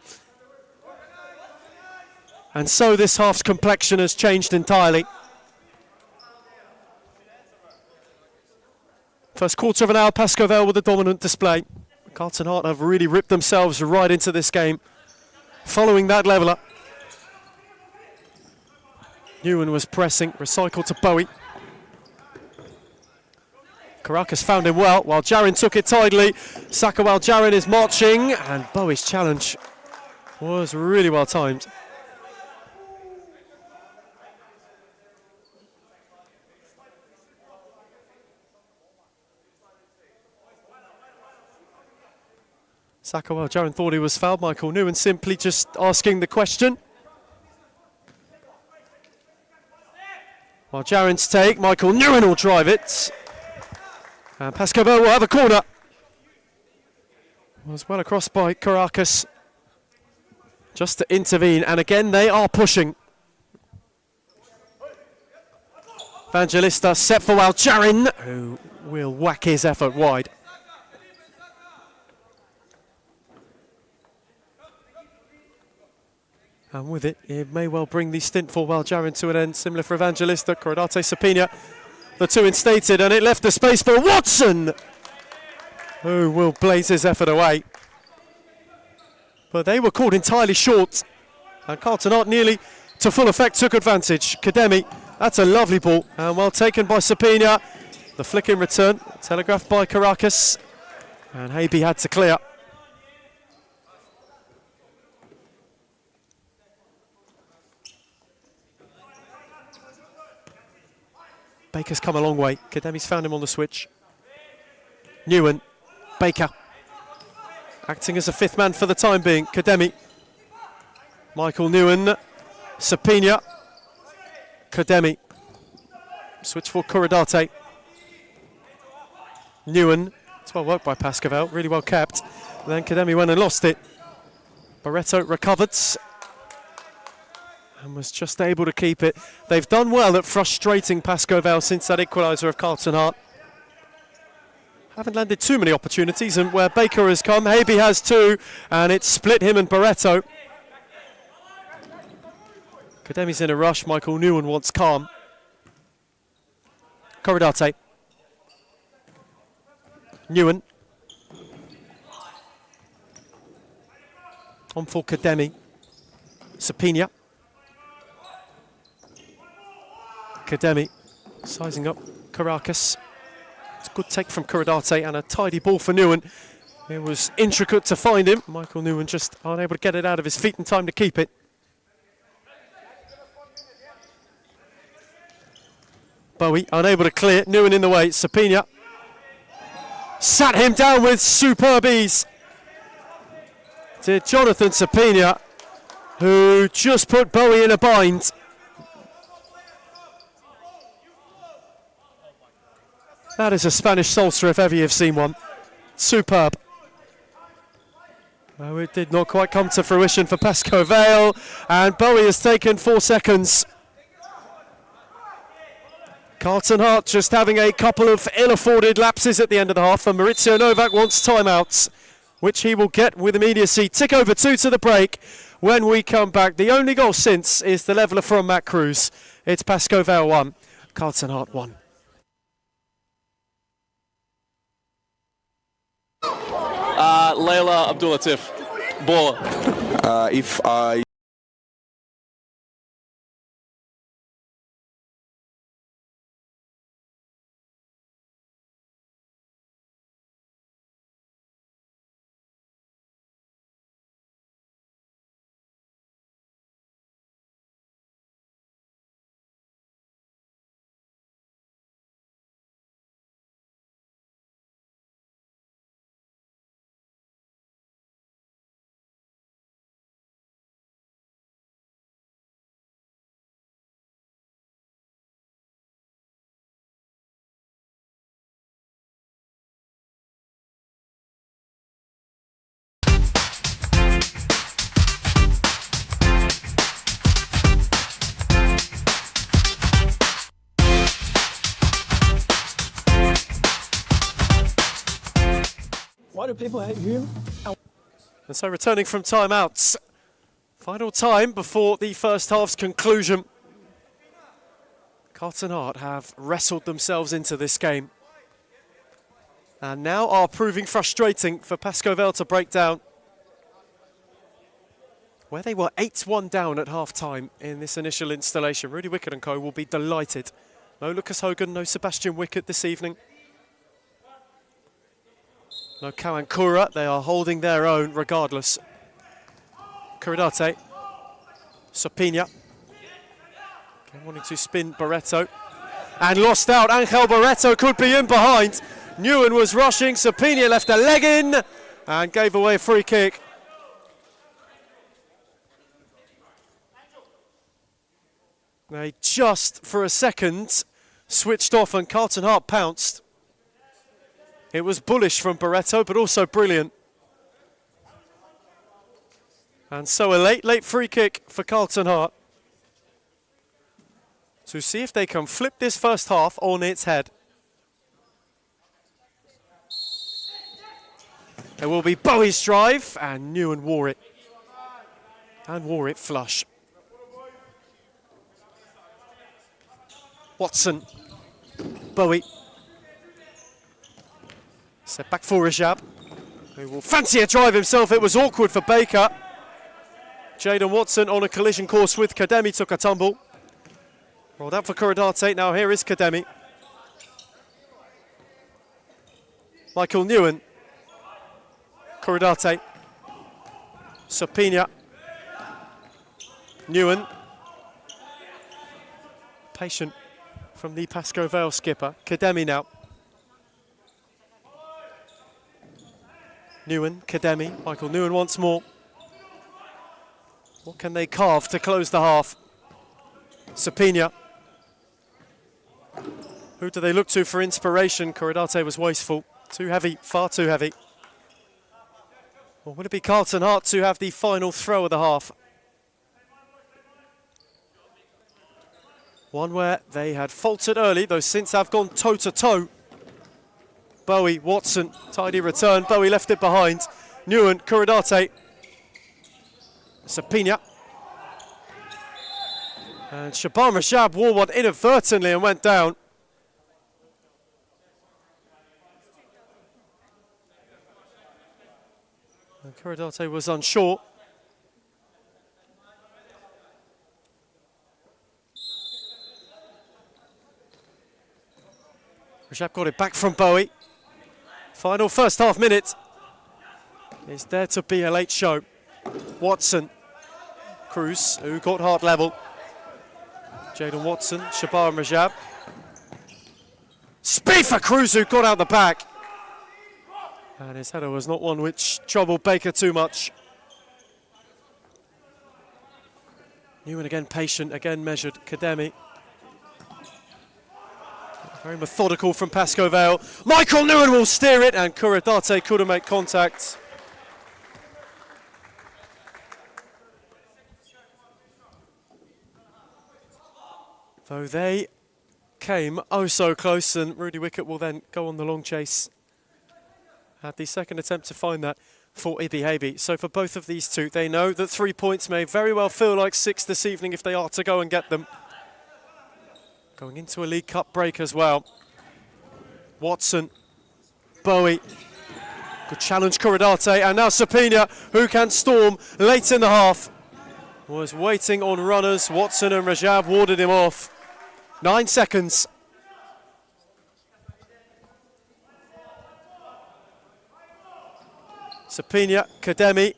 And so this half's complexion has changed entirely. First quarter of an hour, Pascoe Vale with a dominant display. Carlton Heart have really ripped themselves right into this game, following that leveller. Newen was pressing, recycled to Bowie. Caracas found him well, while Jarin took it tidily. Saka Jarin is marching, and Bowie's challenge was really well timed. Saka Jarin thought he was fouled. Michael Newen simply just asking the question. While Jarin's take, Michael Newen will drive it. And Pascoe Vale will have a corner. Was well across by Caracas. Just to intervene, and again they are pushing. Evangelista set for Jarin, who will whack his effort wide. And with it, it may well bring the stint for Jarin to an end. Similar for Evangelista, Corradate, Sapina, the two instated, and it left the space for Watson, who will blaze his effort away. But they were caught entirely short, and Carlton Heart nearly to full effect took advantage. Kademi, that's a lovely ball, and well taken by Sapina. The flick in return, telegraphed by Caracas, and Hebe had to clear. Baker's come a long way. Kademi's found him on the switch. Newen, Baker, acting as a fifth man for the time being. Kademi, Michael Newen, Sapina, Kademi. Switch for Corradate. Newen, it's well worked by Pascoe Vale, really well kept. And then Kademi went and lost it. Barreto recovered and was just able to keep it. They've done well at frustrating Pascoe Vale since that equaliser of Carlton Heart. Haven't landed too many opportunities, and where Baker has come, Hebe has too, and it's split him and Barreto. Kademi's in a rush. Michael Newen wants calm. Corradate. Newen. On for Kademi. Sapina. Kademi sizing up Caracas. It's a good take from Corradate and a tidy ball for Newen. It was intricate to find him. Michael Newen just unable to get it out of his feet in time to keep it. Bowie unable to clear. Newen in the way. Sapina sat him down with superb ease. Did Jonathan Sapina, who just put Bowie in a bind. That is a Spanish salsa if ever you've seen one. Superb. Oh, it did not quite come to fruition for Pascoe Vale, and Bowie has taken 4 seconds. Carlton Heart just having a couple of ill-afforded lapses at the end of the half, and Maurizio Novak wants timeouts, which he will get with immediacy. Tick over 2 to the break. When we come back, the only goal since is the leveller from Matt Cruz. It's Pascoe Vale 1, Carlton Heart 1. Layla Abdulatif, baller. If I of people hate Hume. And so returning from timeouts, final time before the first half's conclusion. Carlton Heart have wrestled themselves into this game and now are proving frustrating for Pascoe Vale to break down. Where they were 8-1 down at half-time in this initial installation, Rudy Wickett and co will be delighted. No Lucas Hogan, no Sebastian Wickett this evening. No Kawankura, they are holding their own regardless. Kuridate, Sopina, wanting to spin Barreto, and lost out. Angel Barreto could be in behind. Newen was rushing, Sopina left a leg in and gave away a free kick. They just for a second switched off and Carlton Heart pounced. It was bullish from Barreto, but also brilliant. And so a late free kick for Carlton Heart to see if they can flip this first half on its head. There will be Bowie's drive, and Newen wore it. And wore it flush. Watson, Bowie. Set back for Rajab, who will fancy a drive himself. It was awkward for Baker. Jaden Watson on a collision course with Kademi took a tumble. Rolled out for Kuridate, now here is Kademi. Michael Newen. Kuridate. Sopina. Newen. Patient from the Pascoe Vale skipper. Kademi now. Newen, Kademi, Michael Newen once more. What can they carve to close the half? Sopina. Who do they look to for inspiration? Kuridate was wasteful. Too heavy, far too heavy. Or would it be Carlton Heart to have the final throw of the half? One where they had faltered early, though since have gone toe-to-toe. Bowie, Watson, tidy return. Bowie left it behind. Newen, Kuridate. Sopina. And Shaban Rajab wore one inadvertently and went down. And Kuridate was unsure. Rajab got it back from Bowie. Final first half minute. Is there to be a late show? Watson. Cruz, who got Heart level. Jaden Watson, Shaban Rajab. Speed for Cruz, who got out the back. And his header was not one which troubled Baker too much. Newen again patient, again measured. Kademi. Very methodical from Pascoe Vale. Michael Newen will steer it, and Kuridate couldn't make contact. Though they came oh so close, and Rudy Wickett will then go on the long chase. Had the second attempt to find that for Ibi Habe. So for both of these two, they know that 3 points may very well feel like 6 this evening if they are to go and get them. Going into a League Cup break as well. Watson, Bowie, good challenge Kuridate, and now Sopina, who can storm late in the half. Was waiting on runners, Watson and Rajab warded him off. 9 seconds. Sopina, Kademi.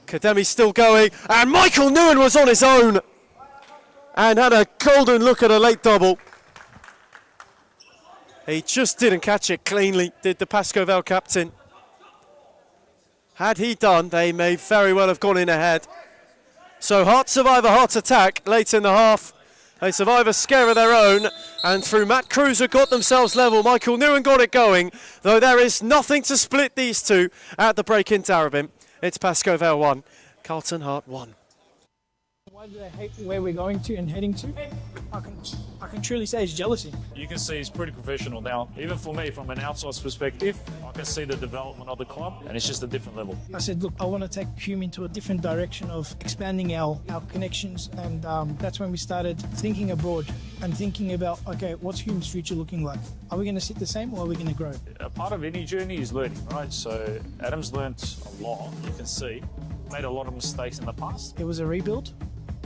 Kademi still going, and Michael Newen was on his own and had a golden look at a late double. He just didn't catch it cleanly, did the Pascoe Vale captain. Had he done, they may very well have gone in ahead. So Heart survive a Heart attack late in the half. They survive a scare of their own, and through Matt Cruz, who got themselves level, Michael Newen got it going, though there is nothing to split these two at the break in Darabin. It's Pascoe Vale 1, Carlton Heart 1. Why do they hate where we're going to and heading to? I can truly say it's jealousy. You can see he's pretty professional now. Even for me, from an outside perspective, I can see the development of the club, and it's just a different level. I said, look, I want to take Hume into a different direction of expanding our connections, and that's when we started thinking abroad and thinking about, okay, what's Hume's future looking like? Are we going to sit the same, or are we going to grow? A part of any journey is learning, right? So Adam's learnt a lot, you can see. Made a lot of mistakes in the past. It was a rebuild.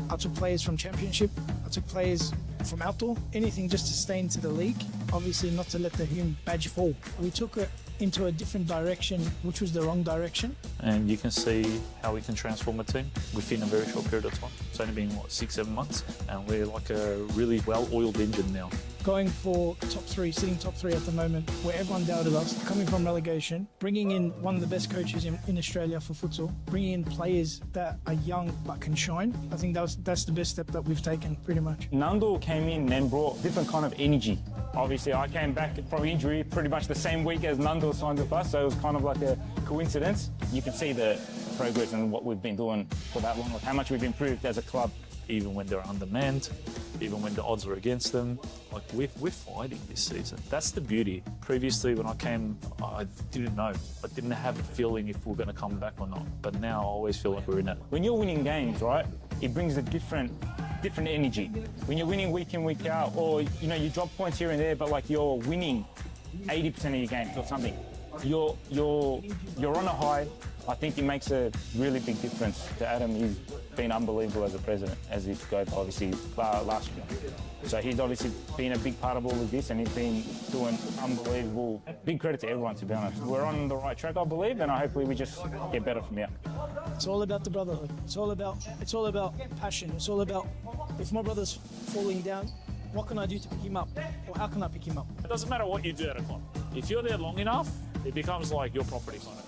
I took players from Championship, I took players from outdoor, anything just to stay into the league. Obviously not to let the Hume badge fall. We took it into a different direction, which was the wrong direction. And you can see how we can transform a team within a very short period of time. It's only been, what, 6-7 months? And we're like a really well-oiled engine now. Going for top three, sitting top three at the moment, where everyone doubted us, coming from relegation, bringing in one of the best coaches in Australia for futsal, bringing in players that are young but can shine. I think that's the best step that we've taken, pretty much. Nando came in and brought different kind of energy. Obviously, I came back from injury pretty much the same week as Nando signed with us, so it was kind of like a coincidence. You can see the progress and what we've been doing for that long, like how much we've improved as a club. Even when they're undermanned, even when the odds are against them, like we're fighting this season. That's the beauty. Previously, when I came, I didn't know. I didn't have a feeling if we're going to come back or not. But now I always feel like we're in it. When you're winning games, right, it brings a different energy. When you're winning week in, week out, or you drop points here and there, but like you're winning 80% of your games or something, you're on a high. I think it makes a really big difference to Adam. He's been unbelievable as a president, as he goes obviously last year. So he's obviously been a big part of all of this, and he's been doing unbelievable. Big credit to everyone, to be honest. We're on the right track, I believe, and hopefully we just get better from here. It's all about the brotherhood. It's all about passion. It's all about, if my brother's falling down, what can I do to pick him up? Or how can I pick him up? It doesn't matter what you do at a club. If you're there long enough, it becomes like your property kind of thing.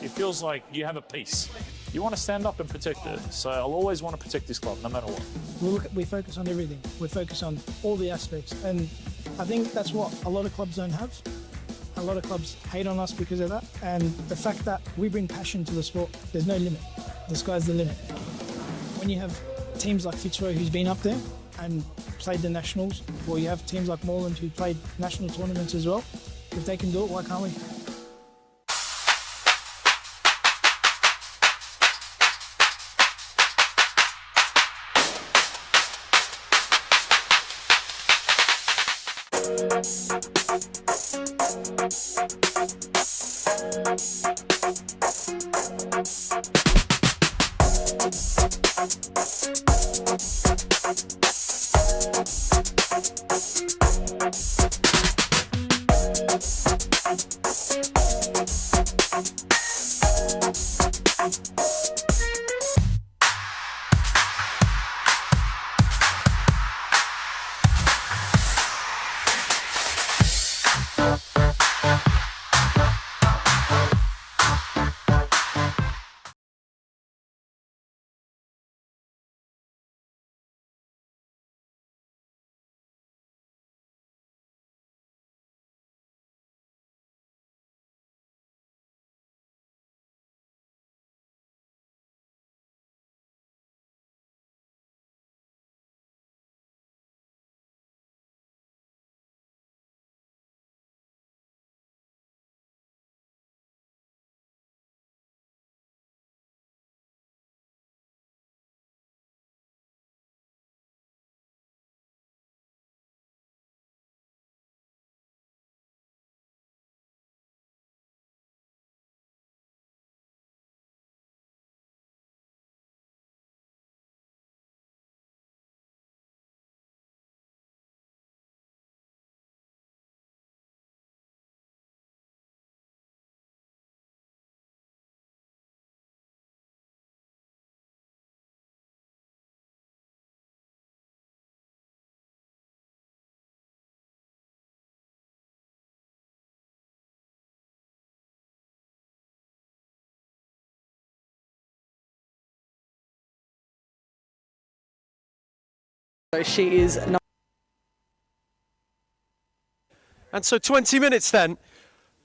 It feels like you have a piece. You want to stand up and protect it. So I'll always want to protect this club, no matter what. We focus on everything. We focus on all the aspects. And I think that's what a lot of clubs don't have. A lot of clubs hate on us because of that. And the fact that we bring passion to the sport, there's no limit. The sky's the limit. When you have teams like Fitzroy, who's been up there and played the nationals, or you have teams like Moreland who played national tournaments as well, if they can do it, why can't we? She is not. And so 20 minutes then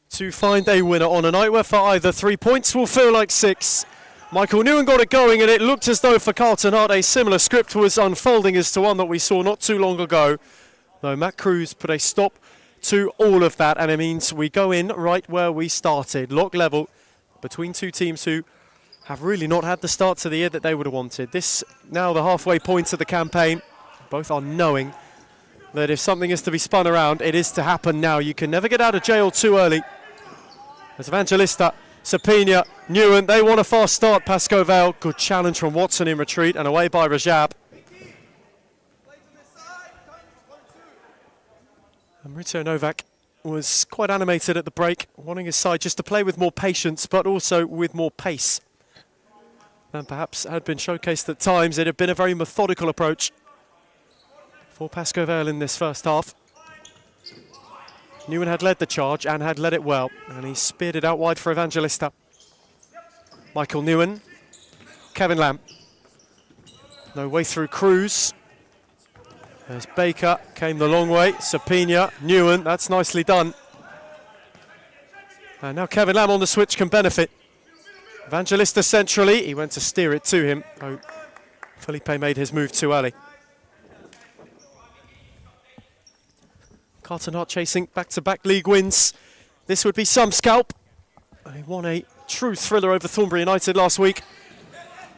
to find a winner on a night where for either 3 points will feel like 6 Michael Newen got it going, and it looked as though for Carlton Hart a similar script was unfolding as to one that we saw not too long ago. Though Matt Cruz put a stop to all of that, and it means we go in right where we started. Lock level between two teams who have really not had the start to the year that they would have wanted. This now the halfway point of the campaign. Both are knowing that if something is to be spun around, it is to happen now. You can never get out of jail too early. As Evangelista, Sapina, Newen, they want a fast start. Pascoe Vale, good challenge from Watson in retreat and away by Rajab. And Mauricio Novak was quite animated at the break, wanting his side just to play with more patience, but also with more pace. And perhaps had been showcased at times. It had been a very methodical approach for Pascoe Vale in this first half. Newen had led the charge and had led it well, and he speared it out wide for Evangelista. Michael Newen, Kevin Lamb. No way through Cruz. There's Baker, came the long way. Sapina, Newen, that's nicely done. And now Kevin Lamb on the switch can benefit. Evangelista centrally, he went to steer it to him. Oh, Felipe made his move too early. Carlton Hart chasing back-to-back league wins. This would be some scalp. They won a true thriller over Thornbury United last week.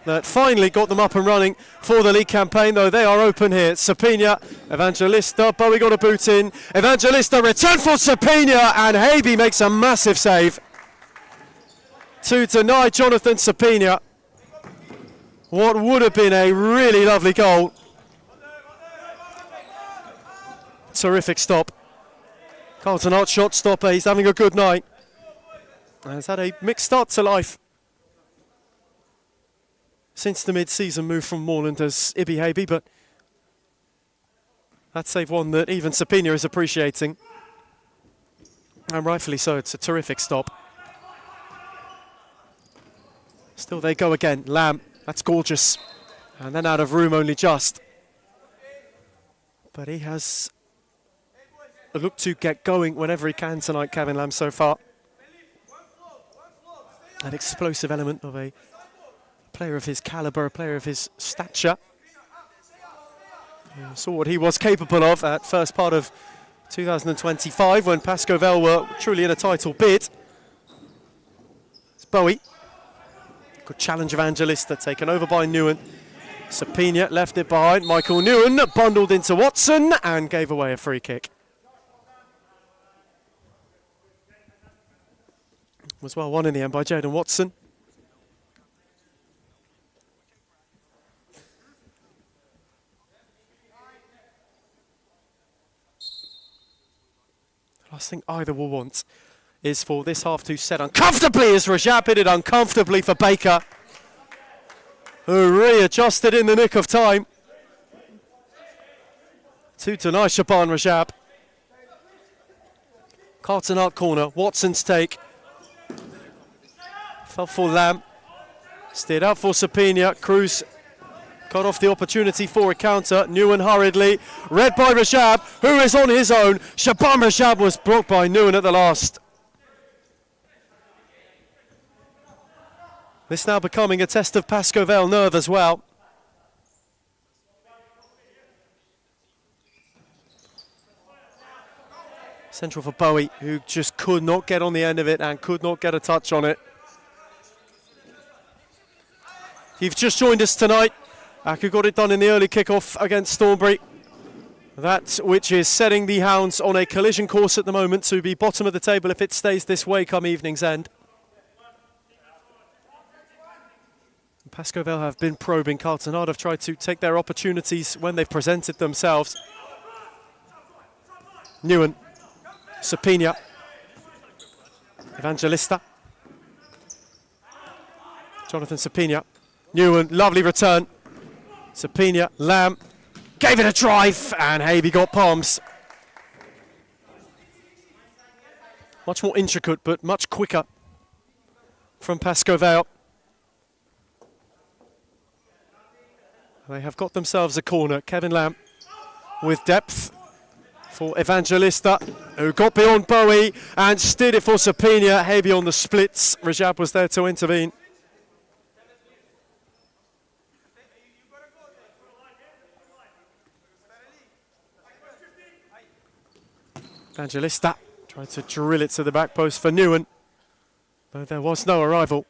That finally got them up and running for the league campaign, though they are open here. Sapina, Evangelista, Bowie got a boot in. Evangelista, return for Sapina, and Habe makes a massive save to deny Jonathan Sapina what would have been a really lovely goal. Terrific stop. Carlton Hart shot stopper, he's having a good night. And has had a mixed start to life since the mid-season move from Moreland as Ibi Habe, but that's save one that even Sapina is appreciating. And rightfully so, it's a terrific stop. Still they go again, Lamb, that's gorgeous. And then out of room only just. But he has looked to get going whenever he can tonight, Kevin Lamb, so far. An explosive element of a player of his calibre, a player of his stature. You saw what he was capable of at first part of 2025 when Pascoe Vale were truly in a title bid. It's Bowie. Good challenge of Evangelista, taken over by Newen. Sapina left it behind. Michael Newen bundled into Watson and gave away a free kick. Was well won in the end by Jaden Watson. The last thing either will want is for this half to set uncomfortably as Rajab hit it uncomfortably for Baker, who readjusted in the nick of time to deny Shaban Rajab. Carlton Hart corner, Watson's take. Fell for Lamb, steered out for Sapina. Cruz got off the opportunity for a counter. Newen hurriedly, read by Rajab, who is on his own. Shaban Rajab was blocked by Newen at the last. This now becoming a test of Pascoe Vale nerve as well. Central for Bowie, who just could not get on the end of it and could not get a touch on it. You've just joined us tonight. Aku got it done in the early kickoff against Thornbury. That which is setting the Hounds on a collision course at the moment to be bottom of the table if it stays this way come evening's end. Pascoe Vale have been probing. Carlton Hart have tried to take their opportunities when they've presented themselves. Newen, Sapina, Evangelista, Jonathan Sapina. Newen, lovely return. Sapina, Lamb, gave it a drive, and Habe got palms. Much more intricate, but much quicker from Pascoe Vale. They have got themselves a corner. Kevin Lamb with depth for Evangelista, who got beyond Bowie and steered it for Sapina. Habe on the splits. Rajab was there to intervene. Evangelista tried to drill it to the back post for Newen, but there was no arrival.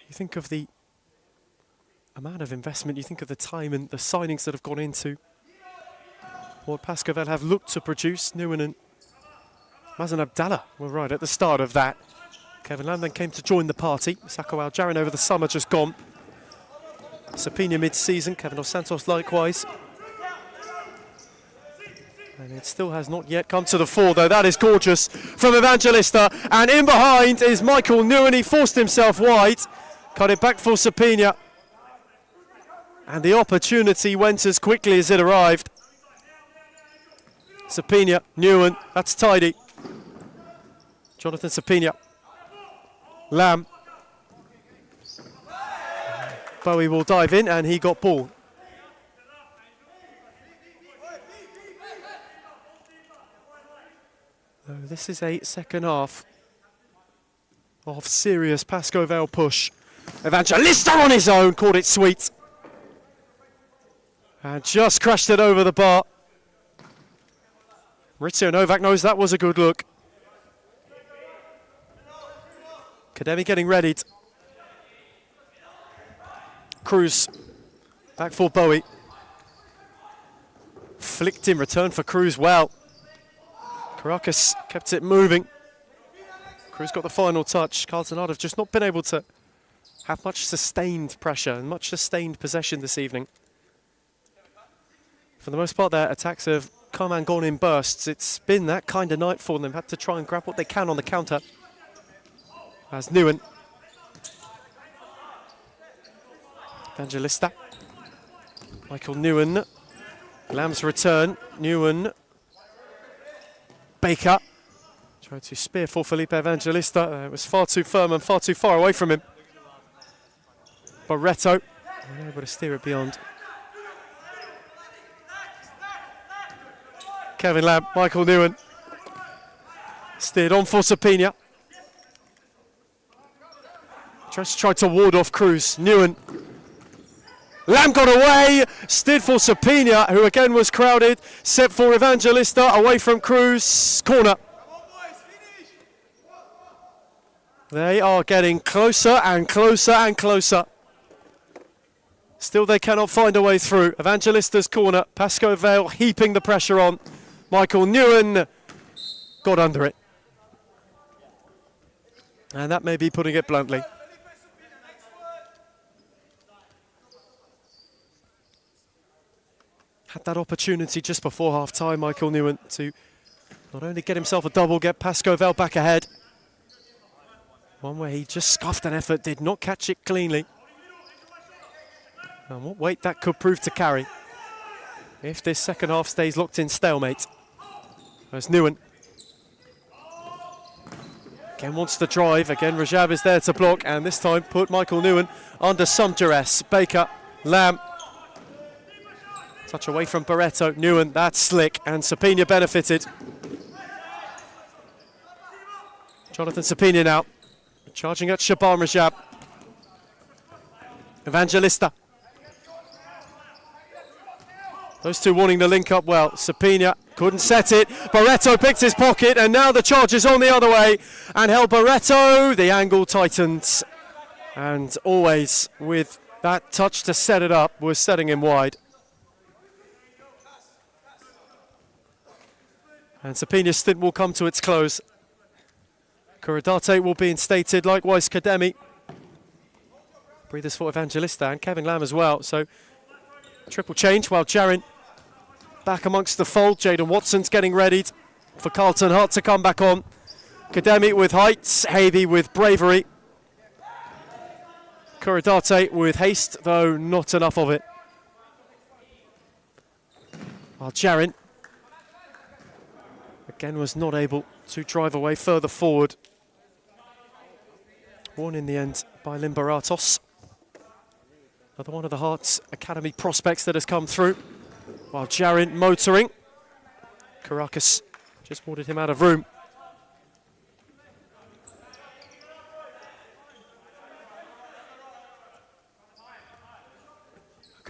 You think of the amount of investment, you think of the time and the signings that have gone into what Pascovel have looked to produce. Newen and Mazen Abdallah were right at the start of that. Kevin Lamb then came to join the party. Sako Al-Jarin over the summer just gone. Sapina mid-season, Kevin Dos Santos likewise. And it still has not yet come to the fore, though. That is gorgeous from Evangelista. And in behind is Michael Newen. He forced himself wide. Cut it back for Sapina. And the opportunity went as quickly as it arrived. Sapina, Newen, that's tidy. Jonathan Sapina. Lamb. Bowie will dive in, and he got ball. This is a second half of serious Pascovel push. Evangelista on his own, caught it sweet. And just crashed it over the bar. Maurizio Novak knows that was a good look. Kademi getting readied. Cruz, back for Bowie. Flicked in return for Cruz well. Caracas kept it moving. Cruz got the final touch. Carlton have just not been able to have much sustained pressure and much sustained possession this evening. For the most part, their attacks have come and gone in bursts. It's been that kind of night for them. Had to try and grab what they can on the counter. As Newen. Evangelista. Michael Newen. Lamb's return. Newen. Baker. Tried to spear for Felipe Evangelista. It was far too firm and far too far away from him. Barreto. Able to steer it beyond. Kevin Lamb, Michael Newen. Steered on for Sapina. Just tried to ward off Cruz. Newen. Lamb got away. Steered for Sapina, who again was crowded. Set for Evangelista, away from Cruz. Corner. They are getting closer and closer and closer. Still they cannot find a way through. Evangelista's corner. Pascovel heaping the pressure on. Michael Newen got under it. And that may be putting it bluntly. Had that opportunity just before half-time, Michael Newen, to not only get himself a double, get Pascovel back ahead. One where he just scuffed an effort, did not catch it cleanly. And what weight that could prove to carry if this second half stays locked in stalemate. There's Newen. Again wants to drive, again Rajab is there to block, and this time put Michael Newen under some duress. Baker, Lamb. Touch away from Barreto, Newen, that's slick, and Sapina benefited. Jonathan Sapina now, charging at Shaban Rajab. Evangelista. Those two wanting to link up well. Sapina couldn't set it. Barreto picked his pocket, and now the charge is on the other way. And held Barreto, the angle tightens. And always with that touch to set it up, was setting him wide. And Sapina's stint will come to its close. Kuradate will be instated, likewise Kademi. Breathers for Evangelista and Kevin Lamb as well. So triple change while Jarin back amongst the fold. Jaden Watson's getting readied for Carlton Hart to come back on. Kademi with height, Habe with bravery. Kuradate with haste, though not enough of it. While Jarin again was not able to drive away further forward. Won in the end by Limberatos. Another one of the Hearts Academy prospects that has come through. While Jarin motoring. Caracas just ordered him out of room.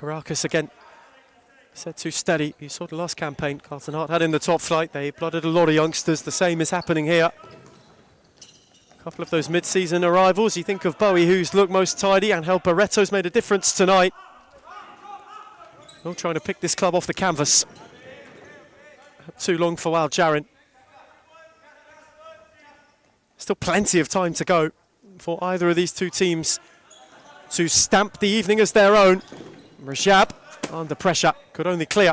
Caracas again. Set too steady. You saw the last campaign Carlton Hart had in the top flight. They blooded a lot of youngsters. The same is happening here. A couple of those mid-season arrivals. You think of Bowie, who's looked most tidy, and Angel Barreto's made a difference tonight. All trying to pick this club off the canvas. Too long for Wal Jarin. Still plenty of time to go for either of these two teams to stamp the evening as their own. Rajab under pressure, could only clear.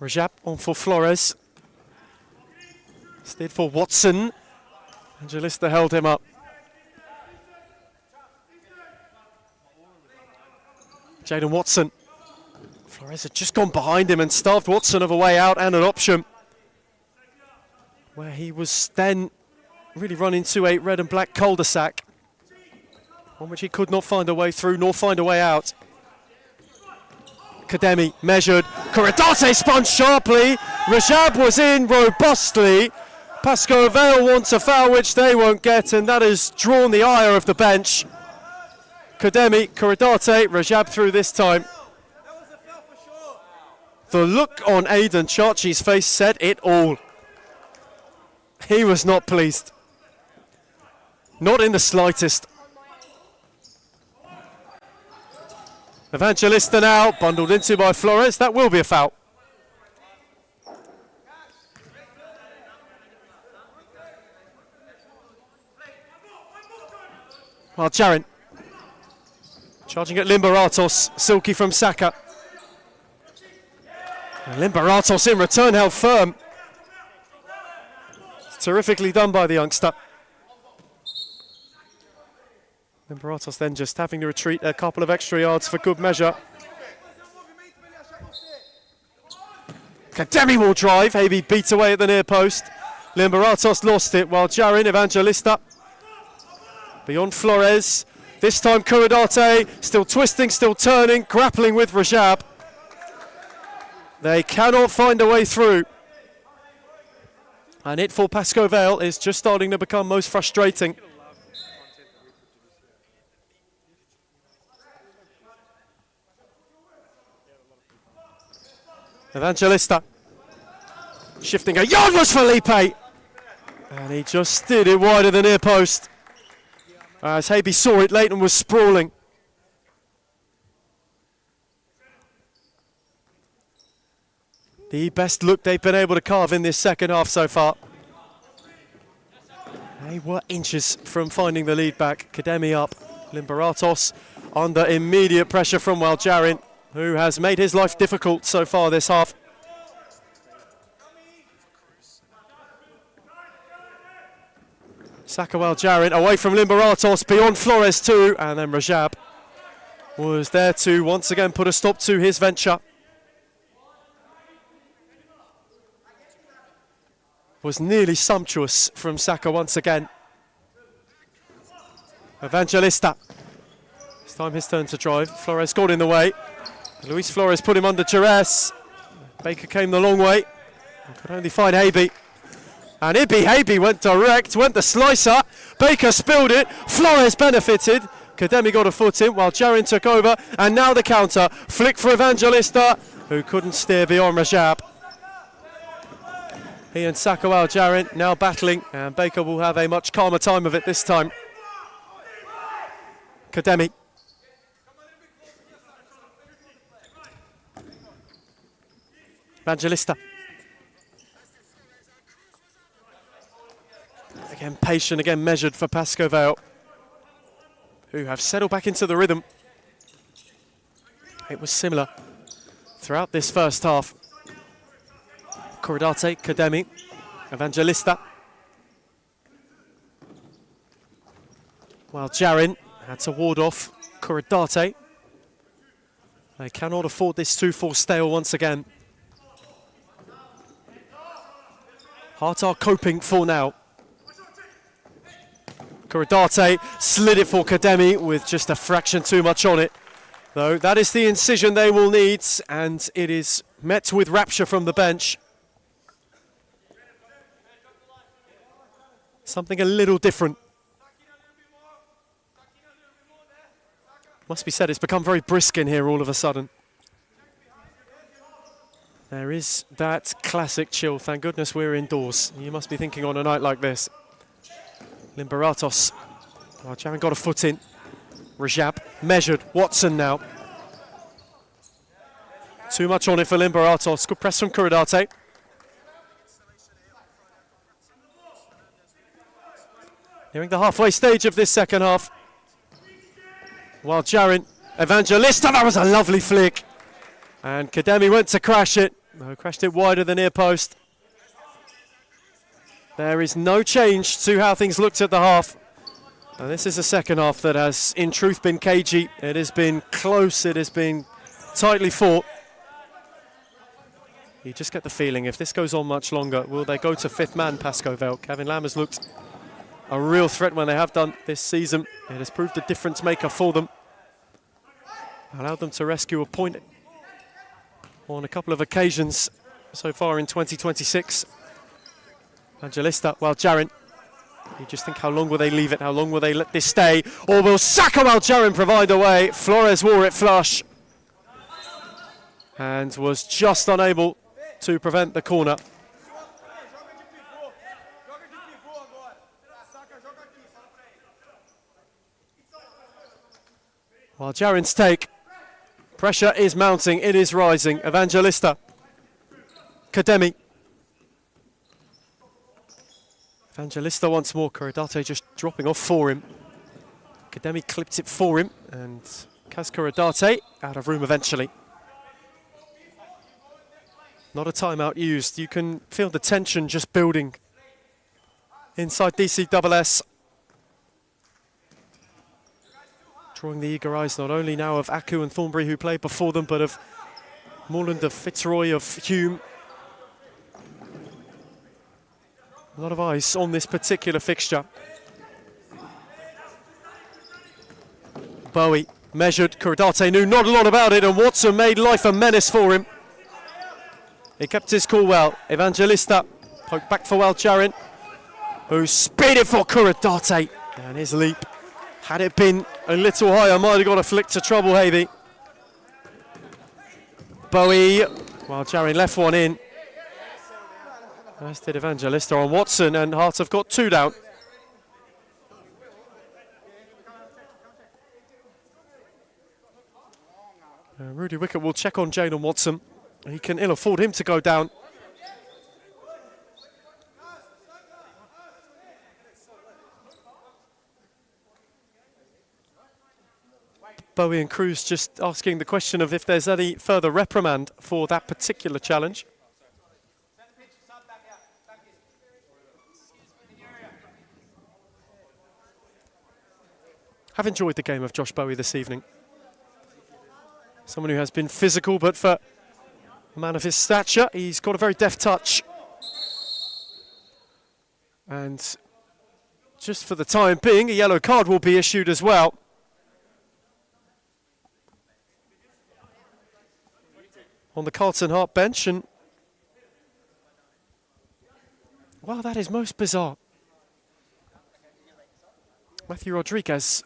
Rajab on for Flores. Stayed for Watson. Angelista held him up. Jaden Watson. Flores had just gone behind him and starved Watson of a way out and an option, where he was then really run into a red and black cul-de-sac, on which he could not find a way through nor find a way out. Kademi measured. Corridate spun sharply. Rajab was in robustly. Pascoe Vale wants a foul, which they won't get, and that has drawn the ire of the bench. Kademi, Corridate, Rajab through this time. The look on Aidan Chachi's face said it all. He was not pleased. Not in the slightest. Evangelista now, bundled into by Flores. That will be a foul. Well, Jarin. Charging at Limberatos. Silky from Saka. And Limberatos in return held firm. It's terrifically done by the youngster. Limberatos then just having to retreat a couple of extra yards for good measure. Kademi will drive. Habe beat away at the near post. Limberatos lost it while Jarin, Evangelista. Beyond Flores. This time Corridate still twisting, still turning, grappling with Rajab. They cannot find a way through. And it for Pascoe Vale is just starting to become most frustrating. Evangelista. Shifting a yard was Felipe. And he just steered it wide of the near post. As Habe saw it, Leighton was sprawling. The best look they've been able to carve in this second half so far. They were inches from finding the lead back. Kademi up. Limberatos under immediate pressure from Wal Jarin, who has made his life difficult so far this half. Saka Wal Jarin away from Limberatos, beyond Flores too, and then Rajab was there to once again put a stop to his venture. Was nearly sumptuous from Saka once again. Evangelista. This time his turn to drive. Flores got in the way. Luis Flores put him under duress. Baker came the long way. Could only find Habe. And Habe went direct, went the slicer. Baker spilled it. Flores benefited. Kademi got a foot in while Jarin took over. And now the counter. Flick for Evangelista, who couldn't steer beyond Rajab. He and Saka Wal Jarin now battling, and Baker will have a much calmer time of it this time. Kademi. Evangelista. Again patient, again measured for Pascoe Vale, who have settled back into the rhythm. It was similar throughout this first half. Corridate, Kademi, Evangelista. While Jarin had to ward off Corridate. They cannot afford this 2-4 stale once again. Hart are coping for now. Corridate slid it for Kademi with just a fraction too much on it. though that is the incision they will need, and it is met with rapture from the bench. Something a little different. Must be said, it's become very brisk in here all of a sudden. There is that classic chill. Thank goodness we're indoors. You must be thinking on a night like this. Limberatos. Oh, Jaron got a foot in. Rajab measured. Watson now. Too much on it for Limberatos. Good press from Kuradate. Nearing the halfway stage of this second half. While Jaron, Evangelista, that was a lovely flick. And Kademi went to crash it. No, crashed it wider than near post. There is no change to how things looked at the half. And this is a second half that has, in truth, been cagey. It has been close. It has been tightly fought. You just get the feeling, if this goes on much longer, will they go to fifth man, Pascoe? Kevin Lam has looked a real threat when they have done this season. It has proved a difference maker for them. Allowed them to rescue a point on a couple of occasions so far in 2026. Evangelista, while Jaron, you just think, how long will they leave it? How long will they let this stay? Or will Saka, while Jaron, provide the way? Flores wore it flush and was just unable to prevent the corner. While Jaron's take, pressure is mounting, it is rising. Evangelista, Kademi. Evangelista once more, Kuradate just dropping off for him. Kademi clipped it for him, and Kaz Kuradate out of room eventually. Not a timeout used. You can feel the tension just building inside DCSS. Drawing the eager eyes not only now of Aku and Thornbury, who played before them, but of Moreland, of Fitzroy, of Hume. A lot of eyes on this particular fixture. Bowie measured. Kuradate knew not a lot about it, and Watson made life a menace for him. He kept his cool well. Evangelista poked back for Jaron, who speeded for Kuradate. And his leap, had it been a little higher, might have got a flick to trouble Havey. Bowie, while Jaron left one in. As did Evangelista on Watson, and Hearts have got two down. Rudy Wickett will check on Jayden Watson. He can ill afford him to go down. Bowie and Cruz just asking the question of if there's any further reprimand for that particular challenge. Have enjoyed the game of Josh Bowie this evening. Someone who has been physical, but for a man of his stature, he's got a very deft touch. And just for the time being, a yellow card will be issued as well. On the Carlton Hart bench, and wow, that is most bizarre. Matthew Rodriguez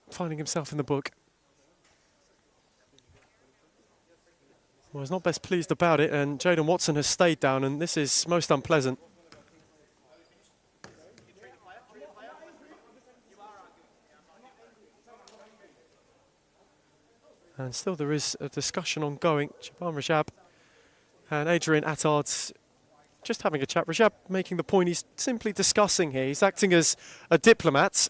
finding himself in the book. Well, he's not best pleased about it, and Jayden Watson has stayed down, and this is most unpleasant. And still there is a discussion ongoing. Shaban Rajab and Adrian Attard just having a chat. Rajab making the point he's simply discussing here. He's acting as a diplomat.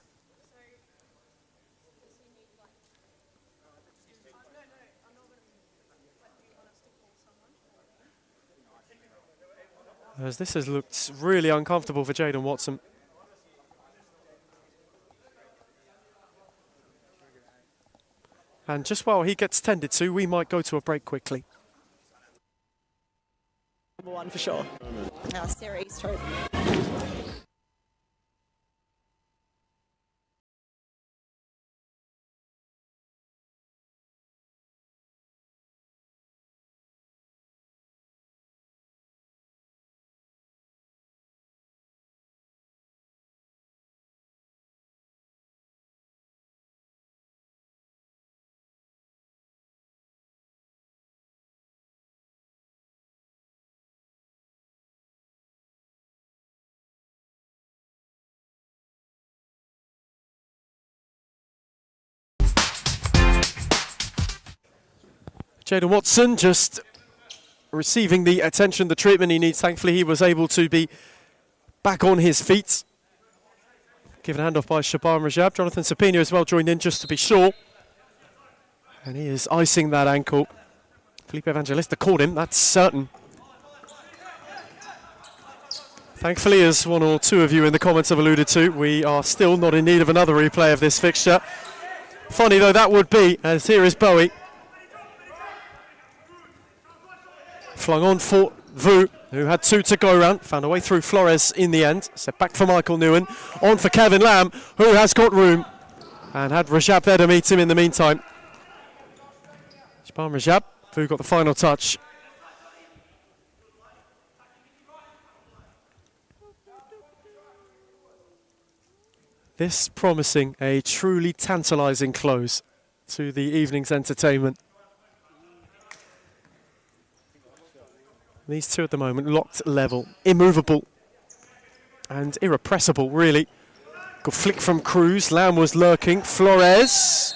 As this has looked really uncomfortable for Jayden Watson. And just while he gets tended to, we might go to a break quickly. Number one for sure. Series. Jaden Watson just receiving the attention, the treatment he needs. Thankfully, he was able to be back on his feet. Given a handoff by Shaban Rajab. Jonathan Sapino as well joined in just to be sure. And he is icing that ankle. Felipe Evangelista called him, that's certain. Thankfully, as one or two of you in the comments have alluded to, we are still not in need of another replay of this fixture. Funny though that would be, as here is Bowie. Flung on for Vu, who had 2 to go round, found a way through Flores in the end. Set back for Michael Newen, on for Kevin Lamb, who has got room, and had Rajab there to meet him in the meantime. Shaban Rajab, Vu got the final touch. This promising a truly tantalising close to the evening's entertainment. These two at the moment locked level, immovable and irrepressible really. Good flick from Cruz, Lamb was lurking, Flores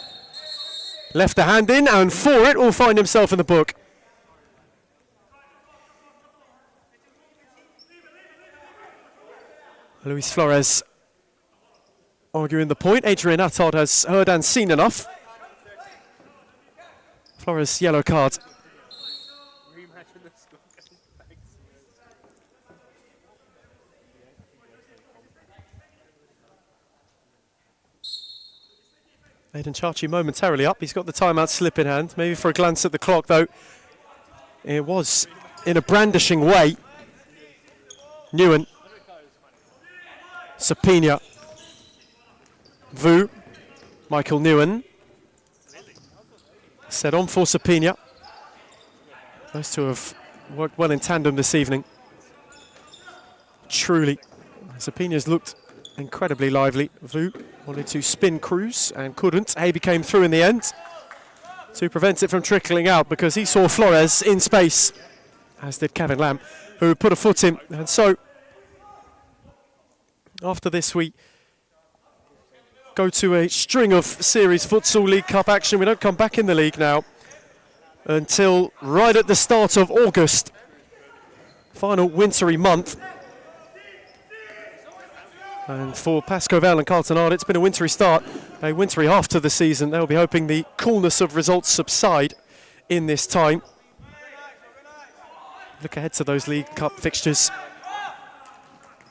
left a hand in and for it will find himself in the book. Luis Flores arguing the point. Adrian Attard has heard and seen enough. Flores yellow card. Aidan Chachi momentarily up. He's got the timeout slip in hand. Maybe for a glance at the clock, though. It was in a brandishing way. Newen. Sapina. Vu. Michael Newen. Set on for Sapina. Those two have worked well in tandem this evening. Truly. Sapina's looked incredibly lively. Vu wanted to spin Cruz and couldn't. Habe came through in the end to prevent it from trickling out because he saw Flores in space, as did Kevin Lamb, who put a foot in. And so, after this, we go to a string of Series Futsal League Cup action. We don't come back in the league now until right at the start of August. Final wintry month. And for Pascoe Vale and Carlton Ard, it's been a wintry start, a wintry half to the season. They'll be hoping the coolness of results subside in this time. Look ahead to those League Cup fixtures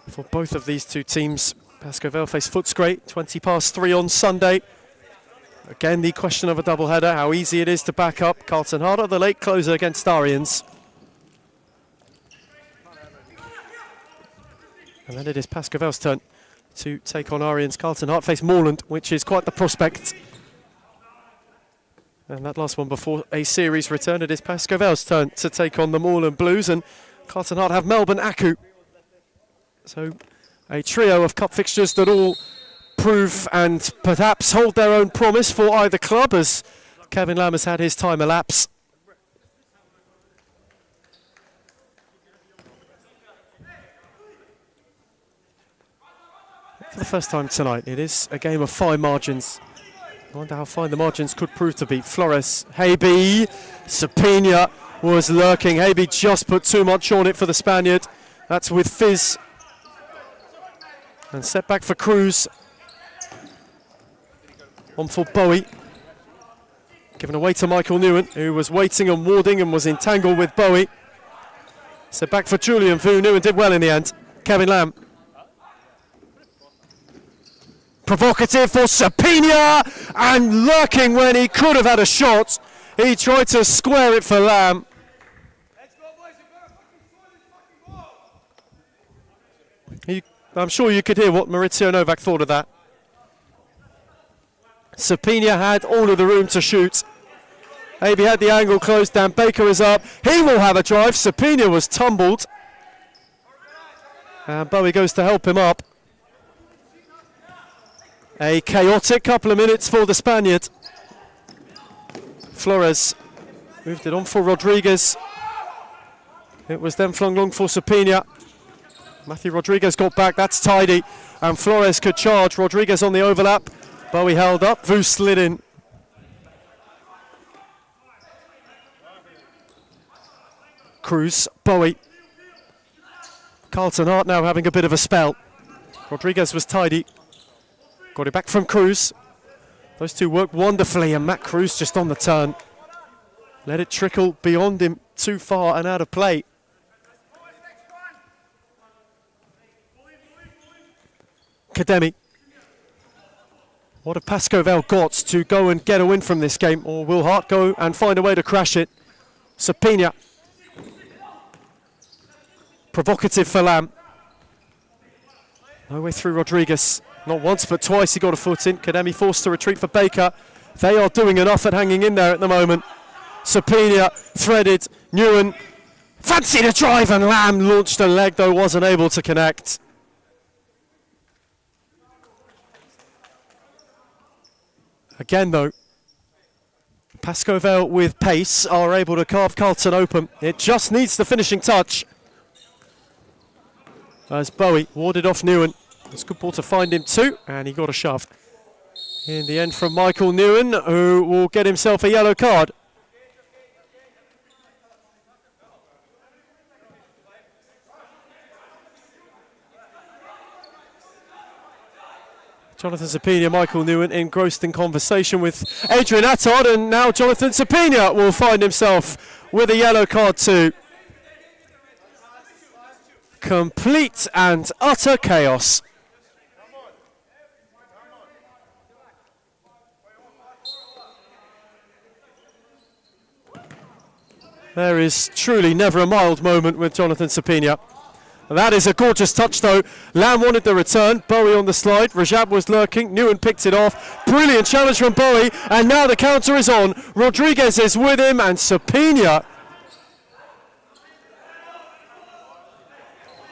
for both of these two teams. Pascoe Vale face Footscray, 3:20 on Sunday. Again, the question of a doubleheader, how easy it is to back up. Carlton Ard are the late closer against Arians. And then it is Pascoe Vale's turn to take on Arians. Carlton Ard face Moreland, which is quite the prospect. And that last one before a series return, it is Pascoe Vale's turn to take on the Moreland Blues, and Carlton Ard have Melbourne Aku. So a trio of cup fixtures that all prove and perhaps hold their own promise for either club, as Kevin Lamb has had his time elapse. For the first time tonight, it is a game of fine margins. I wonder how fine the margins could prove to be. Flores, Habe, Sapina was lurking. Habe just put too much on it for the Spaniard. That's with Fizz. And set back for Cruz. On for Bowie. Given away to Michael Newen, who was waiting and warding and was entangled with Bowie. Set back for Julian Vu. Newen did well in the end. Kevin Lamb. Provocative for Sapina, and lurking when he could have had a shot. He tried to square it for Lamb. I'm sure you could hear what Maurizio Novak thought of that. Sapina had all of the room to shoot. Habe had the angle closed down. Baker is up. He will have a drive. Sapina was tumbled. And Bowie goes to help him up. A chaotic couple of minutes for the Spaniard. Flores moved it on for Rodriguez. It was then flung long for Sapina. Matthew Rodriguez got back, that's tidy. And Flores could charge. Rodriguez on the overlap. Bowie held up, Vu slid in. Cruz, Bowie. Carlton Hart now having a bit of a spell. Rodriguez was tidy. Got it back from Cruz. Those two worked wonderfully, and Matt Cruz just on the turn. Let it trickle beyond him too far and out of play. Kademi. What have Pascoval got to go and get a win from this game? Or will Hart go and find a way to crash it? Sapina. Provocative for Lamb. No way through Rodriguez. Not once but twice he got a foot in. Kademi forced to retreat for Baker. They are doing enough at hanging in there at the moment. Sapina threaded. Newen fancied a drive and Lamb launched a leg though wasn't able to connect. Again though, Pascoval with pace are able to carve Carlton open. It just needs the finishing touch. As Bowie warded off Newen. It's good ball to find him too, and he got a shove. In the end from Michael Newen, who will get himself a yellow card. Jonathan Sapina, Michael Newen engrossed in conversation with Adrian Attard, and now Jonathan Sapina will find himself with a yellow card too. Complete and utter chaos. There is truly never a mild moment with Jonathan Sapina. That is a gorgeous touch though. Lamb wanted the return. Bowie on the slide. Rajab was lurking. Newen picked it off. Brilliant challenge from Bowie. And now the counter is on. Rodriguez is with him and Sapina.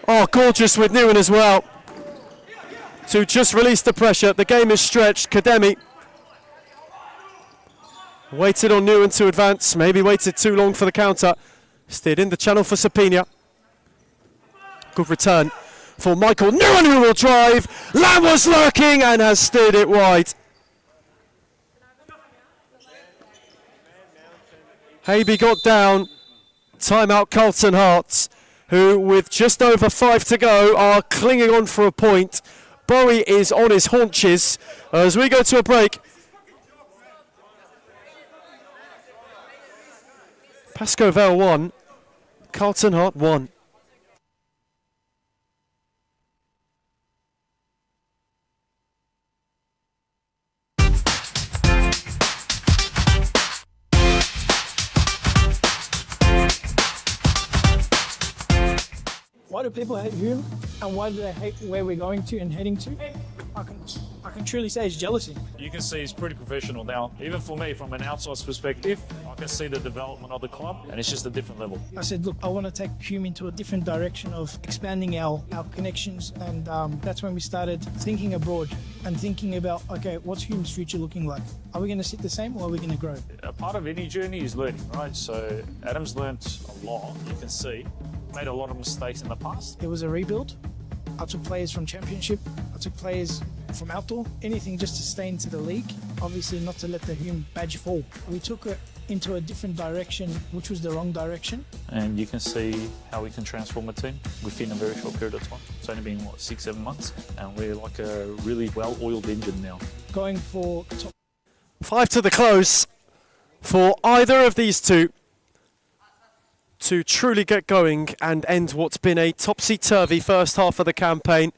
Oh, gorgeous with Newen as well. To just release the pressure. The game is stretched. Kademi waited on Newen to advance. Maybe waited too long for the counter. Steered in the channel for Sapina. Good return for Michael Newen, who will drive. Lamb was lurking and has steered it wide. Habe got down. Timeout Carlton Hart, who with just over 5 to go are clinging on for a point. Bowie is on his haunches as we go to a break. Pascoval 1, Carlton Hart 1. Why do people hate Hume, and why do they hate where we're going to and heading to? I can truly say it's jealousy. You can see he's pretty professional now. Even for me, from an outside perspective, I can see the development of the club, and it's just a different level. I said, look, I want to take Hume into a different direction of expanding our connections, and that's when we started thinking abroad and thinking about, okay, what's Hume's future looking like? Are we going to sit the same, or are we going to grow? A part of any journey is learning, right? So Adam's learnt a lot, you can see. Made a lot of mistakes in the past. It was a rebuild. I took players from Championship. I took players from outdoor. Anything just to stay into the league. Obviously not to let the Hume badge fall. We took it into a different direction, which was the wrong direction. And you can see how we can transform a team within a very short period of time. It's only been, 6-7 months? And we're like a really well-oiled engine now. Going for top. 5 to the close for either of these two to truly get going and end what's been a topsy-turvy first half of the campaign.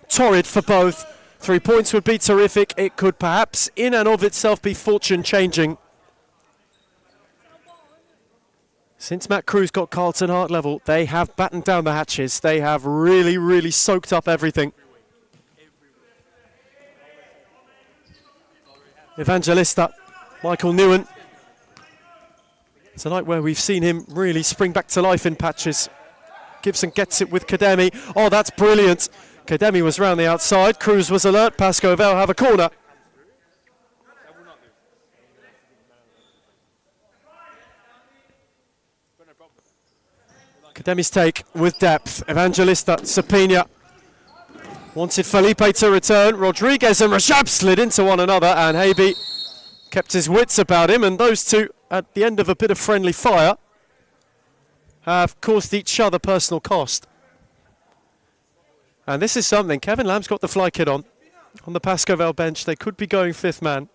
Torrid for both. 3 points would be terrific. It could perhaps in and of itself be fortune-changing. Since Matt Cruz got Carlton Hart level, they have battened down the hatches. They have really, really soaked up everything. Evangelista, Michael Newen. It's a night where we've seen him really spring back to life in patches. Gibson gets it with Kademi. Oh, that's brilliant. Kademi was round the outside. Cruz was alert. Pascoval have a corner. Kademi's take with depth. Evangelista, Sapina. Wanted Felipe to return. Rodriguez and Rashab slid into one another, and Habe kept his wits about him, and those two at the end of a bit of friendly fire have caused each other personal cost. And this is something. Kevin Lamb's got the fly kit on the Pascoe Vale bench. They could be going fifth man.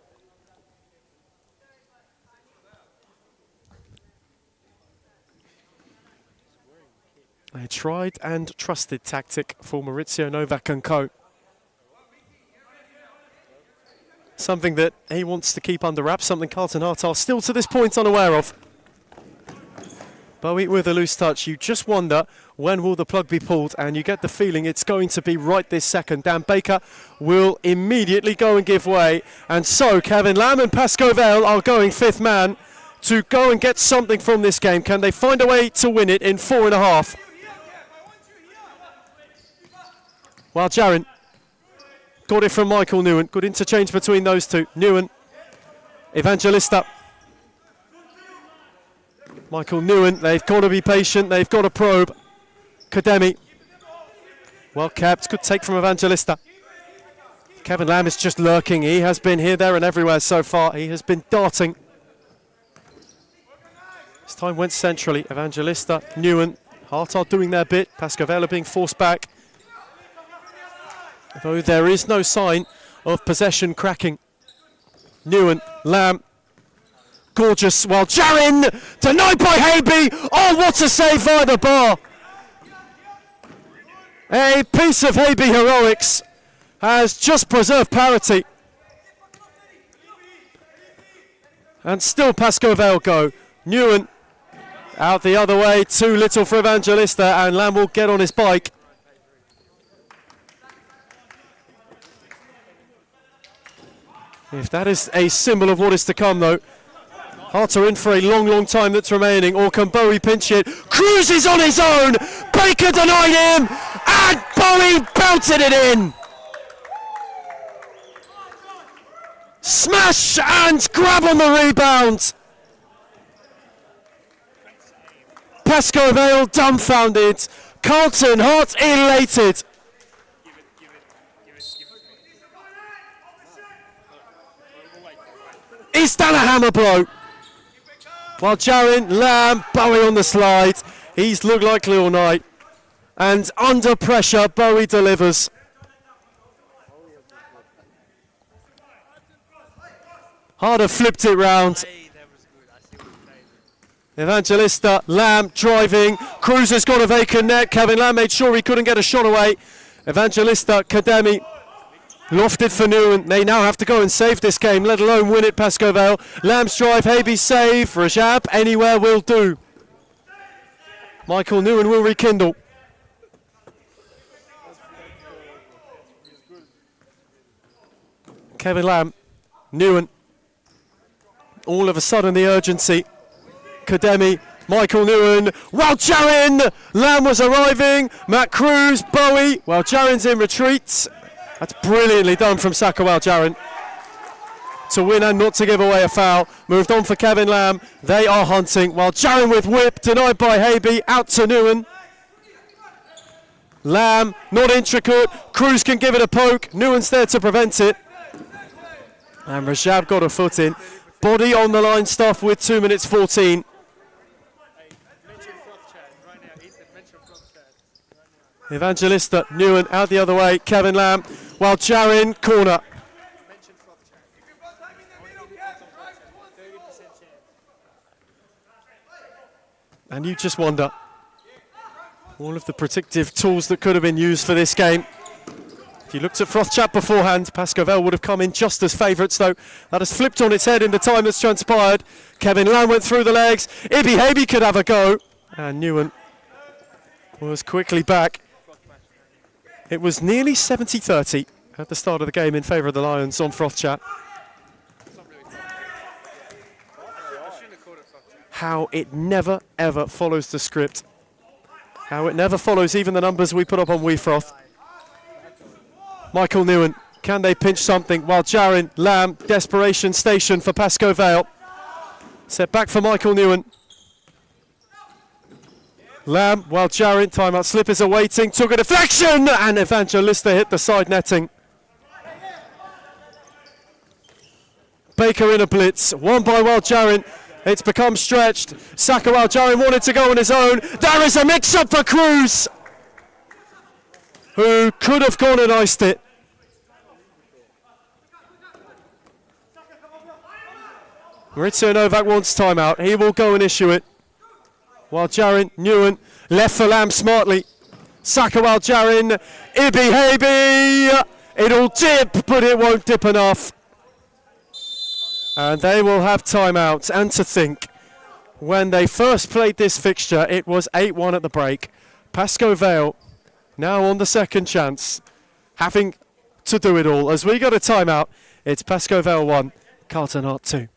A tried and trusted tactic for Maurizio Novak and co. Something that he wants to keep under wraps, something Carlton Hart are still to this point unaware of. Bowie with a loose touch. You just wonder, when will the plug be pulled? And you get the feeling it's going to be right this second. Dan Baker will immediately go and give way. And so Kevin Lamb and Pascoe Vale are going fifth man to go and get something from this game. Can they find a way to win it in 4.5? While Jarin got it from Michael Newen. Good interchange between those two. Newen, Evangelista. Michael Newen, they've got to be patient, they've got to probe. Kademi, well kept, good take from Evangelista. Kevin Lamb is just lurking, he has been here, there and everywhere so far, he has been darting. This time went centrally, Evangelista, Newen, Hart are doing their bit, Pascoe Vale being forced back. Though there is no sign of possession cracking. Newen, Lamb, gorgeous, while Jarin, denied by Haby. Oh, what a save via the bar. A piece of Haby heroics has just preserved parity. And still Pascoe Vale go. Newen out the other way, too little for Evangelista, and Lamb will get on his bike. If that is a symbol of what is to come, though, Hearts are in for a long, long time that's remaining. Or can Bowie pinch it? Cruz is on his own! Baker denied him! And Bowie belted it in! Smash and grab on the rebound! Pascoe Vale dumbfounded. Carlton Hart elated. Is that a hammer blow? While Jarin, Lamb, Bowie on the slide. He's looked likely all night. And under pressure, Bowie delivers. Harder flipped it round. Evangelista, Lamb driving. Cruz has got a vacant net. Kevin Lamb made sure he couldn't get a shot away. Evangelista, Kademi. Lofted for Newen. They now have to go and save this game, let alone win it, Pascoe Vale. Lamb's drive, Haby save. Rajab, anywhere will do. Michael Newen will rekindle. Kevin Lamb, Newen. All of a sudden the urgency. Kademi, Michael Newen. While Jarin, Lamb was arriving. Matt Cruz, Bowie. While Jarin's in retreat. That's brilliantly done from Sakawal Jarin to win and not to give away a foul. Moved on for Kevin Lamb. They are hunting. While Jarin with whip, denied by Haby, out to Newen. Lamb, not intricate. Cruz can give it a poke. Newen's there to prevent it. And Rajab got a foot in. Body on the line stuff with 2 minutes 14. Evangelista, Newen out the other way. Kevin Lamb. While Jarin, corner. And you just wonder, all of the predictive tools that could have been used for this game. If you looked at Froth Chat beforehand, Pascoe Vale would have come in just as favourites, though. That has flipped on its head in the time that's transpired. Kevin Lamb went through the legs. Ibi Haby could have a go. And Newen was quickly back. It was nearly 70-30 at the start of the game in favour of the Lions on Froth Chat. How it never, ever follows the script. How it never follows even the numbers we put up on WeFroth. Michael Newen, can they pinch something? While Jarin, Lamb, desperation station for Pascoe Vale. Set back for Michael Newen. Lamb, while Jarin, timeout slip is awaiting, took a deflection, and Evangelista hit the side netting. Baker in a blitz, won by Wild Jarin. It's become stretched. Sakawal Jarin wanted to go on his own. There is a mix-up for Cruz, who could have gone and iced it. Maurizio Novak wants timeout. He will go and issue it. While Jarin, Nguyen, left for Lamb smartly. Sakawal Jarin, Ibi Heibi. It'll dip, but it won't dip enough. And they will have timeout. And to think, when they first played this fixture, it was 8-1 at the break. Pascoe Vale now on the second chance, having to do it all. As we go to timeout, it's Pascoe Vale 1, Carlton Hart 2.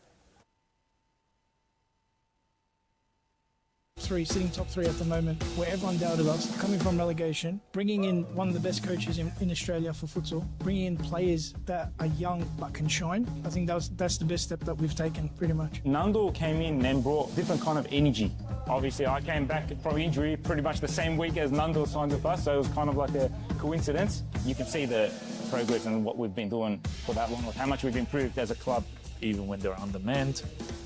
Sitting top three at the moment, where everyone doubted us, coming from relegation, bringing in one of the best coaches in Australia for futsal, bringing in players that are young but can shine. I think that's the best step that we've taken, pretty much. Nando came in and brought different kind of energy. Obviously, I came back from injury pretty much the same week as Nando signed with us, so it was kind of like a coincidence. You can see the progress and what we've been doing for that long, like how much we've improved as a club. Even when they're undermanned,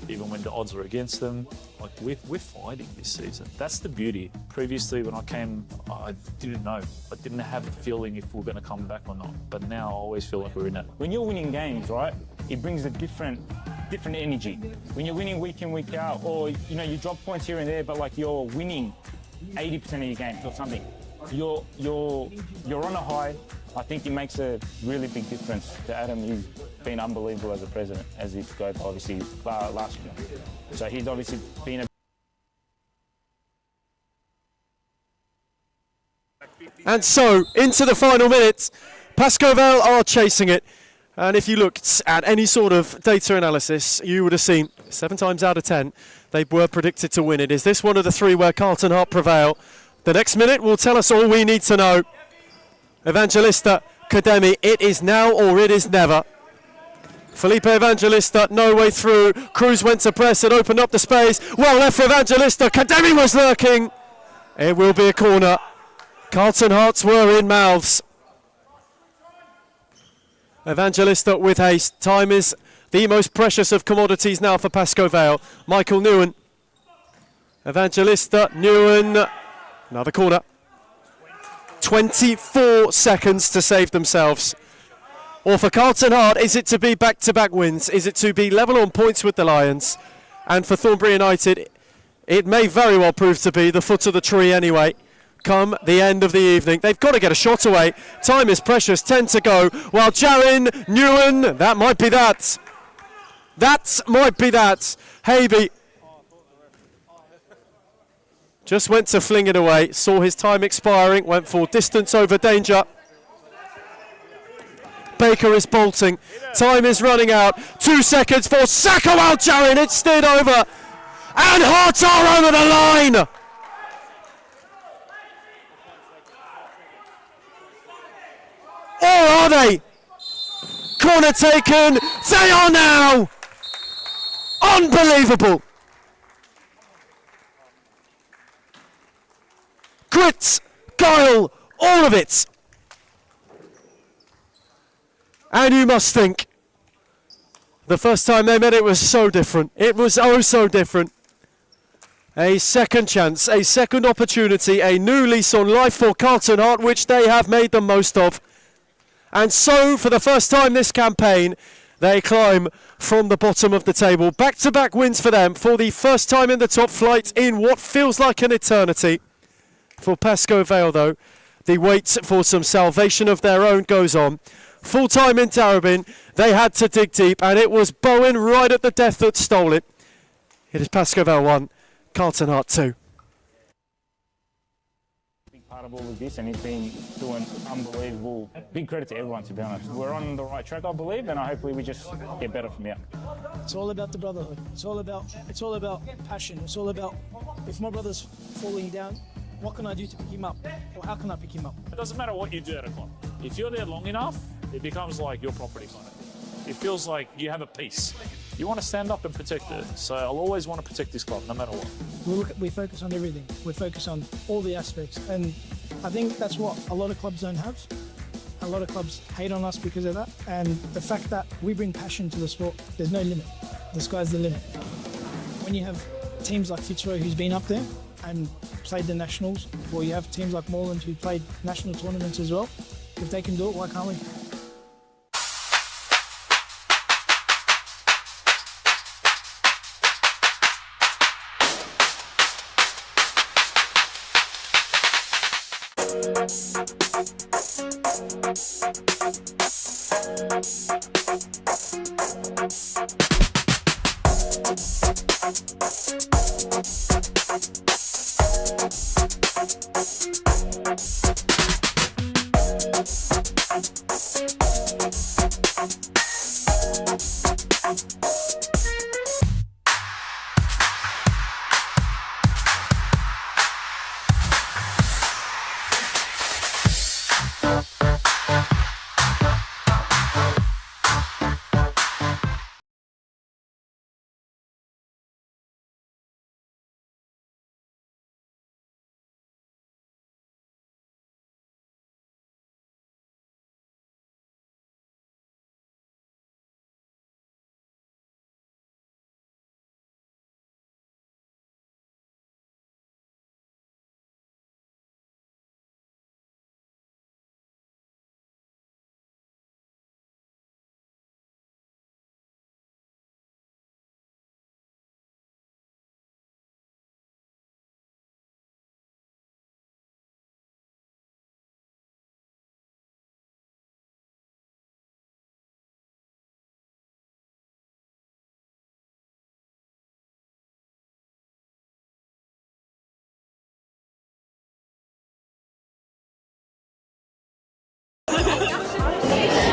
even when the odds are against them, like we're fighting this season. That's the beauty. Previously, when I came, I didn't know. I didn't have a feeling if we're going to come back or not. But now I always feel like we're in it. When you're winning games, right, it brings a different energy. When you're winning week in, week out, or you drop points here and there, but like you're winning 80% of your games or something. You're on a high. I think it makes a really big difference to Adam. He's been unbelievable as a president, as he goes obviously last year. So he's obviously been a... And so, into the final minutes, Pascoe Vale are chasing it. And if you looked at any sort of data analysis, you would have seen 7 times out of 10, they were predicted to win it. Is this one of the 3 where Carlton Hart prevail? The next minute will tell us all we need to know. Evangelista Kademi, it is now or it is never. Felipe Evangelista, no way through. Cruz went to press and opened up the space. Well left for Evangelista. Kademi was lurking. It will be a corner. Carlton Hearts were in mouths. Evangelista with haste. Time is the most precious of commodities now for Pascoe Vale. Michael Nguyen. Evangelista, Nguyen. Another corner. 24 seconds to save themselves. Or for Carlton Hart, is it to be back-to-back wins? Is it to be level on points with the Lions? And for Thornbury United, it may very well prove to be the foot of the tree anyway. Come the end of the evening, they've got to get a shot away. Time is precious, 10 to go. While Jarin, Nguyen, that might be that. That might be that. Heibi just went to fling it away, saw his time expiring, went for distance over danger. Baker is bolting. Time is running out. 2 seconds for Sakawal Jarin. It's steered over. And Hearts are over the line. Or are they? Corner taken. They are now. Unbelievable. Grit, guile, all of it. And you must think, the first time they met it was so different. It was oh so different. A second chance, a second opportunity, a new lease on life for Carlton Hart, which they have made the most of. And so, for the first time this campaign, they climb from the bottom of the table. Back-to-back wins for them for the first time in the top flight in what feels like an eternity. For Pascoe Vale, though, the wait for some salvation of their own goes on. Full time in Darabin, they had to dig deep, and it was Bowen right at the death that stole it. It is Pascoe Vale 1, Carlton Hart 2. Big part of all of this, and he's been doing unbelievable. Big credit to everyone, to be honest. We're on the right track, I believe, and hopefully we just get better from here. It's all about the brotherhood. It's all about passion. It's all about, if my brother's falling down, what can I do to pick him up? Or how can I pick him up? It doesn't matter what you do at a club. If you're there long enough, it becomes like your property kind of thing. It feels like you have a piece. You want to stand up and protect it. So I'll always want to protect this club, no matter what. We focus on everything. We focus on all the aspects. And I think that's what a lot of clubs don't have. A lot of clubs hate on us because of that. And the fact that we bring passion to the sport, there's no limit. The sky's the limit. when you have teams like Fitzroy who's been up there and played the nationals, or you have teams like Moreland who played national tournaments as well, if they can do it, why can't we?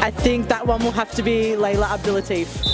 I think that one will have to be Layla Abdulatif.